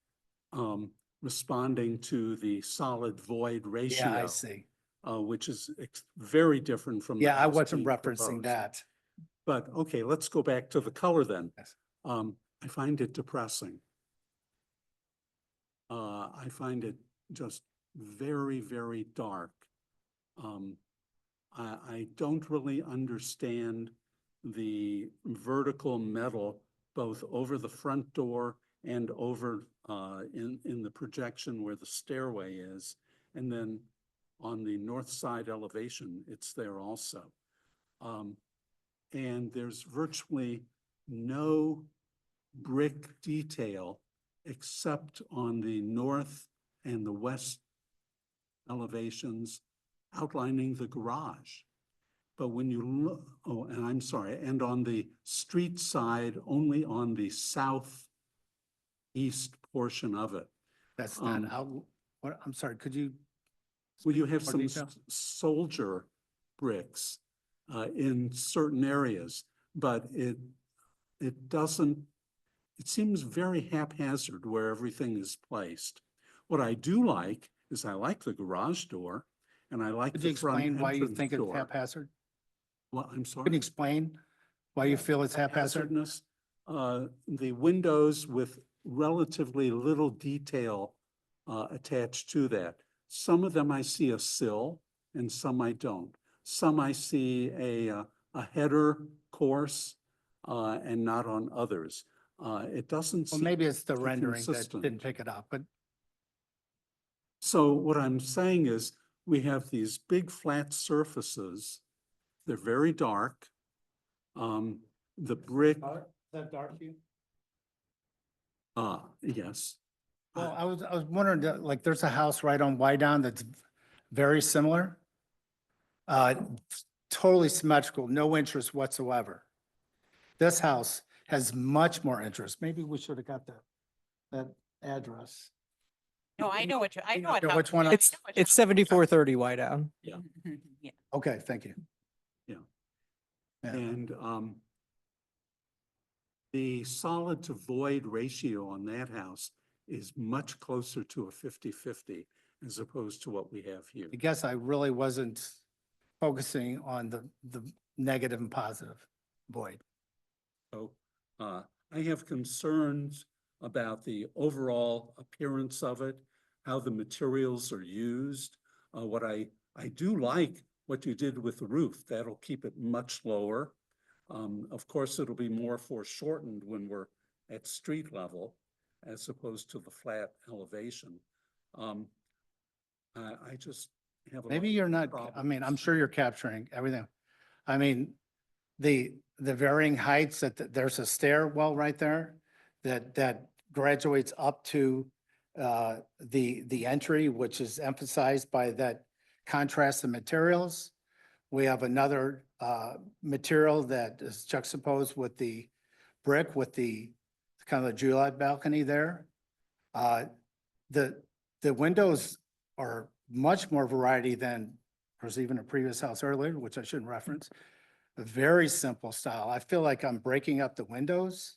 responding to the solid void ratio. Yeah, I see. Which is very different from. Yeah, I wasn't referencing that. But okay, let's go back to the color then. Yes. I find it depressing. I find it just very, very dark. I don't really understand the vertical metal, both over the front door and over in the projection where the stairway is. And then on the north side elevation, it's there also. And there's virtually no brick detail except on the north and the west elevations outlining the garage. But when you look, oh, and I'm sorry, and on the street side, only on the southeast portion of it. That's not Um, out, what, I'm sorry, could you? Well, you have more some detail? soldier bricks in certain areas, but it doesn't, it seems very haphazard where everything is placed. What I do like is I like the garage door and I like Could you the front explain why you entrance think it's door. haphazard? Well, I'm sorry. Can you explain why you feel it's haphazard? Haphazardness, the windows with relatively little detail attached to that. Some of them I see a sill and some I don't. Some I see a header course and not on others. It doesn't Well, seem maybe it's the to be rendering that consistent. didn't pick it up, but So what I'm saying is we have these big flat surfaces. They're very dark. The brick, is that dark to you? yes. Well, I was wondering, like, there's a house right on Wydown that's very similar. Totally symmetrical, no interest whatsoever. This house has much more interest. Maybe we should have got that address. No, I know what I know what. know which one I- It's 7430 Wydown. Yeah. Yeah. Okay, thank you. Yeah. Yeah. And the solid to void ratio on that house is much closer to a 50-50 as opposed to what we have here. I guess I really wasn't focusing on the negative and positive void. So I have concerns about the overall appearance of it, how the materials are used. What I do like what you did with the roof. That'll keep it much lower. Of course, it'll be more foreshortened when we're at street level as opposed to the flat elevation. I just have a Maybe lot you're of not, I mean, I'm problems. sure you're capturing everything. I mean, the varying heights there's a stairwell right there that graduates up to the entry, which is emphasized by that contrast in materials. We have another material that is juxtaposed with the brick with the kind of the Juliet balcony there. The windows are much more variety than there's even a previous house earlier, which I shouldn't reference. A very simple style. I feel like I'm breaking up the windows.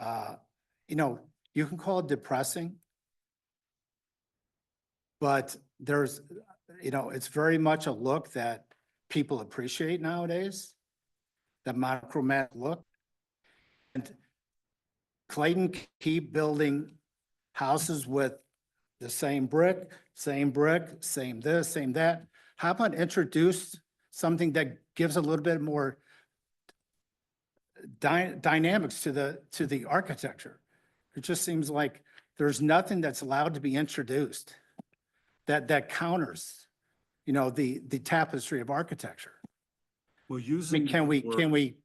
You know, you can call it depressing, but there's, you know, it's very much a look that people appreciate nowadays, the monochromatic look. And Clayton keep building houses with the same brick, same this, same that. How about introduce something that gives a little bit more dynamics to the architecture? It just seems like there's nothing that's allowed to be introduced that counters, you know, the tapestry of architecture. Well, I using. mean, can we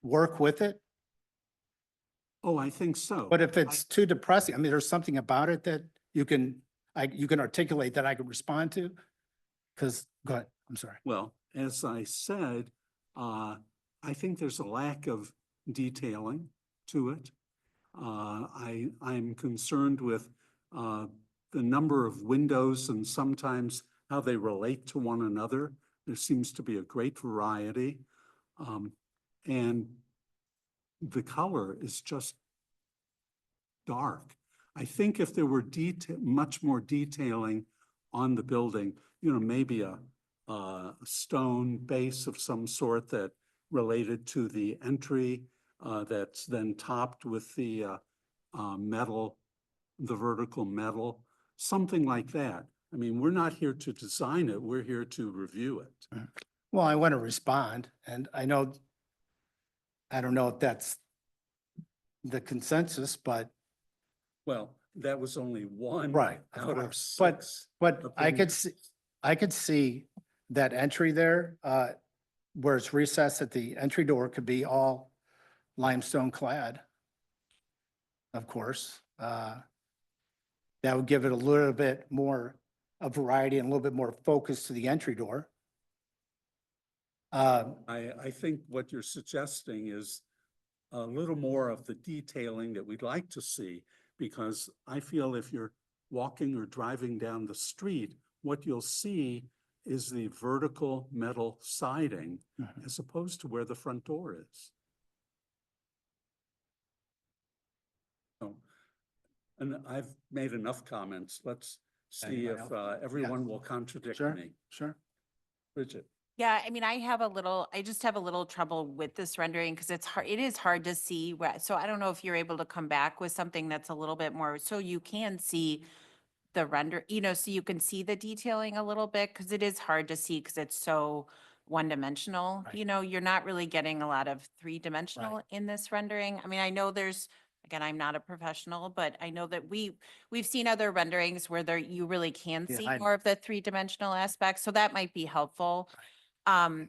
work with it? Oh, I think so. But if it's too depressing, I mean, there's something about it that you can articulate that I can respond to? Because, go ahead, I'm sorry. Well, as I said, I think there's a lack of detailing to it. I'm concerned with the number of windows and sometimes how they relate to one another. There seems to be a great variety. And the color is just dark. I think if there were much more detailing on the building, you know, maybe a stone base of some sort that related to the entry that's then topped with the metal, the vertical metal, something like that. I mean, we're not here to design it, we're here to review it. Well, I want to respond, and I don't know if that's the consensus, but Well, that was only one right, of out of course. But six. I could see that entry there, where it's recessed at the entry door could be all limestone clad, of course. That would give it a little bit more of variety and a little bit more focus to the entry door. I think what you're suggesting is a little more of the detailing that we'd like to see, because I feel if you're walking or driving down the street, what you'll see is the vertical metal siding as opposed to where the front door is. So, and I've made enough comments. Let's see Anybody if else? everyone will contradict Sure, me. sure. Bridget. Yeah, I mean, I just have a little trouble with this rendering because it is hard to see so I don't know if you're able to come back with something that's a little bit more, so you can see the render, so you can see the detailing a little bit, because it is hard to see because it's so one-dimensional. Right. You're not really getting a lot of three-dimensional in this rendering. I mean, I know again, I'm not a professional, but I know that we've seen other renderings where you really can Yeah, see I- more of the three-dimensional aspects, so that might be helpful. I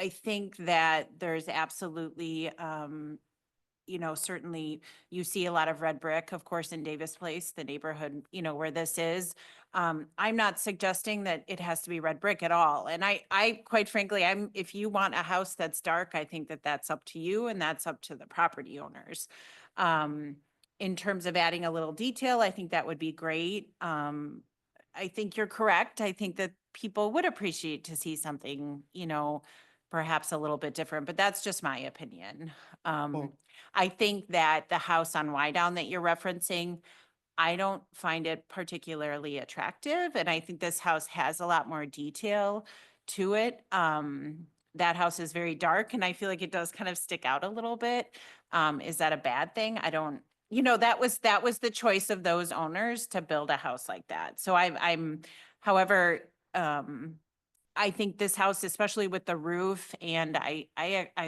think that there's absolutely, certainly you see a lot of red brick, of course, in Davis Place, the neighborhood, where this is. I'm not suggesting that it has to be red brick at all. And I quite frankly, if you want a house that's dark, I think that that's up to you and that's up to the property owners. In terms of adding a little detail, I think that would be great. I think you're correct. I think that people would appreciate to see something, perhaps a little bit different, but that's just my opinion. I think that the house on Wydown that you're referencing, I don't find it particularly attractive. And I think this house has a lot more detail to it. That house is very dark and I feel like it does kind of stick out a little bit. Is that a bad thing? I don't, that was the choice of those owners to build a house like that. So however, I think this house, especially with the roof, and I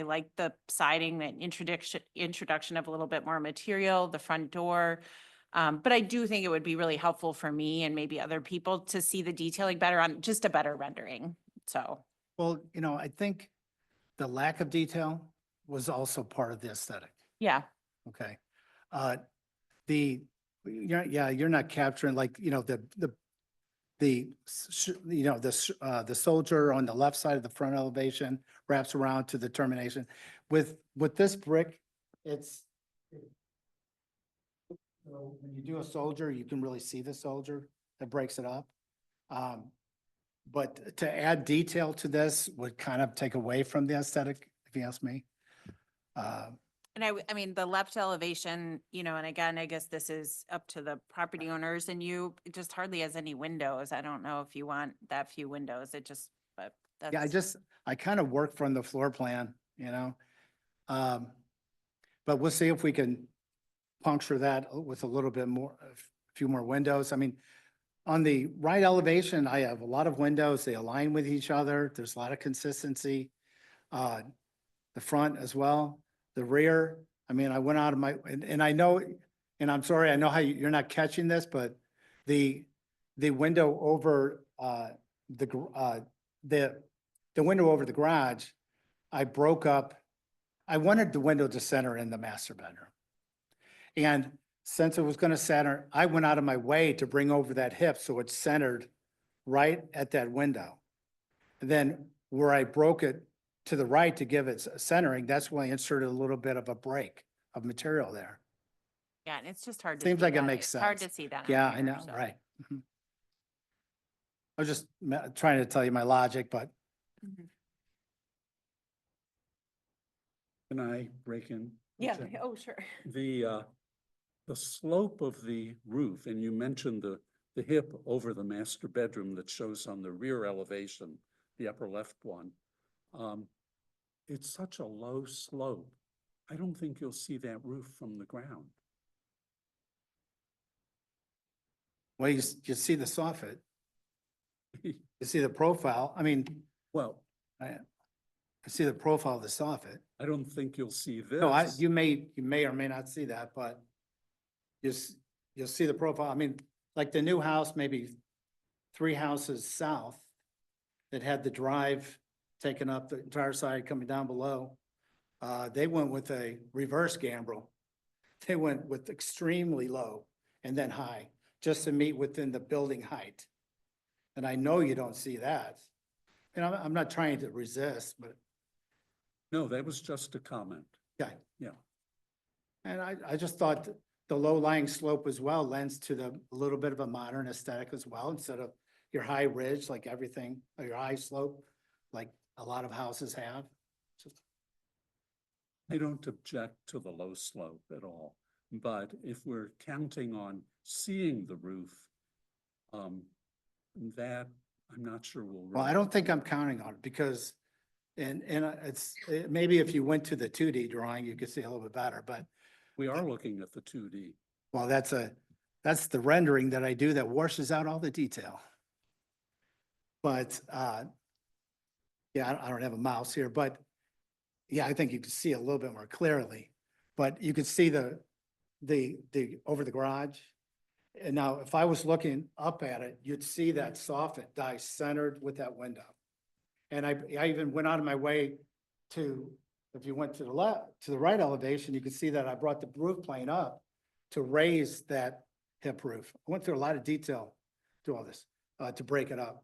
like the siding and introduction of a little bit more material, the front door. But I do think it would be really helpful for me and maybe other people to see the detailing better on just a better rendering. So, Well, I think the lack of detail was also part of the aesthetic. yeah. Okay. You're not capturing like, the soldier on the left side of the front elevation wraps around to the termination. With this brick, when you do a soldier, you can really see the soldier that breaks it up. But to add detail to this would kind of take away from the aesthetic, if you ask me. And I mean, the left elevation, and again, I guess this is up to the property owners and it just hardly has any windows. I don't know if you want that few windows. But that's. Yeah, I kind of work from the floor plan, but we'll see if we can puncture that with a little bit more, a few more windows. I mean, on the right elevation, I have a lot of windows. They align with each other. There's a lot of consistency. The front as well, the rear. I mean, I went out of and I know, and I'm sorry, I know how you're not catching this, but the window over the window over the garage, I broke up. I wanted the window to center in the master bedroom. And since it was going to center, I went out of my way to bring over that hip so it's centered right at that window. And then where I broke it to the right to give it centering, that's when I inserted a little bit of a break of material there. Yeah, and it's just hard to Seems see like it that. makes It's hard sense. to see that. Yeah, on I here, know, so. right. Mhm. I was just trying to tell you my logic, but Mhm. Can I break in? Yeah, Okay. oh, sure. The slope of the roof, and you mentioned the hip over the master bedroom that shows on the rear elevation, the upper left one. It's such a low slope. I don't think you'll see that roof from the ground. well, you see the soffit. You see the profile. I mean, Well, I see the profile of the soffit. I don't think you'll see this. No, you may or may not see that, but you'll see the profile. I mean, like the new house, maybe 3 houses south that had the drive taking up the entire side coming down below. They went with a reverse gambrel. They went with extremely low and then high, just to meet within the building height. And I know you don't see that. And I'm not trying to resist, but No, that was just a comment. yeah. Yeah. And I just thought the low-lying slope as well lends to a little bit of a modern aesthetic as well, instead of your high ridge, like everything, or your high slope, like a lot of houses have. I don't object to the low slope at all, but if we're counting on seeing the roof, that I'm not sure will. Well, I don't think I'm counting on it because, maybe if you went to the 2D drawing, you could see a little bit better, but We are looking at the 2D. well, that's the rendering that I do that washes out all the detail. But, yeah, I don't have a mouse here, but yeah, I think you can see a little bit more clearly, but you could see the over the garage. And now if I was looking up at it, you'd see that soffit die centered with that window. And I even went out of my way to, if you went to the left, to the right elevation, you could see that I brought the roof plane up to raise that hip roof. I went through a lot of detail to all this, to break it up.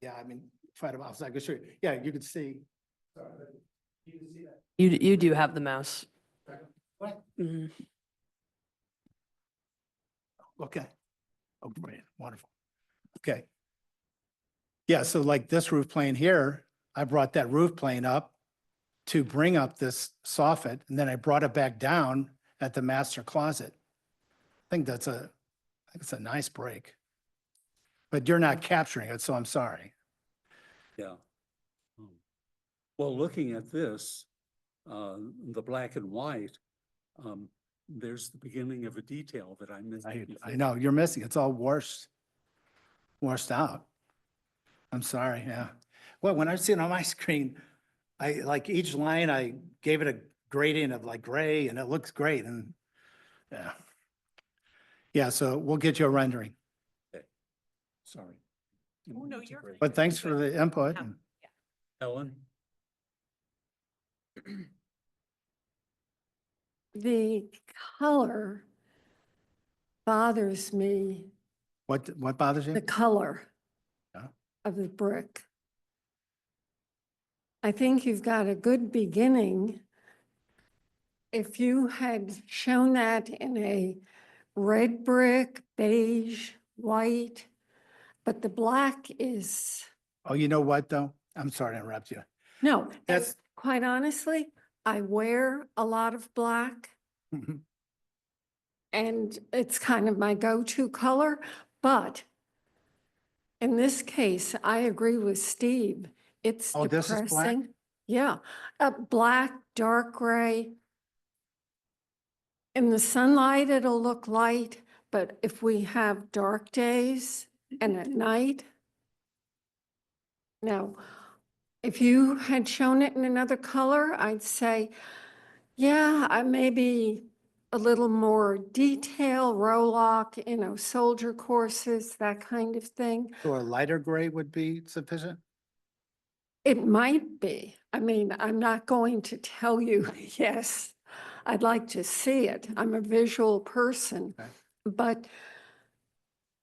Yeah, I mean, if I had a mouse, I could show you. Yeah, you could see. Sorry, you can see that. You do have the mouse. What? Mhm. Okay. Oh, great, wonderful. Okay. Yeah, so like this roof plane here, I brought that roof plane up to bring up this soffit, and then I brought it back down at the master closet. I think it's a nice break. But you're not capturing it, so I'm sorry. Yeah. Well, looking at this, the black and white, there's the beginning of a detail that I missed. I know, you're missing, it's all washed out. I'm sorry, yeah. Well, when I see it on my screen, I, like each line, I gave it a gradient of like gray and it looks great and, yeah. Yeah, so we'll get you a rendering, Sorry. Oh, no, you're. but thanks for the input. Ellen? The color bothers me, What bothers you? the color Yeah. of the brick. I think you've got a good beginning. If you had shown that in a red brick, beige, white, but the black is, Oh, you know what, though? I'm sorry to interrupt you. no, and That's- quite honestly, I wear a lot of black and it's kind of my go-to color, but in this case, I agree with Steve. It's Oh, this is black? depressing. Yeah, black, dark gray. In the sunlight, it'll look light, but if we have dark days and at night. Now, if you had shown it in another color, I'd say, yeah, I maybe a little more detail, roll-lock, soldier courses, that kind of thing. So a lighter gray would be sufficient? It might be. I mean, I'm not going to tell you, yes, I'd like to see it. I'm a visual person. Okay. But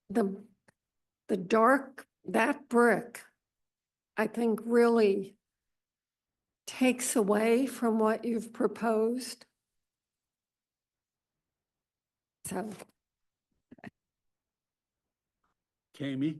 the dark, that brick, I think really takes away from what you've proposed. So. Kami?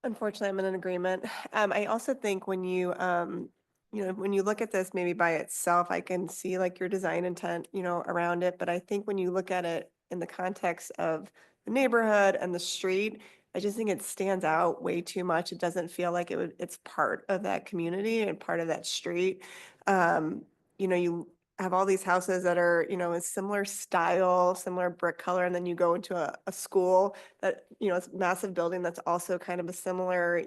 Unfortunately, I'm in agreement. I also think when you, when you look at this maybe by itself, I can see like your design intent, around it. But I think when you look at it in the context of the neighborhood and the street, I just think it stands out way too much. It doesn't feel like it's part of that community and part of that street. You have all these houses that are, a similar style, similar brick color, and then you go into a school that, it's a massive building that's also kind of a similar,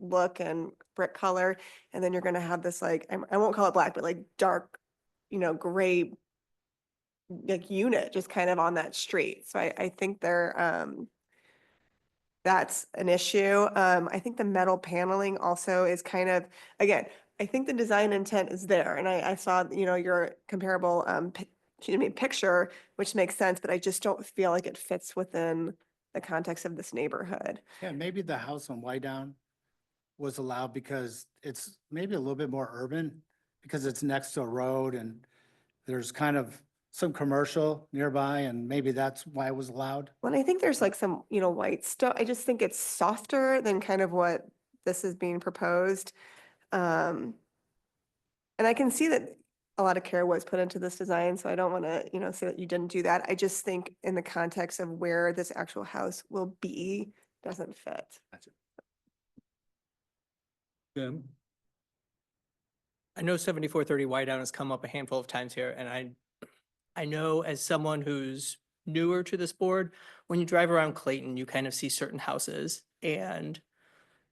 look and brick color. And then you're going to have this, like, I won't call it black, but like dark, gray, like unit just kind of on that street. So I think they're, that's an issue. I think the metal paneling also is kind of, again, I think the design intent is there, and I saw, you know, your comparable, picture, which makes sense, but I just don't feel like it fits within the context of this neighborhood. Yeah, maybe the house on Down was allowed because it's maybe a little bit more urban, because it's next to a road and there's kind of some commercial nearby, and maybe that's why it was allowed. When I think there's like some, you know, white stuff, I just think it's softer than kind of what this is being proposed. Um, and I can see that a lot of care was put into this design, so I don't want to, you know, say that you didn't do that. I just think in the context of where this actual house will be, doesn't fit. Jim? I know 7430 Whiteout has come up a handful of times here, and I know as someone who's newer to this board, when you drive around Clayton, you kind of see certain houses and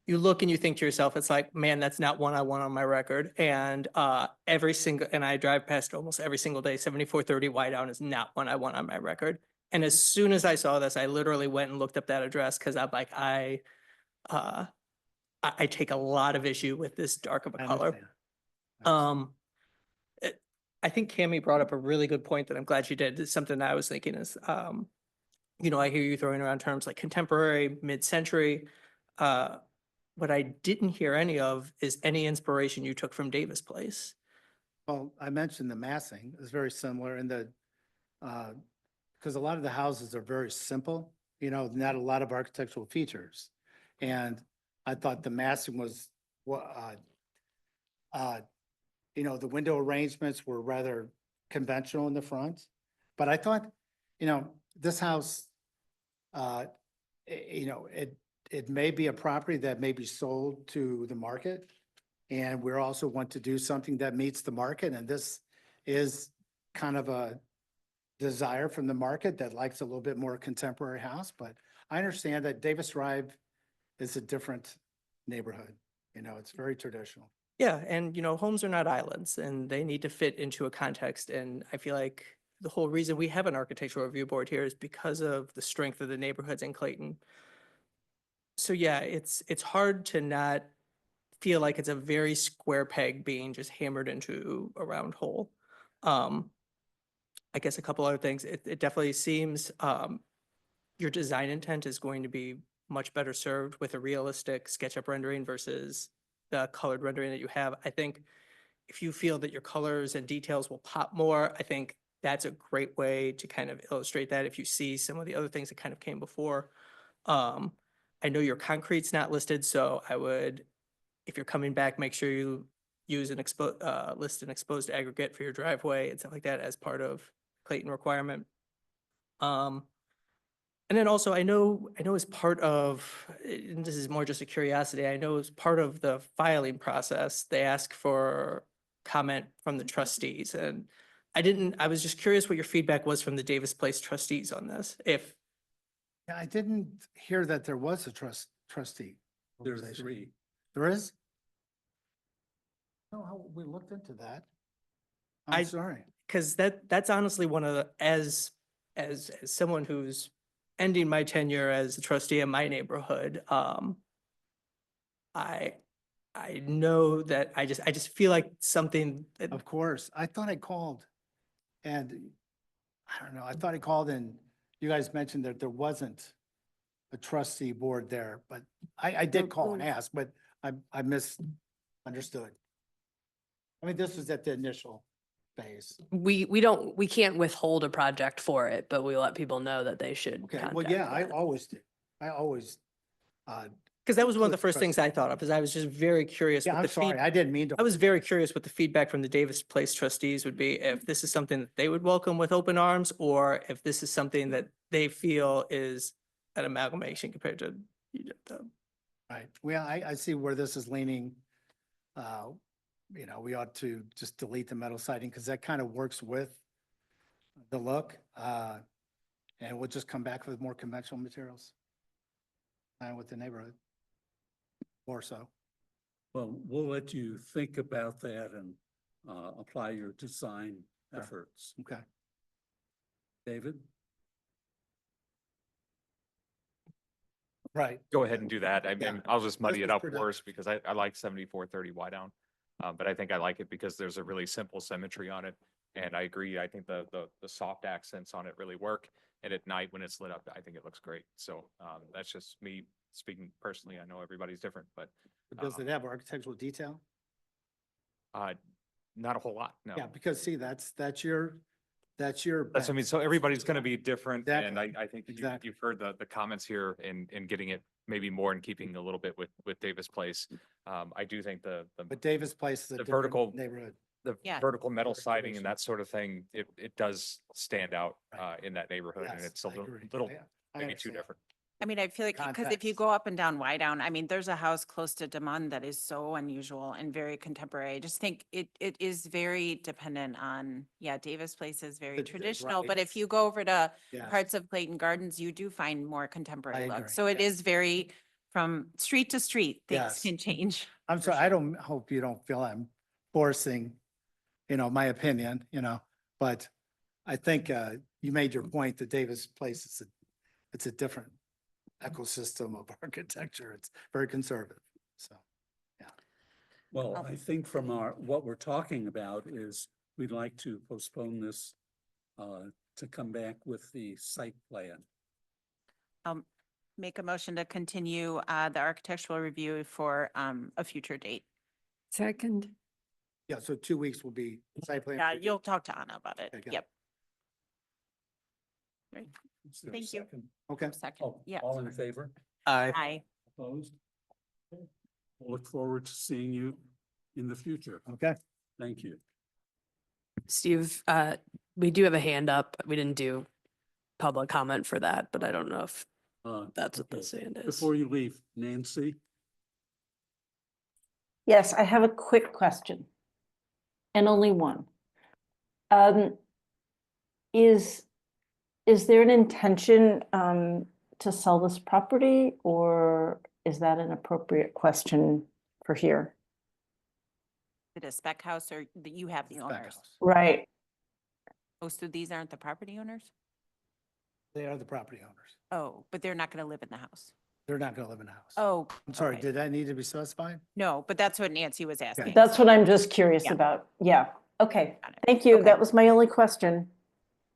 you look and you think to yourself, it's like, man, that's not one I want on my record. And and I drive past almost every single day, 7430 Whiteout is not one I want on my record. And as soon as I saw this, I literally went and looked up that address because I'm like, I take a lot of issue with this dark of a I color. understand. I think Cammie brought up a really good point that I'm glad she did. It's something that I was thinking is, you know, I hear you throwing around terms like contemporary, mid-century. What I didn't hear any of is any inspiration you took from Davis Place. Well, I mentioned the massing is very similar in the, because a lot of the houses are very simple, you know, not a lot of architectural features. And I thought the massing was, you know, the window arrangements were rather conventional in the front. But I thought, you know, this house, you know, it may be a property that may be sold to the market. And we also want to do something that meets the market. And this is kind of a desire from the market that likes a little bit more contemporary house. But I understand that Davis Drive is a different neighborhood. You know, it's very traditional. Yeah, and you know, homes are not islands and they need to fit into a context. And I feel like the whole reason we have an architectural review board here is because of the strength of the neighborhoods in Clayton. So yeah, it's hard to not feel like it's a very square peg being just hammered into a round hole. I guess a couple other things. It definitely seems your design intent is going to be much better served with a realistic SketchUp rendering versus the colored rendering that you have. I think if you feel that your colors and details will pop more, I think that's a great way to kind of illustrate that if you see some of the other things that kind of came before. I know your concrete's not listed, so I would, if you're coming back, make sure you use an list an exposed aggregate for your driveway and stuff like that as part of Clayton requirement. And then also, I know as part of, and this is more just a curiosity, I know as part of the filing process, they ask for comment from the trustees. And I was just curious what your feedback was from the Davis Place trustees on this. If, Yeah, I didn't hear that there was a trustee. There's organization. 3. There is? No, we looked into that. I- I'm sorry. because that's honestly one of the, as someone who's ending my tenure as a trustee in my neighborhood, I know that I just feel like something that Of course. I thought I called and I don't know, I thought I called and you guys mentioned that there wasn't a trustee board there, but I did call and ask, but I misunderstood. I mean, this was at the initial phase. We can't withhold a project for it, but we let people know that they should Okay, well, contact yeah, I that. always do. I always, because that was one of the Click first things I thought of, is I was just very curious. yeah, what I'm the sorry, I didn't mean to. I was very curious what the feedback from the Davis Place trustees would be, if this is something that they would welcome with open arms, or if this is something that they feel is an amalgamation compared to the. Right. Well, I see where this is leaning. You know, we ought to just delete the metal siding because that kind of works with the look. And we'll just come back with more conventional materials. And with the neighborhood. More so. Well, we'll let you think about that and apply your design Sure. efforts. Okay. David? Right. go ahead and do that. I Yeah. mean, I'll just muddy This it was up productive. worse because I like 7430 wide down. But I think I like it because there's a really simple symmetry on it. And I agree. I think the soft accents on it really work. And at night when it's lit up, I think it looks great. So that's just me speaking personally. I know everybody's different, but Does it have architectural detail? not a whole lot. No. Yeah, because see, that's your. That's, I mean, so everybody's going to be different. And Exactly. I think Exactly. you've heard the comments here in getting it maybe more and keeping a little bit with Davis Place. I do think But Davis Place is a the different vertical neighborhood. the Yeah. vertical metal siding and that sort of thing, it does stand out Right. in that neighborhood and Yes, it's a I agree. little I maybe too understand. different. I mean, I feel like, because if you Context. go up and down Wydown, I mean, there's a house close to Demond that is so unusual and very contemporary. I just think it is very dependent on, yeah, Davis Place is very The- traditional, right. but if you go over to Yes. parts of Clayton Gardens, you do find more contemporary I look. agree, So it is very, from street to street, things Yes. can change. I'm sorry, I don't, hope you don't feel I'm forcing, my opinion, but I think you made your point that Davis Place is it's a different ecosystem of architecture. It's very conservative, so. Well, I think from what we're talking about is we'd like to postpone this to come back with the site plan. Make a motion to continue the architectural review for a future date. Second, Yeah, so 2 weeks will be site plan. Yeah, review. you'll talk to Anna about it. Okay, got it. Yep. Great. Is there a Thank you. second? Okay. Second, Oh, yeah. all in favor? Aye. Aye. Opposed? Okay. We'll look forward to seeing you in the future. Okay. Thank you. Steve, we do have a hand up. We didn't do public comment for that, but I don't know if that's what Okay. this hand is. Before you leave, Nancy, Yes, I have a quick question. And only one. Is there an intention to sell this property, or is that an appropriate question for here? Is it a spec house or that you have the Spec owners? house. Right. Oh, so these aren't the property owners? They are the property owners. Oh, but they're not going to live in the house. They're not gonna live in a house. Oh. I'm sorry, okay. did that need to be specified? No, but that's what Nancy was asking. That's what I'm just curious Yeah. about. Yeah. Okay. Got it. Thank you. Okay. That was my only question.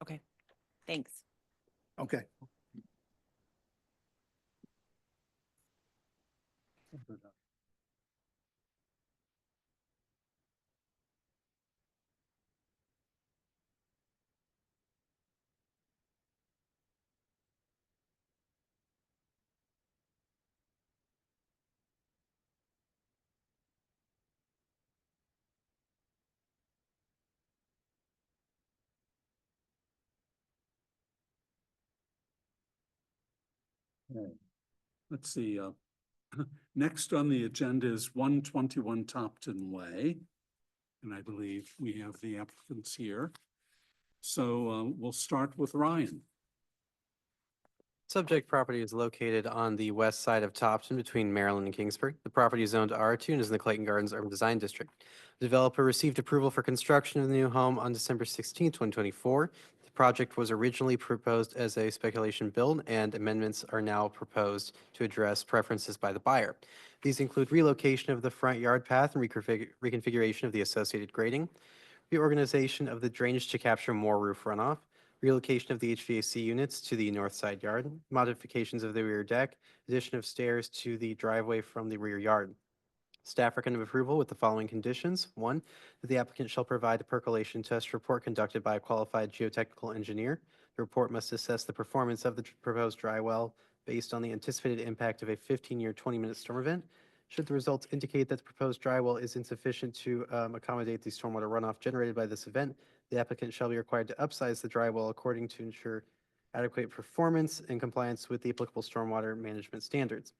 Okay, thanks. Okay. Okay. Let's see, next on the agenda is 121 Topton Way. And I believe we have the applicants here. So we'll start with Ryan. Subject property is located on the west side of Topton between Maryland and Kingsbury. The property is zoned R2 and is in the Clayton Gardens Urban Design District. The developer received approval for construction of the new home on December 16, 2024. The project was originally proposed as a speculation build, and amendments are now proposed to address preferences by the buyer. These include relocation of the front yard path and reconfiguration of the associated grading, reorganization of the drainage to capture more roof runoff, relocation of the HVAC units to the north side yard, modifications of the rear deck, addition of stairs to the driveway from the rear yard. Staff recommend approval with the following conditions. One, that the applicant shall provide a percolation test report conducted by a qualified geotechnical engineer. The report must assess the performance of the proposed dry well based on the anticipated impact of a 15-year, 20-minute storm event. Should the results indicate that the proposed dry well is insufficient to accommodate the stormwater runoff generated by this event, the applicant shall be required to upsize the dry well according to ensure adequate performance and compliance with the applicable stormwater management standards.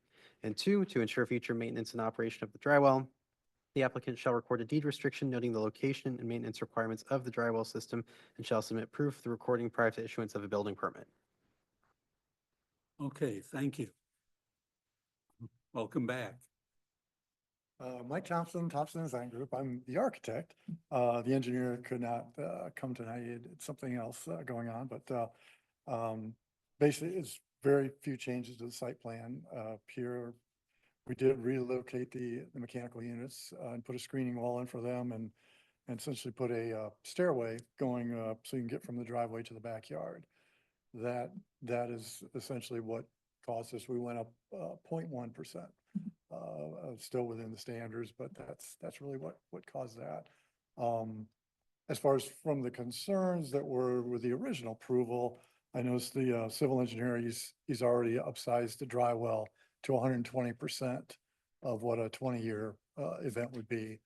And two, to ensure future maintenance and operation of the dry well, the applicant shall record a deed restriction noting the location and maintenance requirements of the dry well system and shall submit proof of the recording prior to issuance of a building permit. Okay, thank you. Welcome back. Mike Thompson, Thompson Design Group. I'm the architect. The engineer could not come tonight. He had something else going on, but basically it's very few changes to the site plan. Here, we did relocate the mechanical units and put a screening wall in for them and essentially put a stairway going so you can get from the driveway to the backyard. That is essentially what caused this. We went up 0.1%. Still within the standards, but that's really what caused that. As far as from the concerns that were with the original approval, I noticed the civil engineer, he's already upsized the dry well to 120% of what a 20-year event would be.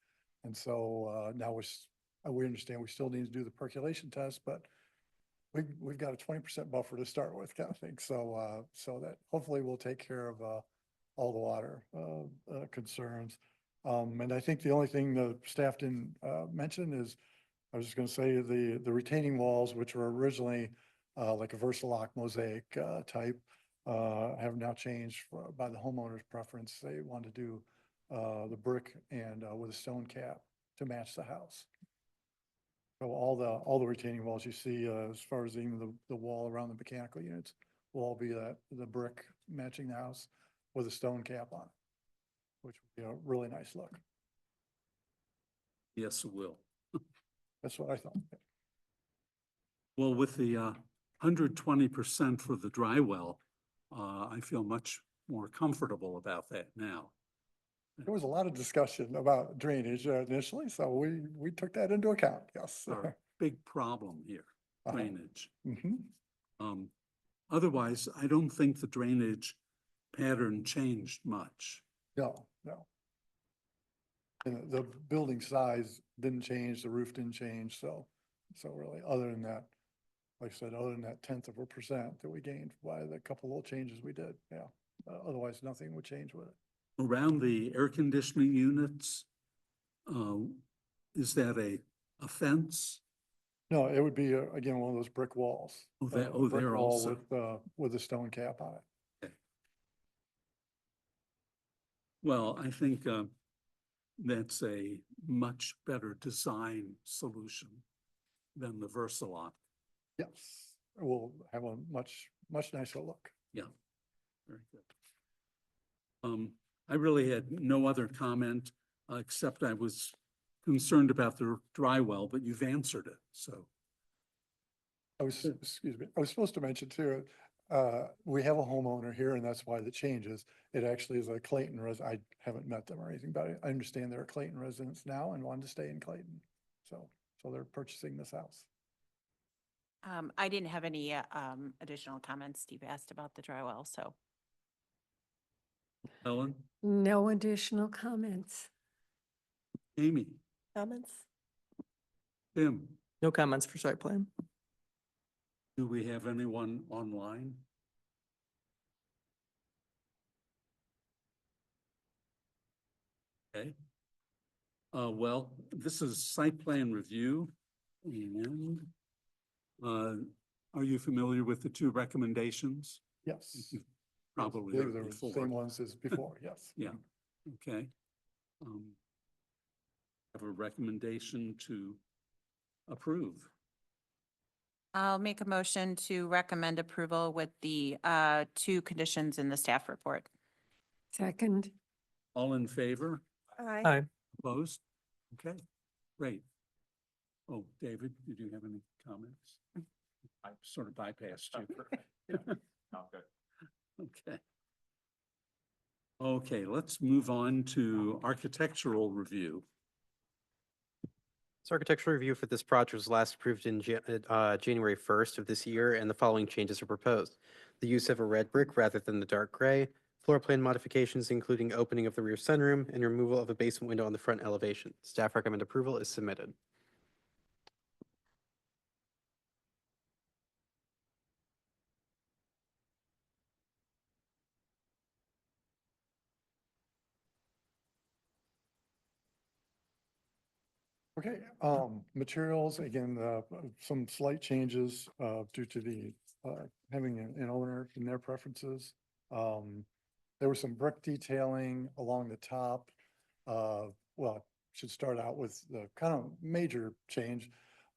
And so now we understand we still need to do the percolation test, but we've got a 20% buffer to start with, kind of thing. So that hopefully will take care of all the water concerns. And I think the only thing the staff didn't mention is, I was just going to say the retaining walls, which were originally like a Versalock mosaic type, have now changed by the homeowner's preference. They want to do the brick and with a stone cap to match the house. So all the retaining walls you see, as far as even the wall around the mechanical units, will all be the brick matching the house with a stone cap on it, which would be a really nice look. Yes, it will. That's what I thought. Well, with the 120% for the dry well, I feel much more comfortable about that now. There was a lot of discussion about drainage initially, so we took that into account, yes. Our big problem here, drainage. Mhm. Otherwise, I don't think the drainage pattern changed much. No. And the building size didn't change, the roof didn't change, so really, other than that, like I said, other than that 0.1% that we gained by the couple little changes we did, yeah. Otherwise, nothing would change with it. Around the air conditioning units, is that a fence? No, it would be, again, one of those brick walls. There Brick wall also. with a stone cap on it. Okay. Well, I think that's a much better design solution than the Versalock. Yes, it will have a much nicer look. Yeah, very good. I really had no other comment, except I was concerned about the dry well, but you've answered it, so. Excuse me, I was supposed to mention too, we have a homeowner here and that's why the changes. It actually is a Clayton I haven't met them or anything, but I understand they're Clayton residents now and wanted to stay in Clayton. So they're purchasing this house. I didn't have any additional comments. Steve asked about the dry well, so. Ellen, No additional comments. Amy, Comments? Tim, No comments for site plan. do we have anyone online? Okay. Well, this is site plan review and are you familiar with the two recommendations? Yes. Probably Yes, heard they're the before. same ones as before, yes. Yeah, okay. Have a recommendation to approve. I'll make a motion to recommend approval with the two conditions in the staff report. Second. All in favor? Aye. Opposed? Okay, great. Oh, David, did you have any comments? I sort of bypassed you. Okay. Okay, let's move on to architectural review. So architectural review for this project was last approved in January 1st of this year, and the following changes are proposed. The use of a red brick rather than the dark gray, floor plan modifications including opening of the rear sunroom and removal of a basement window on the front elevation. Staff recommend approval is submitted. Okay, materials, again, some slight changes due to the having an owner and their preferences. There was some brick detailing along the top. Well, should start out with the kind of major change.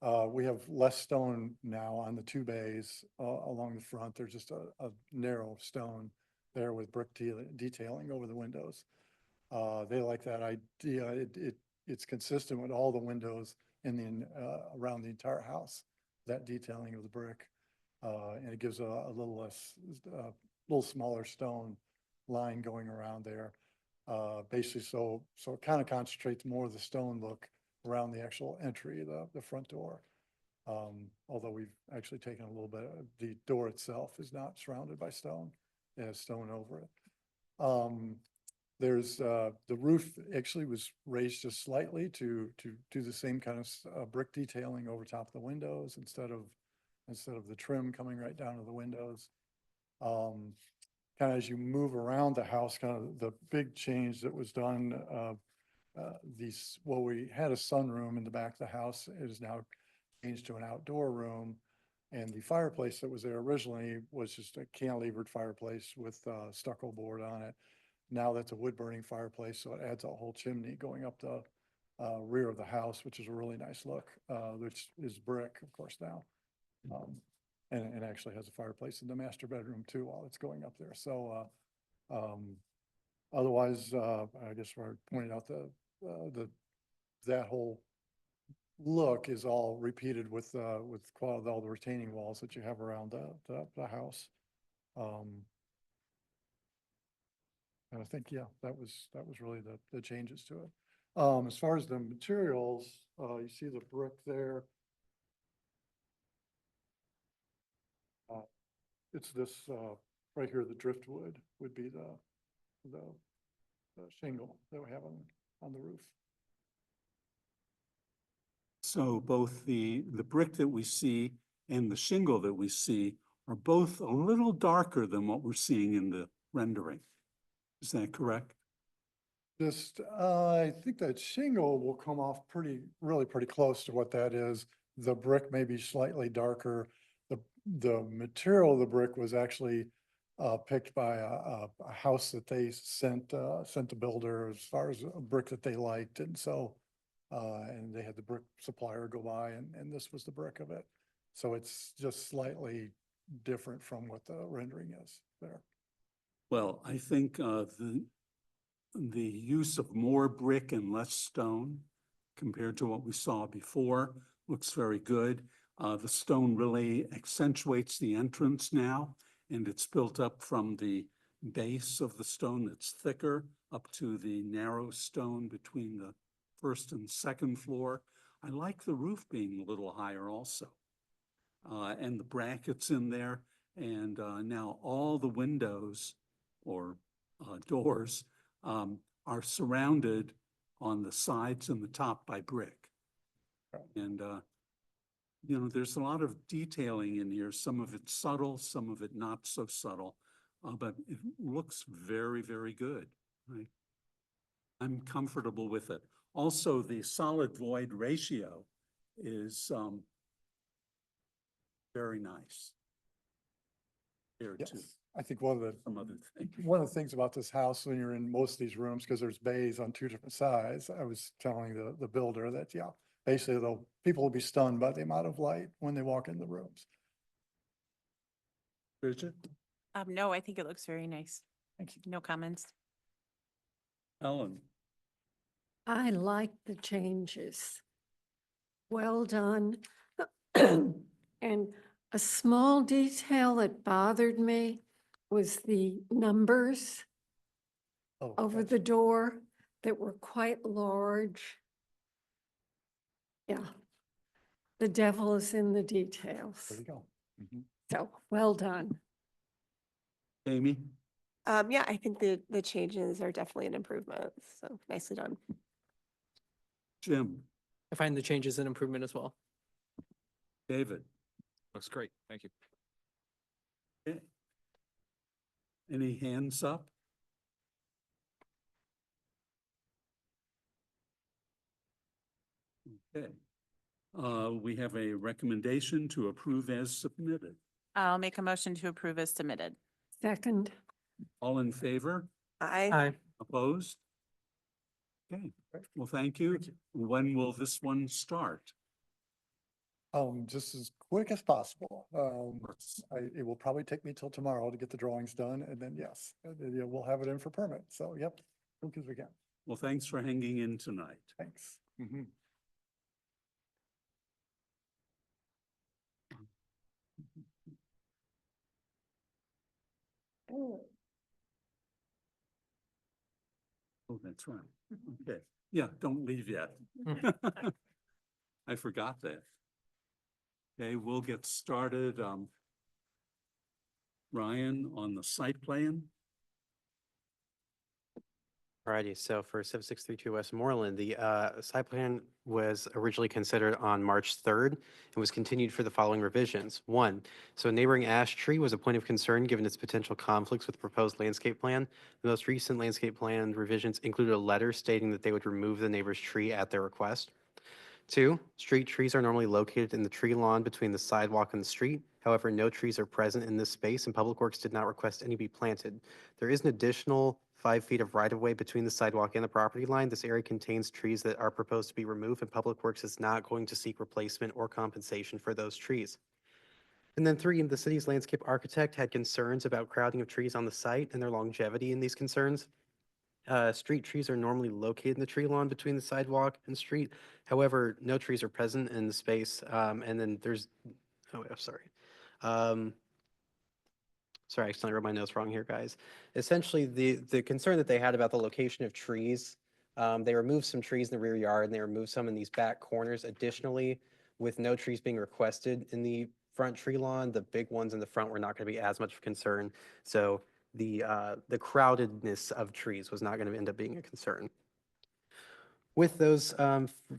We have less stone now on the two bays along the front. There's just a narrow stone there with brick detailing over the windows. They like that idea. It's consistent with all the windows in the around the entire house, that detailing of the brick. And it gives a little less, a little smaller stone line going around there. Basically, so it kind of concentrates more of the stone look around the actual entry, the front door. Although we've actually taken a little bit, the door itself is not surrounded by stone. It has stone over it. There's the roof actually was raised just slightly to do the same kind of brick detailing over top of the windows instead of the trim coming right down to the windows. Kind of as you move around the house, kind of the big change that was done, we had a sunroom in the back of the house. It is now changed to an outdoor room. And the fireplace that was there originally was just a cantilevered fireplace with stucco board on it. Now that's a wood burning fireplace, so it adds a whole chimney going up the rear of the house, which is a really nice look, which is brick, of course, now. And actually has a fireplace in the master bedroom too while it's going up there. So otherwise, I guess we're pointing out that whole look is all repeated with all the retaining walls that you have around the house. And I think, yeah, that was really the changes to it. As far as the materials, you see the brick there. It's this right here, the driftwood would be the shingle that we have on the roof. So both the brick that we see and the shingle that we see are both a little darker than what we're seeing in the rendering. Is that correct? Just, I think that shingle will come off really pretty close to what that is. The brick may be slightly darker. The material of the brick was actually picked by a house that they sent the builder as far as a brick that they liked. And so, and they had the brick supplier go by and this was the brick of it. So it's just slightly different from what the rendering is there. Well, I think the use of more brick and less stone compared to what we saw before looks very good. The stone really accentuates the entrance now, and it's built up from the base of the stone that's thicker up to the narrow stone between the first and second floor. I like the roof being a little higher also. And the brackets in there, and now all the windows or doors are surrounded on the sides and the top by brick. And you know, there's a lot of detailing in here. Some of it subtle, some of it not so subtle, but it looks very, very good. I'm comfortable with it. Also, the solid void ratio is very nice. There too. Yes, I think one of the things about this house when you're in most of these rooms, because there's bays on two different sides, I was telling the builder that, yeah, basically people will be stunned by the amount of light when they walk in the rooms. Bridget? No, I think it looks very nice. Thank you. No comments. Ellen? I like the changes. Well done. And a small detail that bothered me was the numbers over the door that were quite large. Yeah. The devil is in the details. There you go. So well done. Amy? Yeah, I think the changes are definitely an improvement. So nicely done. Jim? I find the changes an improvement as well. David? Looks great. Thank you. Okay. Any hands up? Okay. We have a recommendation to approve as submitted. I'll make a motion to approve as submitted. Second. All in favor? Aye. Opposed? Okay, well, thank you. When will this one start? Just as quick as possible. It will probably take me till tomorrow to get the drawings done, and then yes, yeah, we'll have it in for permit. So, yep, quick as we can. Well, thanks for hanging in tonight. Thanks. Mhm. Oh, that's right. Okay. Yeah, don't leave yet. I forgot that. Okay, we'll get started. Ryan, on the site plan. Alrighty, so for 7632 Westmoreland, the site plan was originally considered on March 3rd and was continued for the following revisions. One, so a neighboring ash tree was a point of concern given its potential conflicts with the proposed landscape plan. The most recent landscape plan revisions included a letter stating that they would remove the neighbor's tree at their request. Two, street trees are normally located in the tree lawn between the sidewalk and the street. However, no trees are present in this space and Public Works did not request any be planted. There is an additional 5 feet of right-of-way between the sidewalk and the property line. This area contains trees that are proposed to be removed and Public Works is not going to seek replacement or compensation for those trees. And then three, the city's landscape architect had concerns about crowding of trees on the site and their longevity in these concerns. Street trees are normally located in the tree lawn between the sidewalk and street. However, no trees are present in the space. And then there's, oh, I'm sorry. Sorry, I accidentally wrote my notes wrong here, guys. Essentially, the concern that they had about the location of trees, they removed some trees in the rear yard and they removed some in these back corners. Additionally, with no trees being requested in the front tree lawn, the big ones in the front were not going to be as much of a concern. So the crowdedness of trees was not going to end up being a concern. With those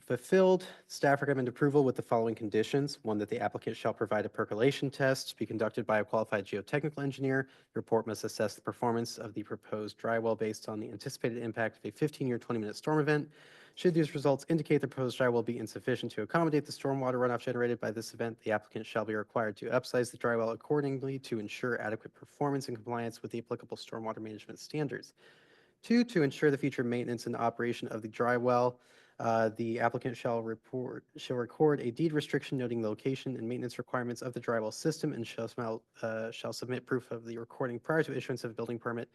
fulfilled, staff recommend approval with the following conditions. One, that the applicant shall provide a percolation test be conducted by a qualified geotechnical engineer. The report must assess the performance of the proposed dry well based on the anticipated impact of a 15-year, 20-minute storm event. Should these results indicate the proposed dry well be insufficient to accommodate the stormwater runoff generated by this event, the applicant shall be required to upsize the dry well accordingly to ensure adequate performance and compliance with the applicable stormwater management standards. Two, to ensure the future maintenance and operation of the dry well, the applicant shall record a deed restriction noting the location and maintenance requirements of the dry well system and shall submit proof of the recording prior to issuance of a building permit.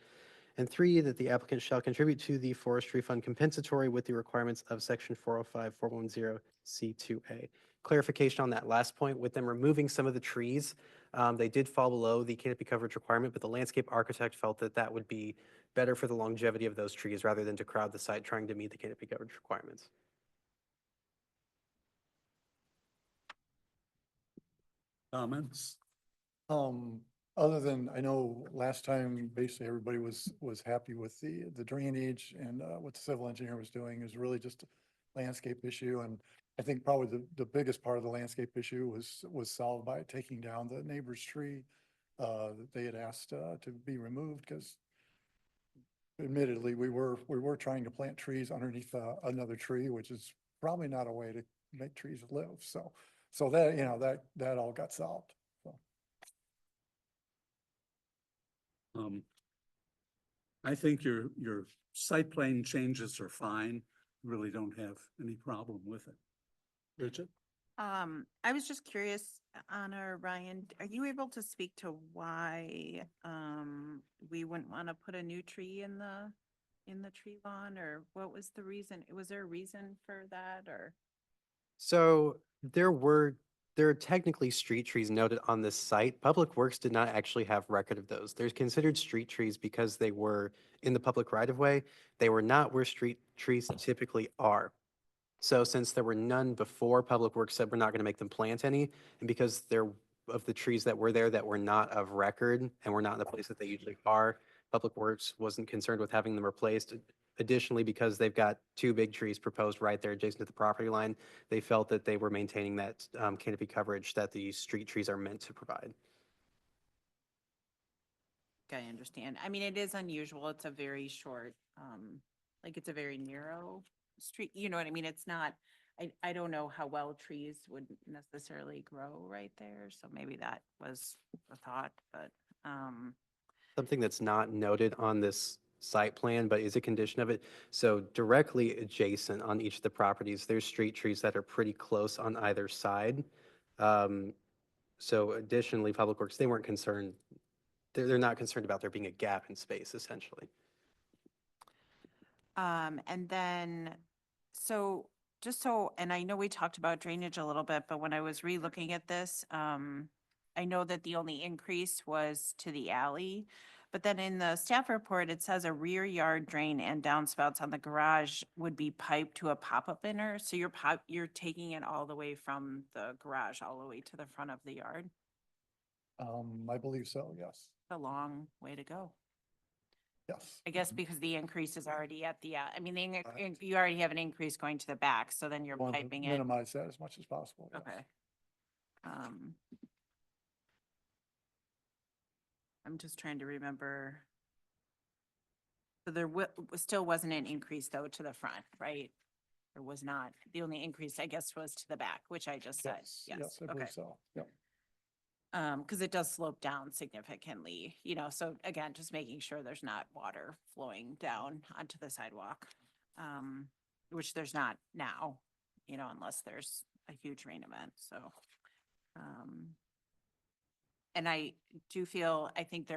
And three, that the applicant shall contribute to the forestry fund compensatory with the requirements of section 405-410C2A. Clarification on that last point, with them removing some of the trees, they did fall below the canopy coverage requirement, but the landscape architect felt that that would be better for the longevity of those trees rather than to crowd the site trying to meet the canopy coverage requirements. Comments? Other than, I know last time, basically everybody was happy with the drainage and what the civil engineer was doing is really just a landscape issue. And I think probably the biggest part of the landscape issue was solved by taking down the neighbor's tree that they had asked to be removed, because admittedly, we were trying to plant trees underneath another tree, which is probably not a way to make trees live. So that, you know, that all got solved. So. I think your site plan changes are fine. Really don't have any problem with it. Bridget? I was just curious, Anna or Ryan, are you able to speak to why we wouldn't want to put a new tree in the tree lawn, or what was the reason? Was there a reason for that, or? So there are technically street trees noted on this site. Public Works did not actually have record of those. They're considered street trees because they were in the public right of way. They were not where street trees typically are. So since there were none before, Public Works said we're not going to make them plant any. And because of the trees that were there that were not of record and were not in the place that they usually are, Public Works wasn't concerned with having them replaced. Additionally, because they've got two big trees proposed right there adjacent to the property line, they felt that they were maintaining that canopy coverage that the street trees are meant to provide. I understand. I mean, it is unusual. It's a very short, like it's a very narrow street. You know what I mean? It's not, I don't know how well trees would necessarily grow right there. So maybe that was a thought, but. Something that's not noted on this site plan, but is a condition of it. So directly adjacent on each of the properties, there's street trees that are pretty close on either side. So additionally, Public Works, they weren't concerned, they're not concerned about there being a gap in space, essentially. And then, so just so, and I know we talked about drainage a little bit, but when I was re-looking at this, I know that the only increase was to the alley. But then in the staff report, it says a rear yard drain and downspouts on the garage would be piped to a pop-up inner. So you're taking it all the way from the garage all the way to the front of the yard. I believe so, yes, A long way to go. yes. I guess because the increase is already at the, I mean, you already have an increase going to the back, so then you're Want to piping it. minimize that as much as possible. yes. Okay. I'm just trying to remember. So there still wasn't an increase though to the front, right? There was not. The only increase, I guess, was to the back, which I just said. Yes, I Okay. believe so, yep. Because it does slope down significantly, so again, just making sure there's not water flowing down onto the sidewalk. Which there's not now, unless there's a huge rain event, so. And I do feel, I think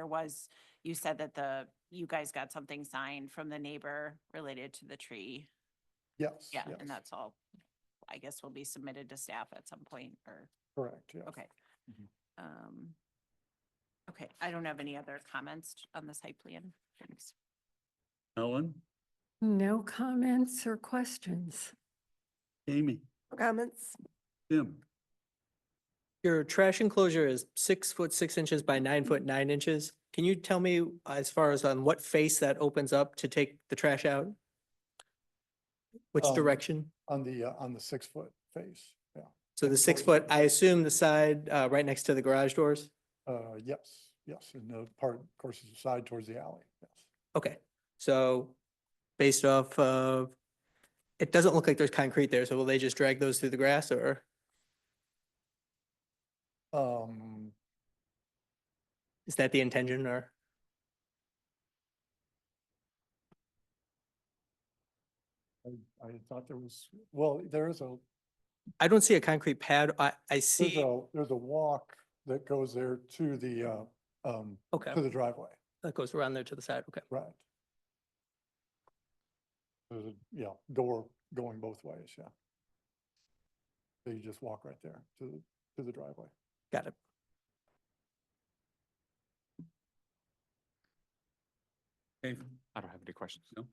you said that you guys got something signed from the neighbor related to the tree. Yes. Yeah, yes, and that's all, I guess will be submitted to staff at some point, or, correct, yes. okay. Okay, I don't have any other comments on the site plan. Thanks. Ellen, No comments or questions. Amy, Comments? Jim, Your trash enclosure is 6 foot 6 inches by 9 foot 9 inches. Can you tell me as far as on what face that opens up to take the trash out? Which direction? On the 6 foot face, yeah. So the 6 foot, I assume the side right next to the garage doors? Yes, and the part, of course, is the side towards the alley, yes. Okay, so based off of, it doesn't look like there's concrete there, so will they just drag those through the grass or is that the intention or? I thought there was, well, there is a, I don't see a concrete pad. I see, there's a walk that goes there to the, okay, to the driveway, that goes around there to the side, okay. right? There's a, door going both ways, yeah. So you just walk right there to the driveway. Got it. Dave? I don't have any questions. No.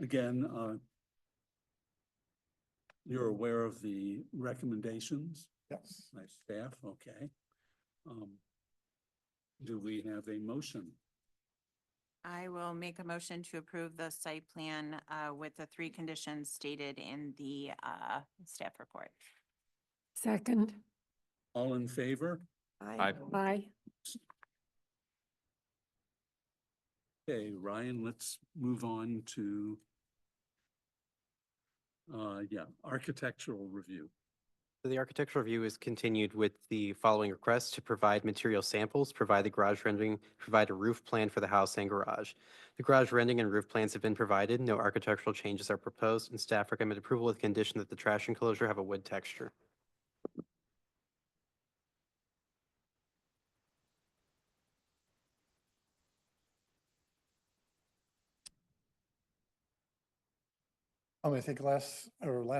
Again, you're aware of the recommendations Yes. by staff, okay. Do we have a motion? I will make a motion to approve the site plan with the 3 conditions stated in the staff report. Second. All in favor? Aye. Aye. Okay, Ryan, let's move on to architectural review. So the architectural review is continued with the following requests: to provide material samples, provide the garage rendering, provide a roof plan for the house and garage. The garage rendering and roof plans have been provided. No architectural changes are proposed, and staff recommend approval with condition that the trash enclosure have a wood texture. I think last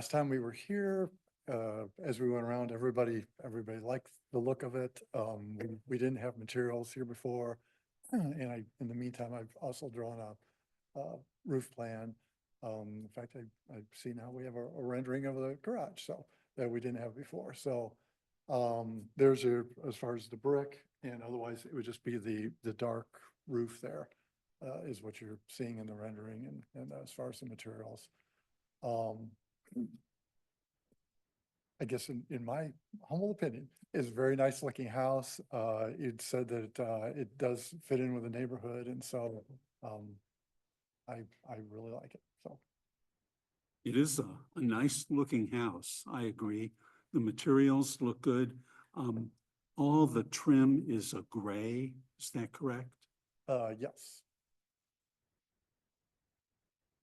time we were here, as we went around, everybody liked the look of it. We didn't have materials here before. And in the meantime, I've also drawn a roof plan. In fact, I've seen how we have a rendering of the garage, so that we didn't have before. So there's as far as the brick, and otherwise it would just be the dark roof there, is what you're seeing in the rendering, and as far as the materials. I guess in my humble opinion, it's a very nice looking house. It said that it does fit in with the neighborhood, and so I really like it. So It is a nice looking house, I agree. The materials look good. All the trim is a gray, is that correct? yes.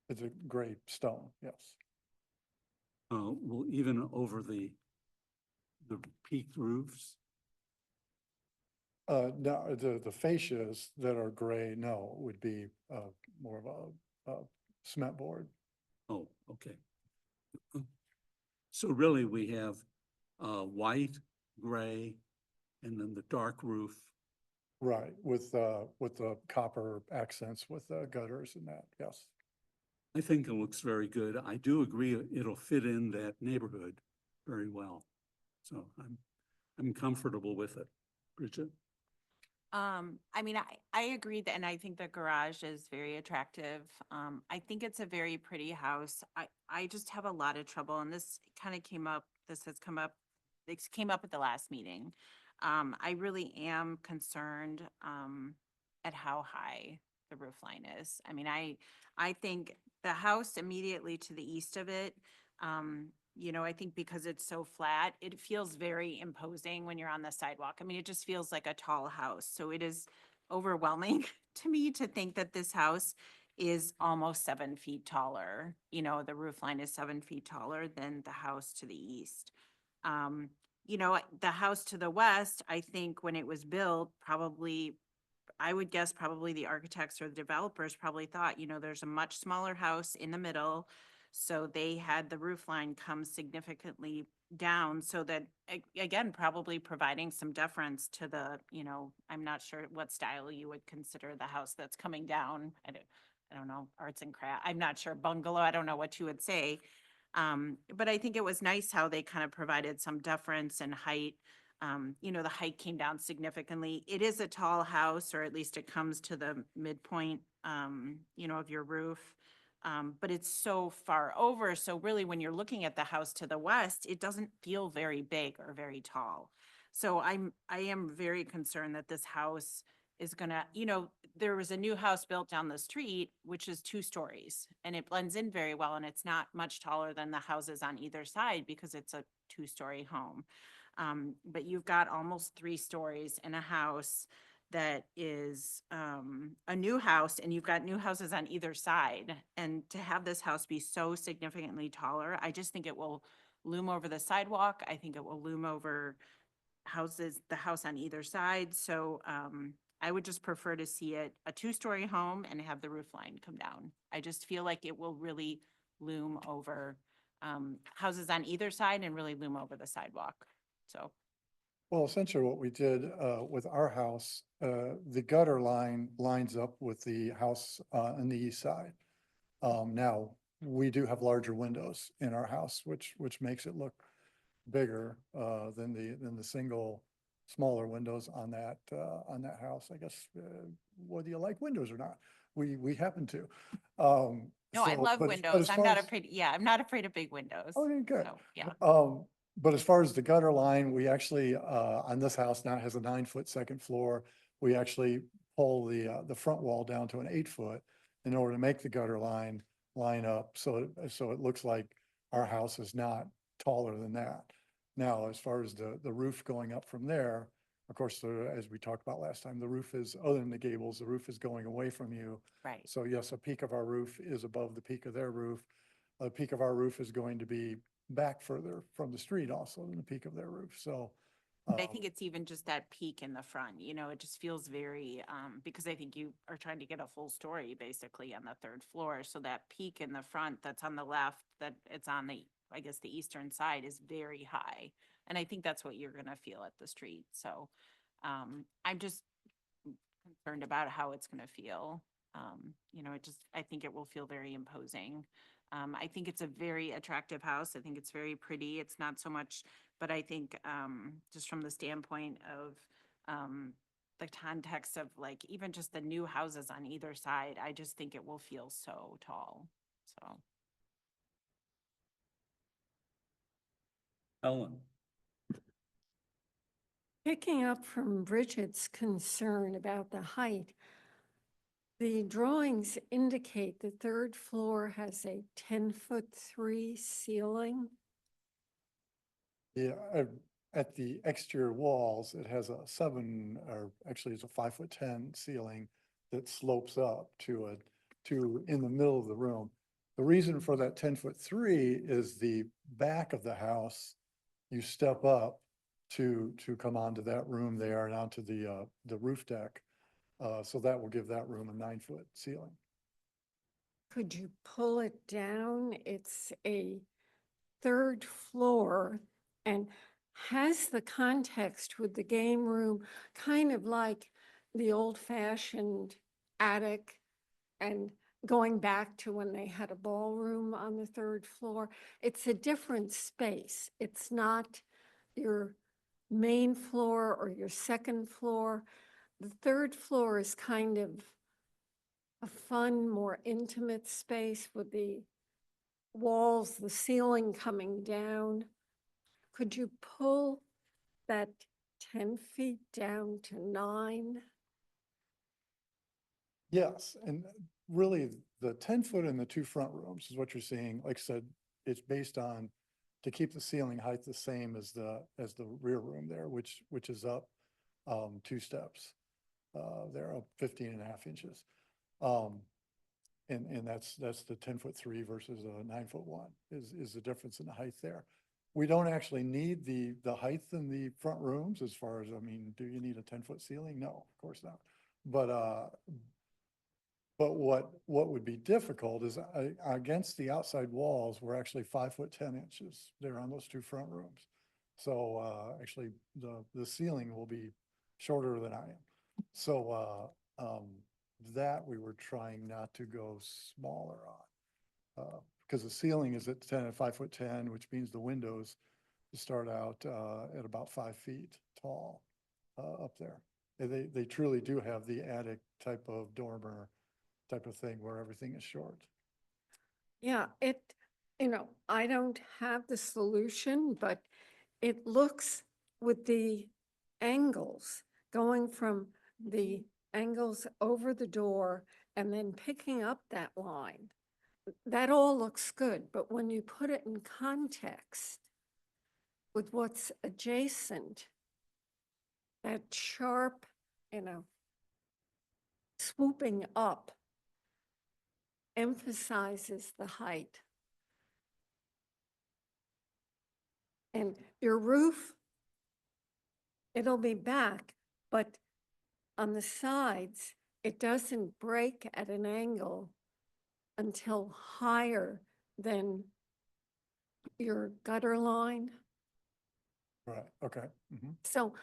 It's a gray stone, yes. Will even over the peaked roofs? No, the fascias that are gray, no, would be, more of a cement board. Oh, okay. So really, we have white, gray, and then the dark roof. Right, with the copper accents with the gutters and that, yes. I think it looks very good. I do agree it'll fit in that neighborhood very well. So I'm comfortable with it. Bridget? I mean, I agree that, and I think the garage is very attractive. I think it's a very pretty house. I just have a lot of trouble, and this kind of came up, this came up at the last meeting. I really am concerned, at how high the roof line is. I mean, I think the house immediately to the east of it, I think because it's so flat, it feels very imposing when you're on the sidewalk. I mean, it just feels like a tall house. So it is overwhelming to me to think that this house is almost 7 feet taller. The roof line is 7 feet taller than the house to the east. The house to the west, I think when it was built, I would guess probably the architects or the developers probably thought, there's a much smaller house in the middle. So they had the roof line come significantly down so that, again, probably providing some deference to I'm not sure what style you would consider the house that's coming down. I don't know, arts and craft. I'm not sure, bungalow. I don't know what you would say. But I think it was nice how they kind of provided some deference and height. The height came down significantly. It is a tall house, or at least it comes to the midpoint, of your roof. But it's so far over. So really, when you're looking at the house to the west, it doesn't feel very big or very tall. So I am very concerned that this house is gonna, there was a new house built down the street, which is 2 stories, and it blends in very well, and it's not much taller than the houses on either side because it's a 2-story home. But you've got almost 3 stories in a house that is a new house, and you've got new houses on either side. And to have this house be so significantly taller, I just think it will loom over the sidewalk. I think it will loom over the house on either side. So I would just prefer to see it a 2-story home and have the roof line come down. I just feel like it will really loom over houses on either side and really loom over the sidewalk. So. Well, essentially what we did with our house, the gutter line lines up with the house on the east side. Now, we do have larger windows in our house, which makes it look bigger than the single smaller windows on that house. I guess, whether you like windows or not, we happen to. No, I love windows. I'm not afraid of big windows. Okay, good. So, yeah. But as far as the gutter line, we actually, on this house now has a 9-foot second floor. We actually pull the front wall down to an 8-foot in order to make the gutter line up. So it looks like our house is not taller than that. Now, as far as the roof going up from there, of course, as we talked about last time, the roof is, other than the gables, the roof is going away from you. Right. So yes, a peak of our roof is above the peak of their roof. A peak of our roof is going to be back further from the street also than the peak of their roof. So I think it's even just that peak in the front, it just feels very, because I think you are trying to get a full story basically on the 3rd floor. So that peak in the front that's on the left, that it's on I guess the eastern side, is very high. And I think that's what you're going to feel at the street. So I'm just concerned about how it's going to feel. I think it will feel very imposing. I think it's a very attractive house. I think it's very pretty. It's not so much, but I think just from the standpoint of the context of like even just the new houses on either side, I just think it will feel so tall. So. Ellen? Picking up from Bridget's concern about the height, the drawings indicate the 3rd floor has a 10-foot-3 ceiling. yeah, at the exterior walls, it has it's a 5'10" ceiling that slopes up to in the middle of the room. The reason for that 10'3" is the back of the house, you step up to come onto that room there and onto the roof deck. So that will give that room a 9-foot ceiling. Could you pull it down? It's a third floor and has the context with the game room, kind of like the old-fashioned attic and going back to when they had a ballroom on the third floor. It's a different space. It's not your main floor or your second floor. The third floor is kind of a fun, more intimate space with the walls, the ceiling coming down. Could you pull that 10 feet down to 9? Yes, and really the 10-foot in the 2 front rooms is what you're seeing. Like I said, it's based on to keep the ceiling height the same as the rear room there, which is up 2 steps. They're up 15.5 inches. And that's the 10'3" versus a 9'1" is the difference in the height there. We don't actually need the height in the front rooms as far as, I mean, do you need a 10-foot ceiling? No, of course not. But what would be difficult is against the outside walls, we're actually 5'10" there on those 2 front rooms. So actually the ceiling will be shorter than I am. So that we were trying not to go smaller on. Because the ceiling is at 5'10", which means the windows start out at about 5 feet tall up there. They truly do have the attic type of dormer type of thing where everything is short. Yeah, I don't have the solution, but it looks with the angles going from the angles over the door and then picking up that line. That all looks good, but when you put it in context with what's adjacent, that sharp, swooping up emphasizes the height. And your roof, it'll be back, but on the sides, it doesn't break at an angle until higher than your gutter line. Right, okay. Mhm. So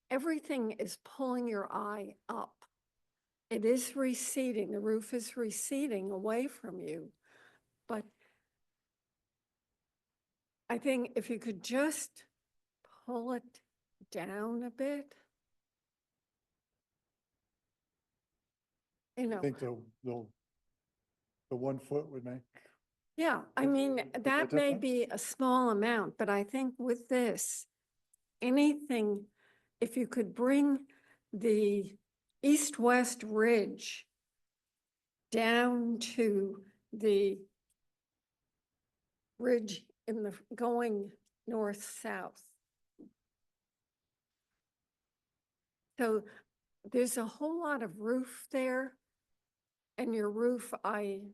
everything is pulling your eye up. It is receding, the roof is receding away from you, but I think if you could just pull it down a bit. I think the 1 foot would make. Yeah, I mean, a that may difference? be a small amount, but I think with this, anything, if you could bring the east-west ridge down to the ridge in the going north-south. So there's a whole lot of roof there, and your roof, I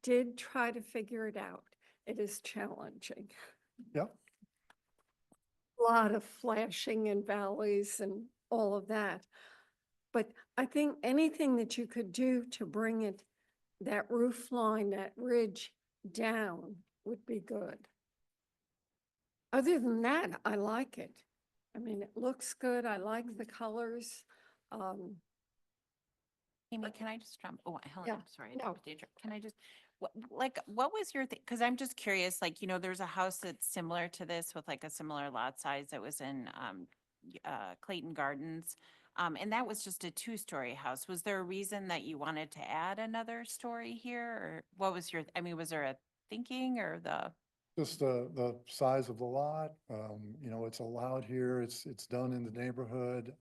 did try to figure it out. It is challenging. Yep. A lot of flashing and valleys and all of that. But I think anything that you could do to bring that roof line, that ridge down would be good. Other than that, I like it. I mean, it looks good. I like the colors. Amy, can I just jump? Oh, Helen, Yeah, I'm sorry. no. Deidre, can I just, what was your, because I'm just curious, there's a house that's similar to this with like a similar lot size that was in Clayton Gardens. And that was just a 2-story house. Was there a reason that you wanted to add another story here? Or what was was there a thinking or Just the size of the lot, it's allowed here, it's done in the neighborhood.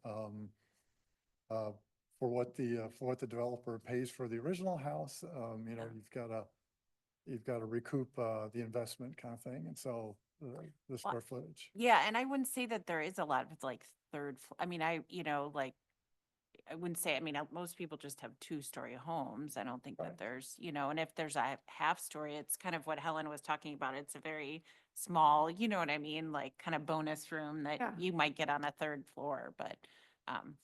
For what the developer pays for the original house, you've got to recoup the investment kind of thing, and so the square footage. Yeah, and I wouldn't say that there is a lot of third, I wouldn't say, I mean, most people just have 2-story homes. I don't think that there's, and if there's a half story, it's kind of what Helen was talking about. It's a very small, you know what I mean? Like kind of bonus room that Yeah. you might get on a 3rd floor, but,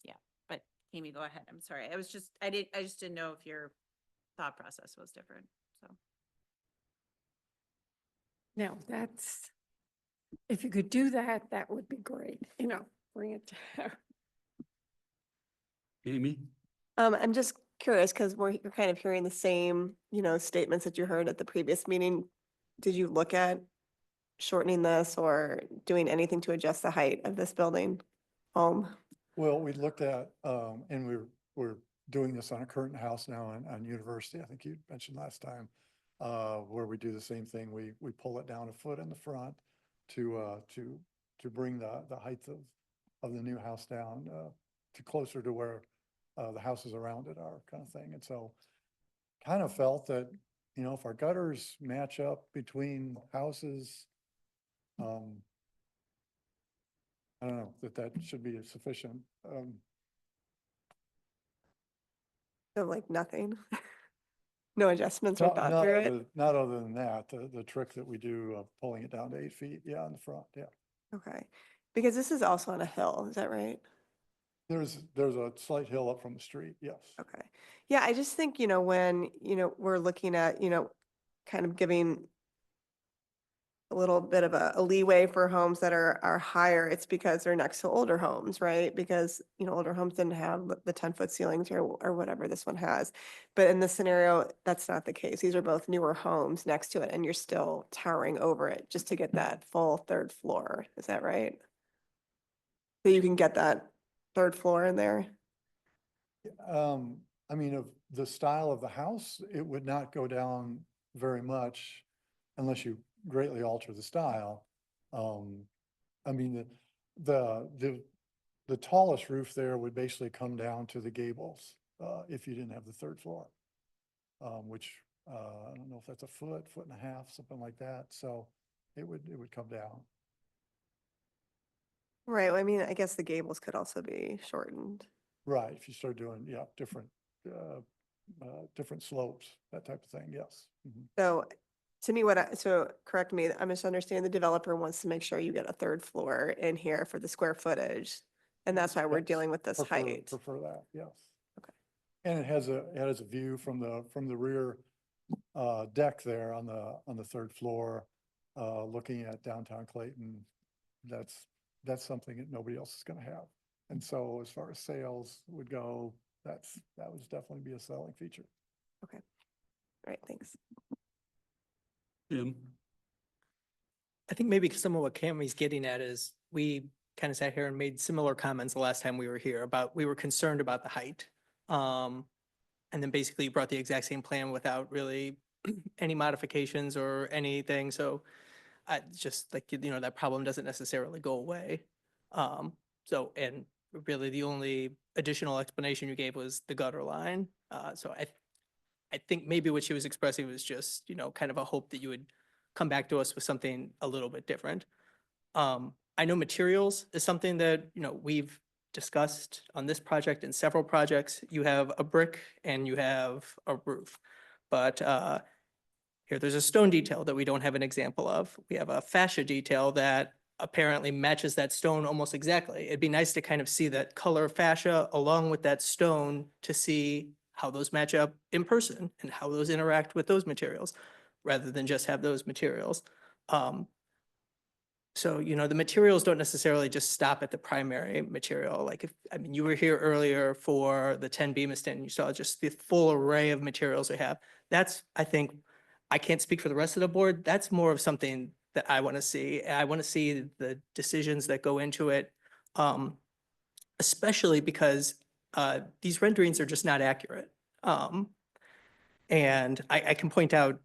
yeah. But Amy, go ahead. I'm sorry. I just didn't know if your thought process was different, so. Now, that's, if you could do that, that would be great, bring it to. Amy? I'm just curious because you're kind of hearing the same, statements that you heard at the previous meeting. Did you look at shortening this or doing anything to adjust the height of this building home? Well, we looked at, and we're doing this on a current house now on University, I think you mentioned last time, where we do the same thing. We pull it down a foot in the front to bring the height of the new house down, to closer to where the houses around it are, kind of thing. And so kind of felt that, if our gutters match up between houses, I don't know, that should be sufficient. So like nothing? No adjustments were Not, thought not through it? other, not other than that, the trick that we do of pulling it down to 8 feet, yeah, in the front, yeah. Okay, because this is also on a hill, is that right? There's a slight hill up from the street, yes. Okay. Yeah, I just think, when, we're looking at, kind of giving a little bit of a leeway for homes that are higher, it's because they're next to older homes, right? Because, older homes didn't have the 10-foot ceilings or whatever this one has. But in this scenario, that's not the case. These are both newer homes next to it, and you're still towering over it just to get that full 3rd floor. Is that right? So you can get that 3rd floor in there? I mean, of the style of the house, it would not go down very much unless you greatly alter the style. I mean, the tallest roof there would basically come down to the gables, if you didn't have the 3rd floor. Which, I don't know if that's a foot and a half, something like that. So it would come down. Right. Well, I mean, I guess the gables could also be shortened. Right, if you start doing, yeah, different slopes, that type of thing, yes. Mhm. So to me, so correct me, I misunderstand. The developer wants to make sure you get a 3rd floor in here for the square footage. And that's why we're Yes, dealing with this height. Prefer that, yes. Okay. And it has a view from the rear deck there on the 3rd floor, looking at downtown Clayton. That's something that nobody else is gonna have. And so as far as sales would go, that would definitely be a selling feature. Okay. All right, thanks. Jim? I think maybe some of what Cammie's getting at is we kind of sat here and made similar comments the last time we were here about, we were concerned about the height. And then basically you brought the exact same plan without really any modifications or anything. So I just like, that problem doesn't necessarily go away. So, and really the only additional explanation you gave was the gutter line. So I think maybe what she was expressing was just, kind of a hope that you would come back to us with something a little bit different. I know materials is something that, we've discussed on this project and several projects. You have a brick and you have a roof. But here, there's a stone detail that we don't have an example of. We have a fascia detail that apparently matches that stone almost exactly. It'd be nice to kind of see that color fascia along with that stone to see how those match up in person and how those interact with those materials, rather than just have those materials. So, the materials don't necessarily just stop at the primary material. Like you were here earlier for the 10 Bemiston, and you saw just the full array of materials we have. That's, I think, I can't speak for the rest of the board. That's more of something that I want to see. I want to see the decisions that go into it, especially because these renderings are just not accurate. And I can point out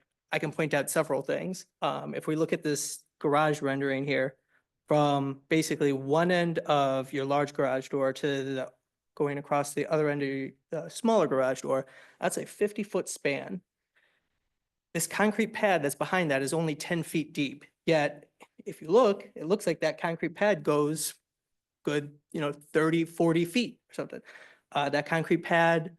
several things. If we look at this garage rendering here, from basically one end of your large garage door to going across the other end of the smaller garage door, that's a 50-foot span. This concrete pad that's behind that is only 10 feet deep. Yet, if you look, it looks like that concrete pad goes good, 30, 40 feet or something. that concrete pad,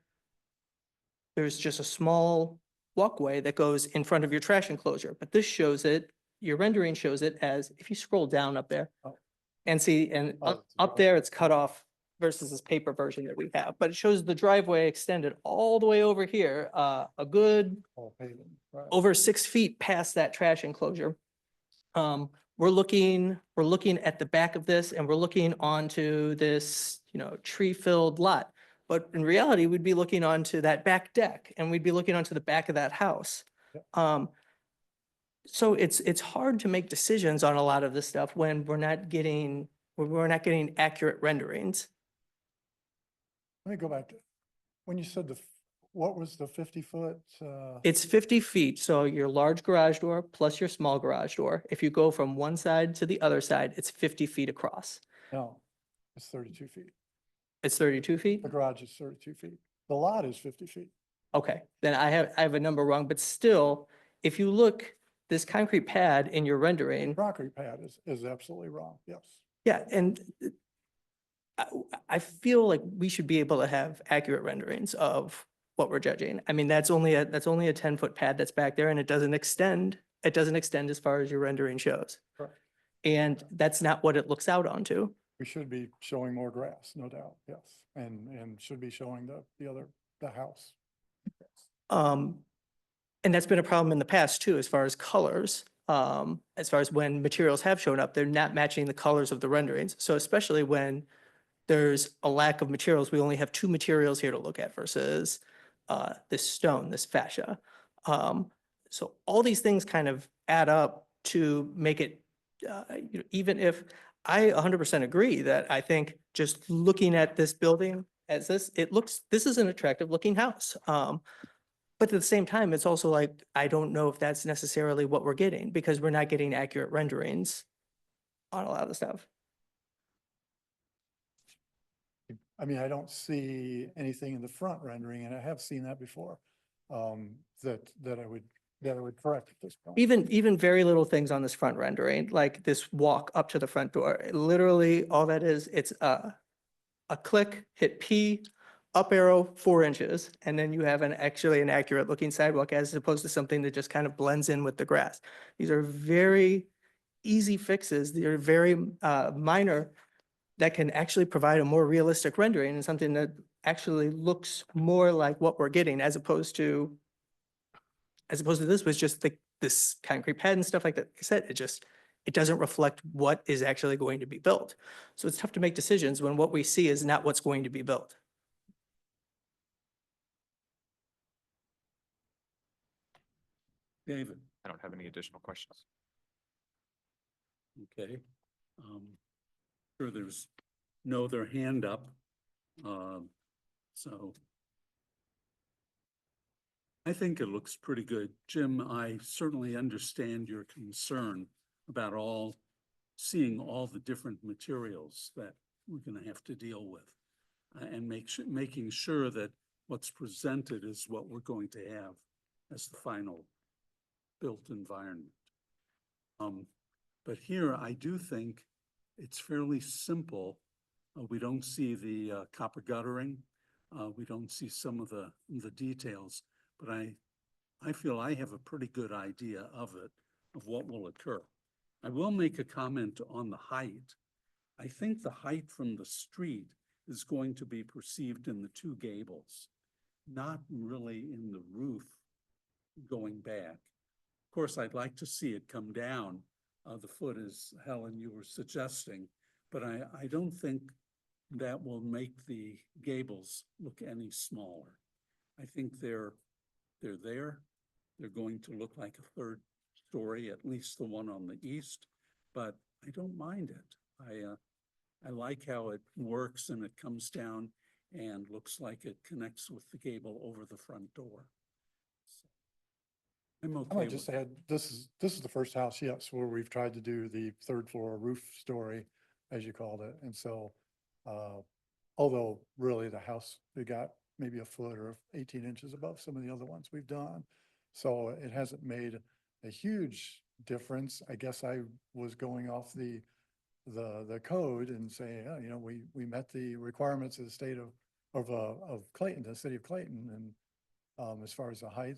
there's just a small walkway that goes in front of your trash enclosure, but this shows it, your rendering shows it as, if you scroll down up there Oh. and see, and Oh, up there, it's cut off versus this paper version that we have, but it shows the driveway extended all the way over here, a good All paving, right. over 6 feet past that trash enclosure. We're looking at the back of this and we're looking onto this, tree-filled lot. But in reality, we'd be looking onto that back deck and we'd be looking onto the back of that house. So it's hard to make decisions on a lot of this stuff when we're not getting accurate renderings. Let me go back to, when you said what was the 50-foot? It's 50 feet, so your large garage door plus your small garage door. If you go from one side to the other side, it's 50 feet across. No, it's 32 feet. It's 32 feet? The garage is 32 feet. The lot is 50 feet. Okay, then I have a number wrong, but still, if you look, this concrete pad in your rendering, Concrete pad is absolutely wrong, yes. yeah, and I feel like we should be able to have accurate renderings of what we're judging. I mean, that's only a 10-foot pad that's back there and it doesn't extend as far as your rendering shows. Correct. And that's not what it looks out onto. We should be showing more grass, no doubt, yes. And should be showing the house. And that's been a problem in the past too, as far as colors. As far as when materials have shown up, they're not matching the colors of the renderings. So especially when there's a lack of materials, we only have 2 materials here to look at versus this stone, this fascia. So all these things kind of add up to make it, even if I 100% agree that I think just looking at this building as this is an attractive looking house. But at the same time, it's also like, I don't know if that's necessarily what we're getting because we're not getting accurate renderings on a lot of the stuff. I mean, I don't see anything in the front rendering, and I have seen that before, that I would correct at this point. Even very little things on this front rendering, like this walk up to the front door. Literally, all that is, it's a click, hit P, up arrow 4 inches, and then you have actually an accurate looking sidewalk as opposed to something that just kind of blends in with the grass. These are very easy fixes. They're very minor that can actually provide a more realistic rendering and something that actually looks more like what we're getting as opposed to this was just this concrete pad and stuff like that. Like I said, it doesn't reflect what is actually going to be built. So it's tough to make decisions when what we see is not what's going to be built. David, I don't have any additional questions. okay. Sure, there's no other hand up. So I think it looks pretty good. Jim, I certainly understand your concern about seeing all the different materials that we're going to have to deal with and making sure that what's presented is what we're going to have as the final built environment. But here I do think it's fairly simple. We don't see the copper guttering. We don't see some of the details, but I feel I have a pretty good idea of what will occur. I will make a comment on the height. I think the height from the street is going to be perceived in the 2 gables, not really in the roof going back. Of course, I'd like to see it come down the foot, as Helen, you were suggesting, but I don't think that will make the gables look any smaller. I think they're there. They're going to look like a 3rd story, at least the one on the east, but I don't mind it. I like how it works and it comes down and looks like it connects with the gable over the front door. So I'm okay. I might just add, this is the first house, yes, where we've tried to do the 3rd floor roof story, as you called it. And so, although really the house, we got maybe a foot or 18 inches above some of the other ones we've done. So it hasn't made a huge difference. I guess I was going off the code and saying, oh, we met the requirements of the state of of Clayton, the city of Clayton, and as far as the height,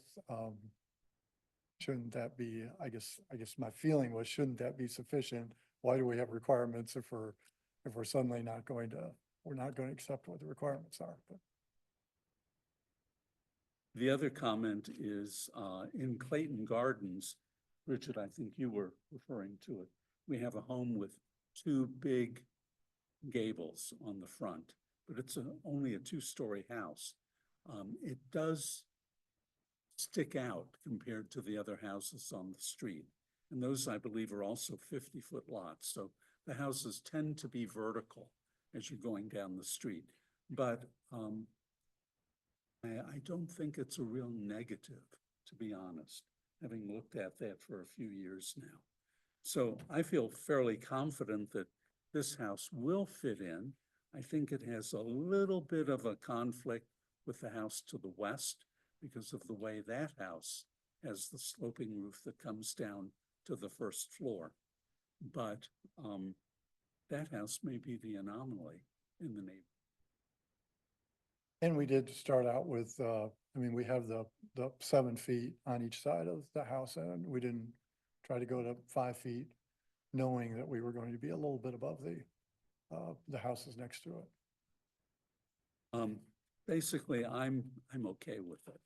shouldn't that be, I guess my feeling was, shouldn't that be sufficient? Why do we have requirements if we're suddenly we're not going to accept what the requirements are? But The other comment is in Clayton Gardens, Richard, I think you were referring to it. We have a home with two big gables on the front, but it's only a two-story house. It does stick out compared to the other houses on the street. And those, I believe, are also 50-foot lots. So the houses tend to be vertical as you're going down the street. But I don't think it's a real negative, to be honest, having looked at that for a few years now. So I feel fairly confident that this house will fit in. I think it has a little bit of a conflict with the house to the west because of the way that house has the sloping roof that comes down to the first floor. But that house may be the anomaly in the neighborhood. and we did start out with, we have the 7 feet on each side of the house, and we didn't try to go to 5 feet, knowing that we were going to be a little bit above the houses next to it. Basically, I'm okay with it.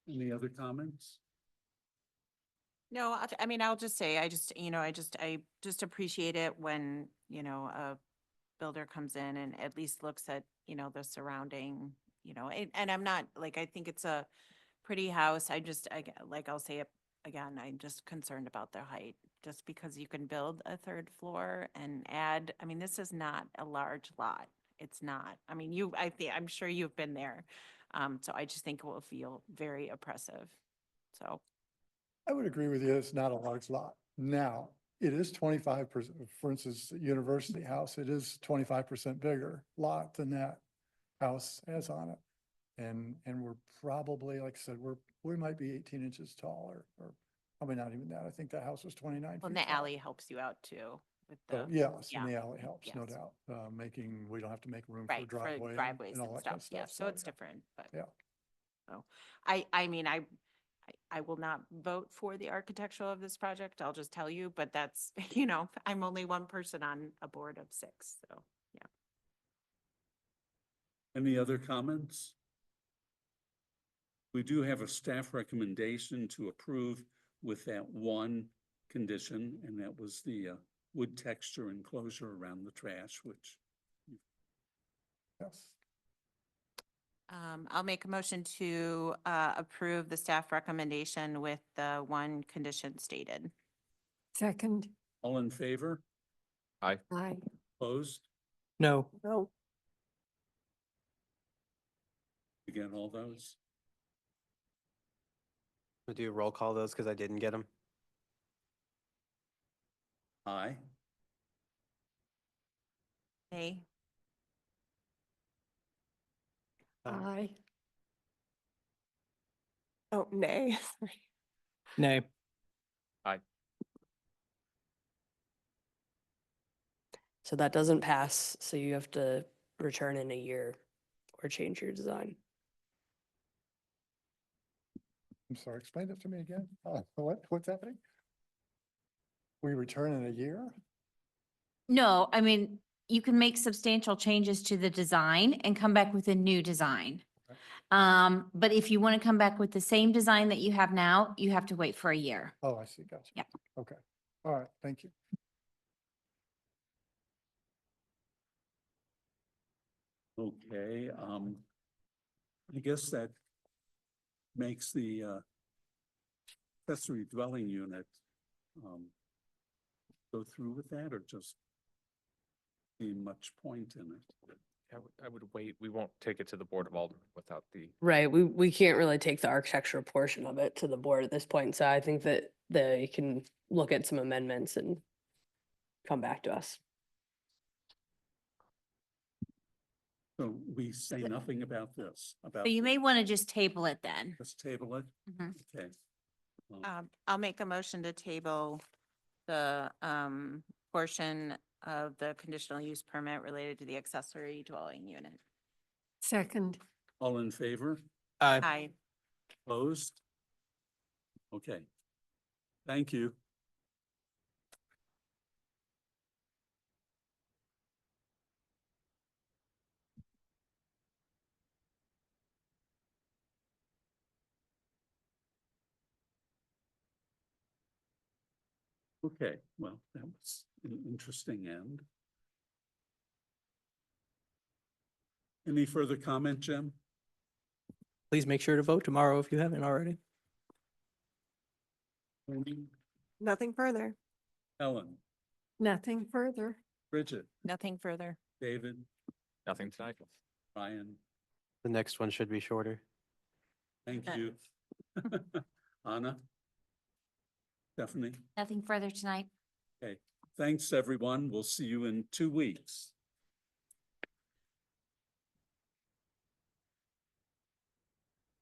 Any other comments? No, I'll just say, I just appreciate it when, a builder comes in and at least looks at, the surrounding, and I'm not, like, I think it's a pretty house. I'll say it again, I'm just concerned about their height, just because you can build a third floor and add, this is not a large lot. It's not. I'm sure you've been there. So I just think it will feel very oppressive. So. I would agree with you, it's not a large lot. Now, it is 25%, for instance, University House, it is 25% bigger lot than that house has on it. And we're probably, like I said, we might be 18 inches taller, or probably not even that. I think that house was 29 Well, feet and the tall. alley helps you out too with the. Yes, yeah, and the alley helps, no yes. doubt. We don't have to make room for Right, for driveway driveways and all and that kind of stuff. Yeah, stuff. so it's different, but. Yeah. So, I will not vote for the architectural of this project. I'll just tell you, but that's, I'm only one person on a board of 6, so, yeah. Any other comments? We do have a staff recommendation to approve with that one condition, and that was the wood texture enclosure around the trash, which. Yes. I'll make a motion to approve the staff recommendation with the one condition stated. Second. All in favor? Aye. Opposed? No. No, Again, all those? We'll do a roll call those because I didn't get them. Aye. Nay. Aye. oh, nay, sorry. Nay. So that doesn't pass, so you have to return in a year or change your design. I'm sorry, explain that to me again. What's happening? We return in a year? No, you can make substantial changes to the design and come back with a new design. But if you want to come back with the same design that you have now, you have to wait for a year. Oh, I see, gotcha. Yeah. Okay, all right, thank you. Okay, I guess that makes the accessory dwelling unit go through with that, or just see much point in it? I would wait. We won't take it to the Board of Aldermen without the. Right, we can't really take the architectural portion of it to the board at this point, so I think that they can look at some amendments and come back to us. So we say nothing about this, about. So you may want to just table it then. Let's table it. Mhm. Okay. I'll make a motion to table the portion of the conditional use permit related to the accessory dwelling unit. Second. All in favor? Aye. Opposed? Okay. Thank you. Okay, well, that was an interesting end. Any further comment, Jim? Please make sure to vote tomorrow if you haven't already. Nothing further. Ellen, Nothing further. Bridget, Nothing further. David, Nothing tonight. Ryan, The next one should be shorter. thank you. Anna? Stephanie? Nothing further tonight. Okay, thanks, everyone. We'll see you in 2 weeks.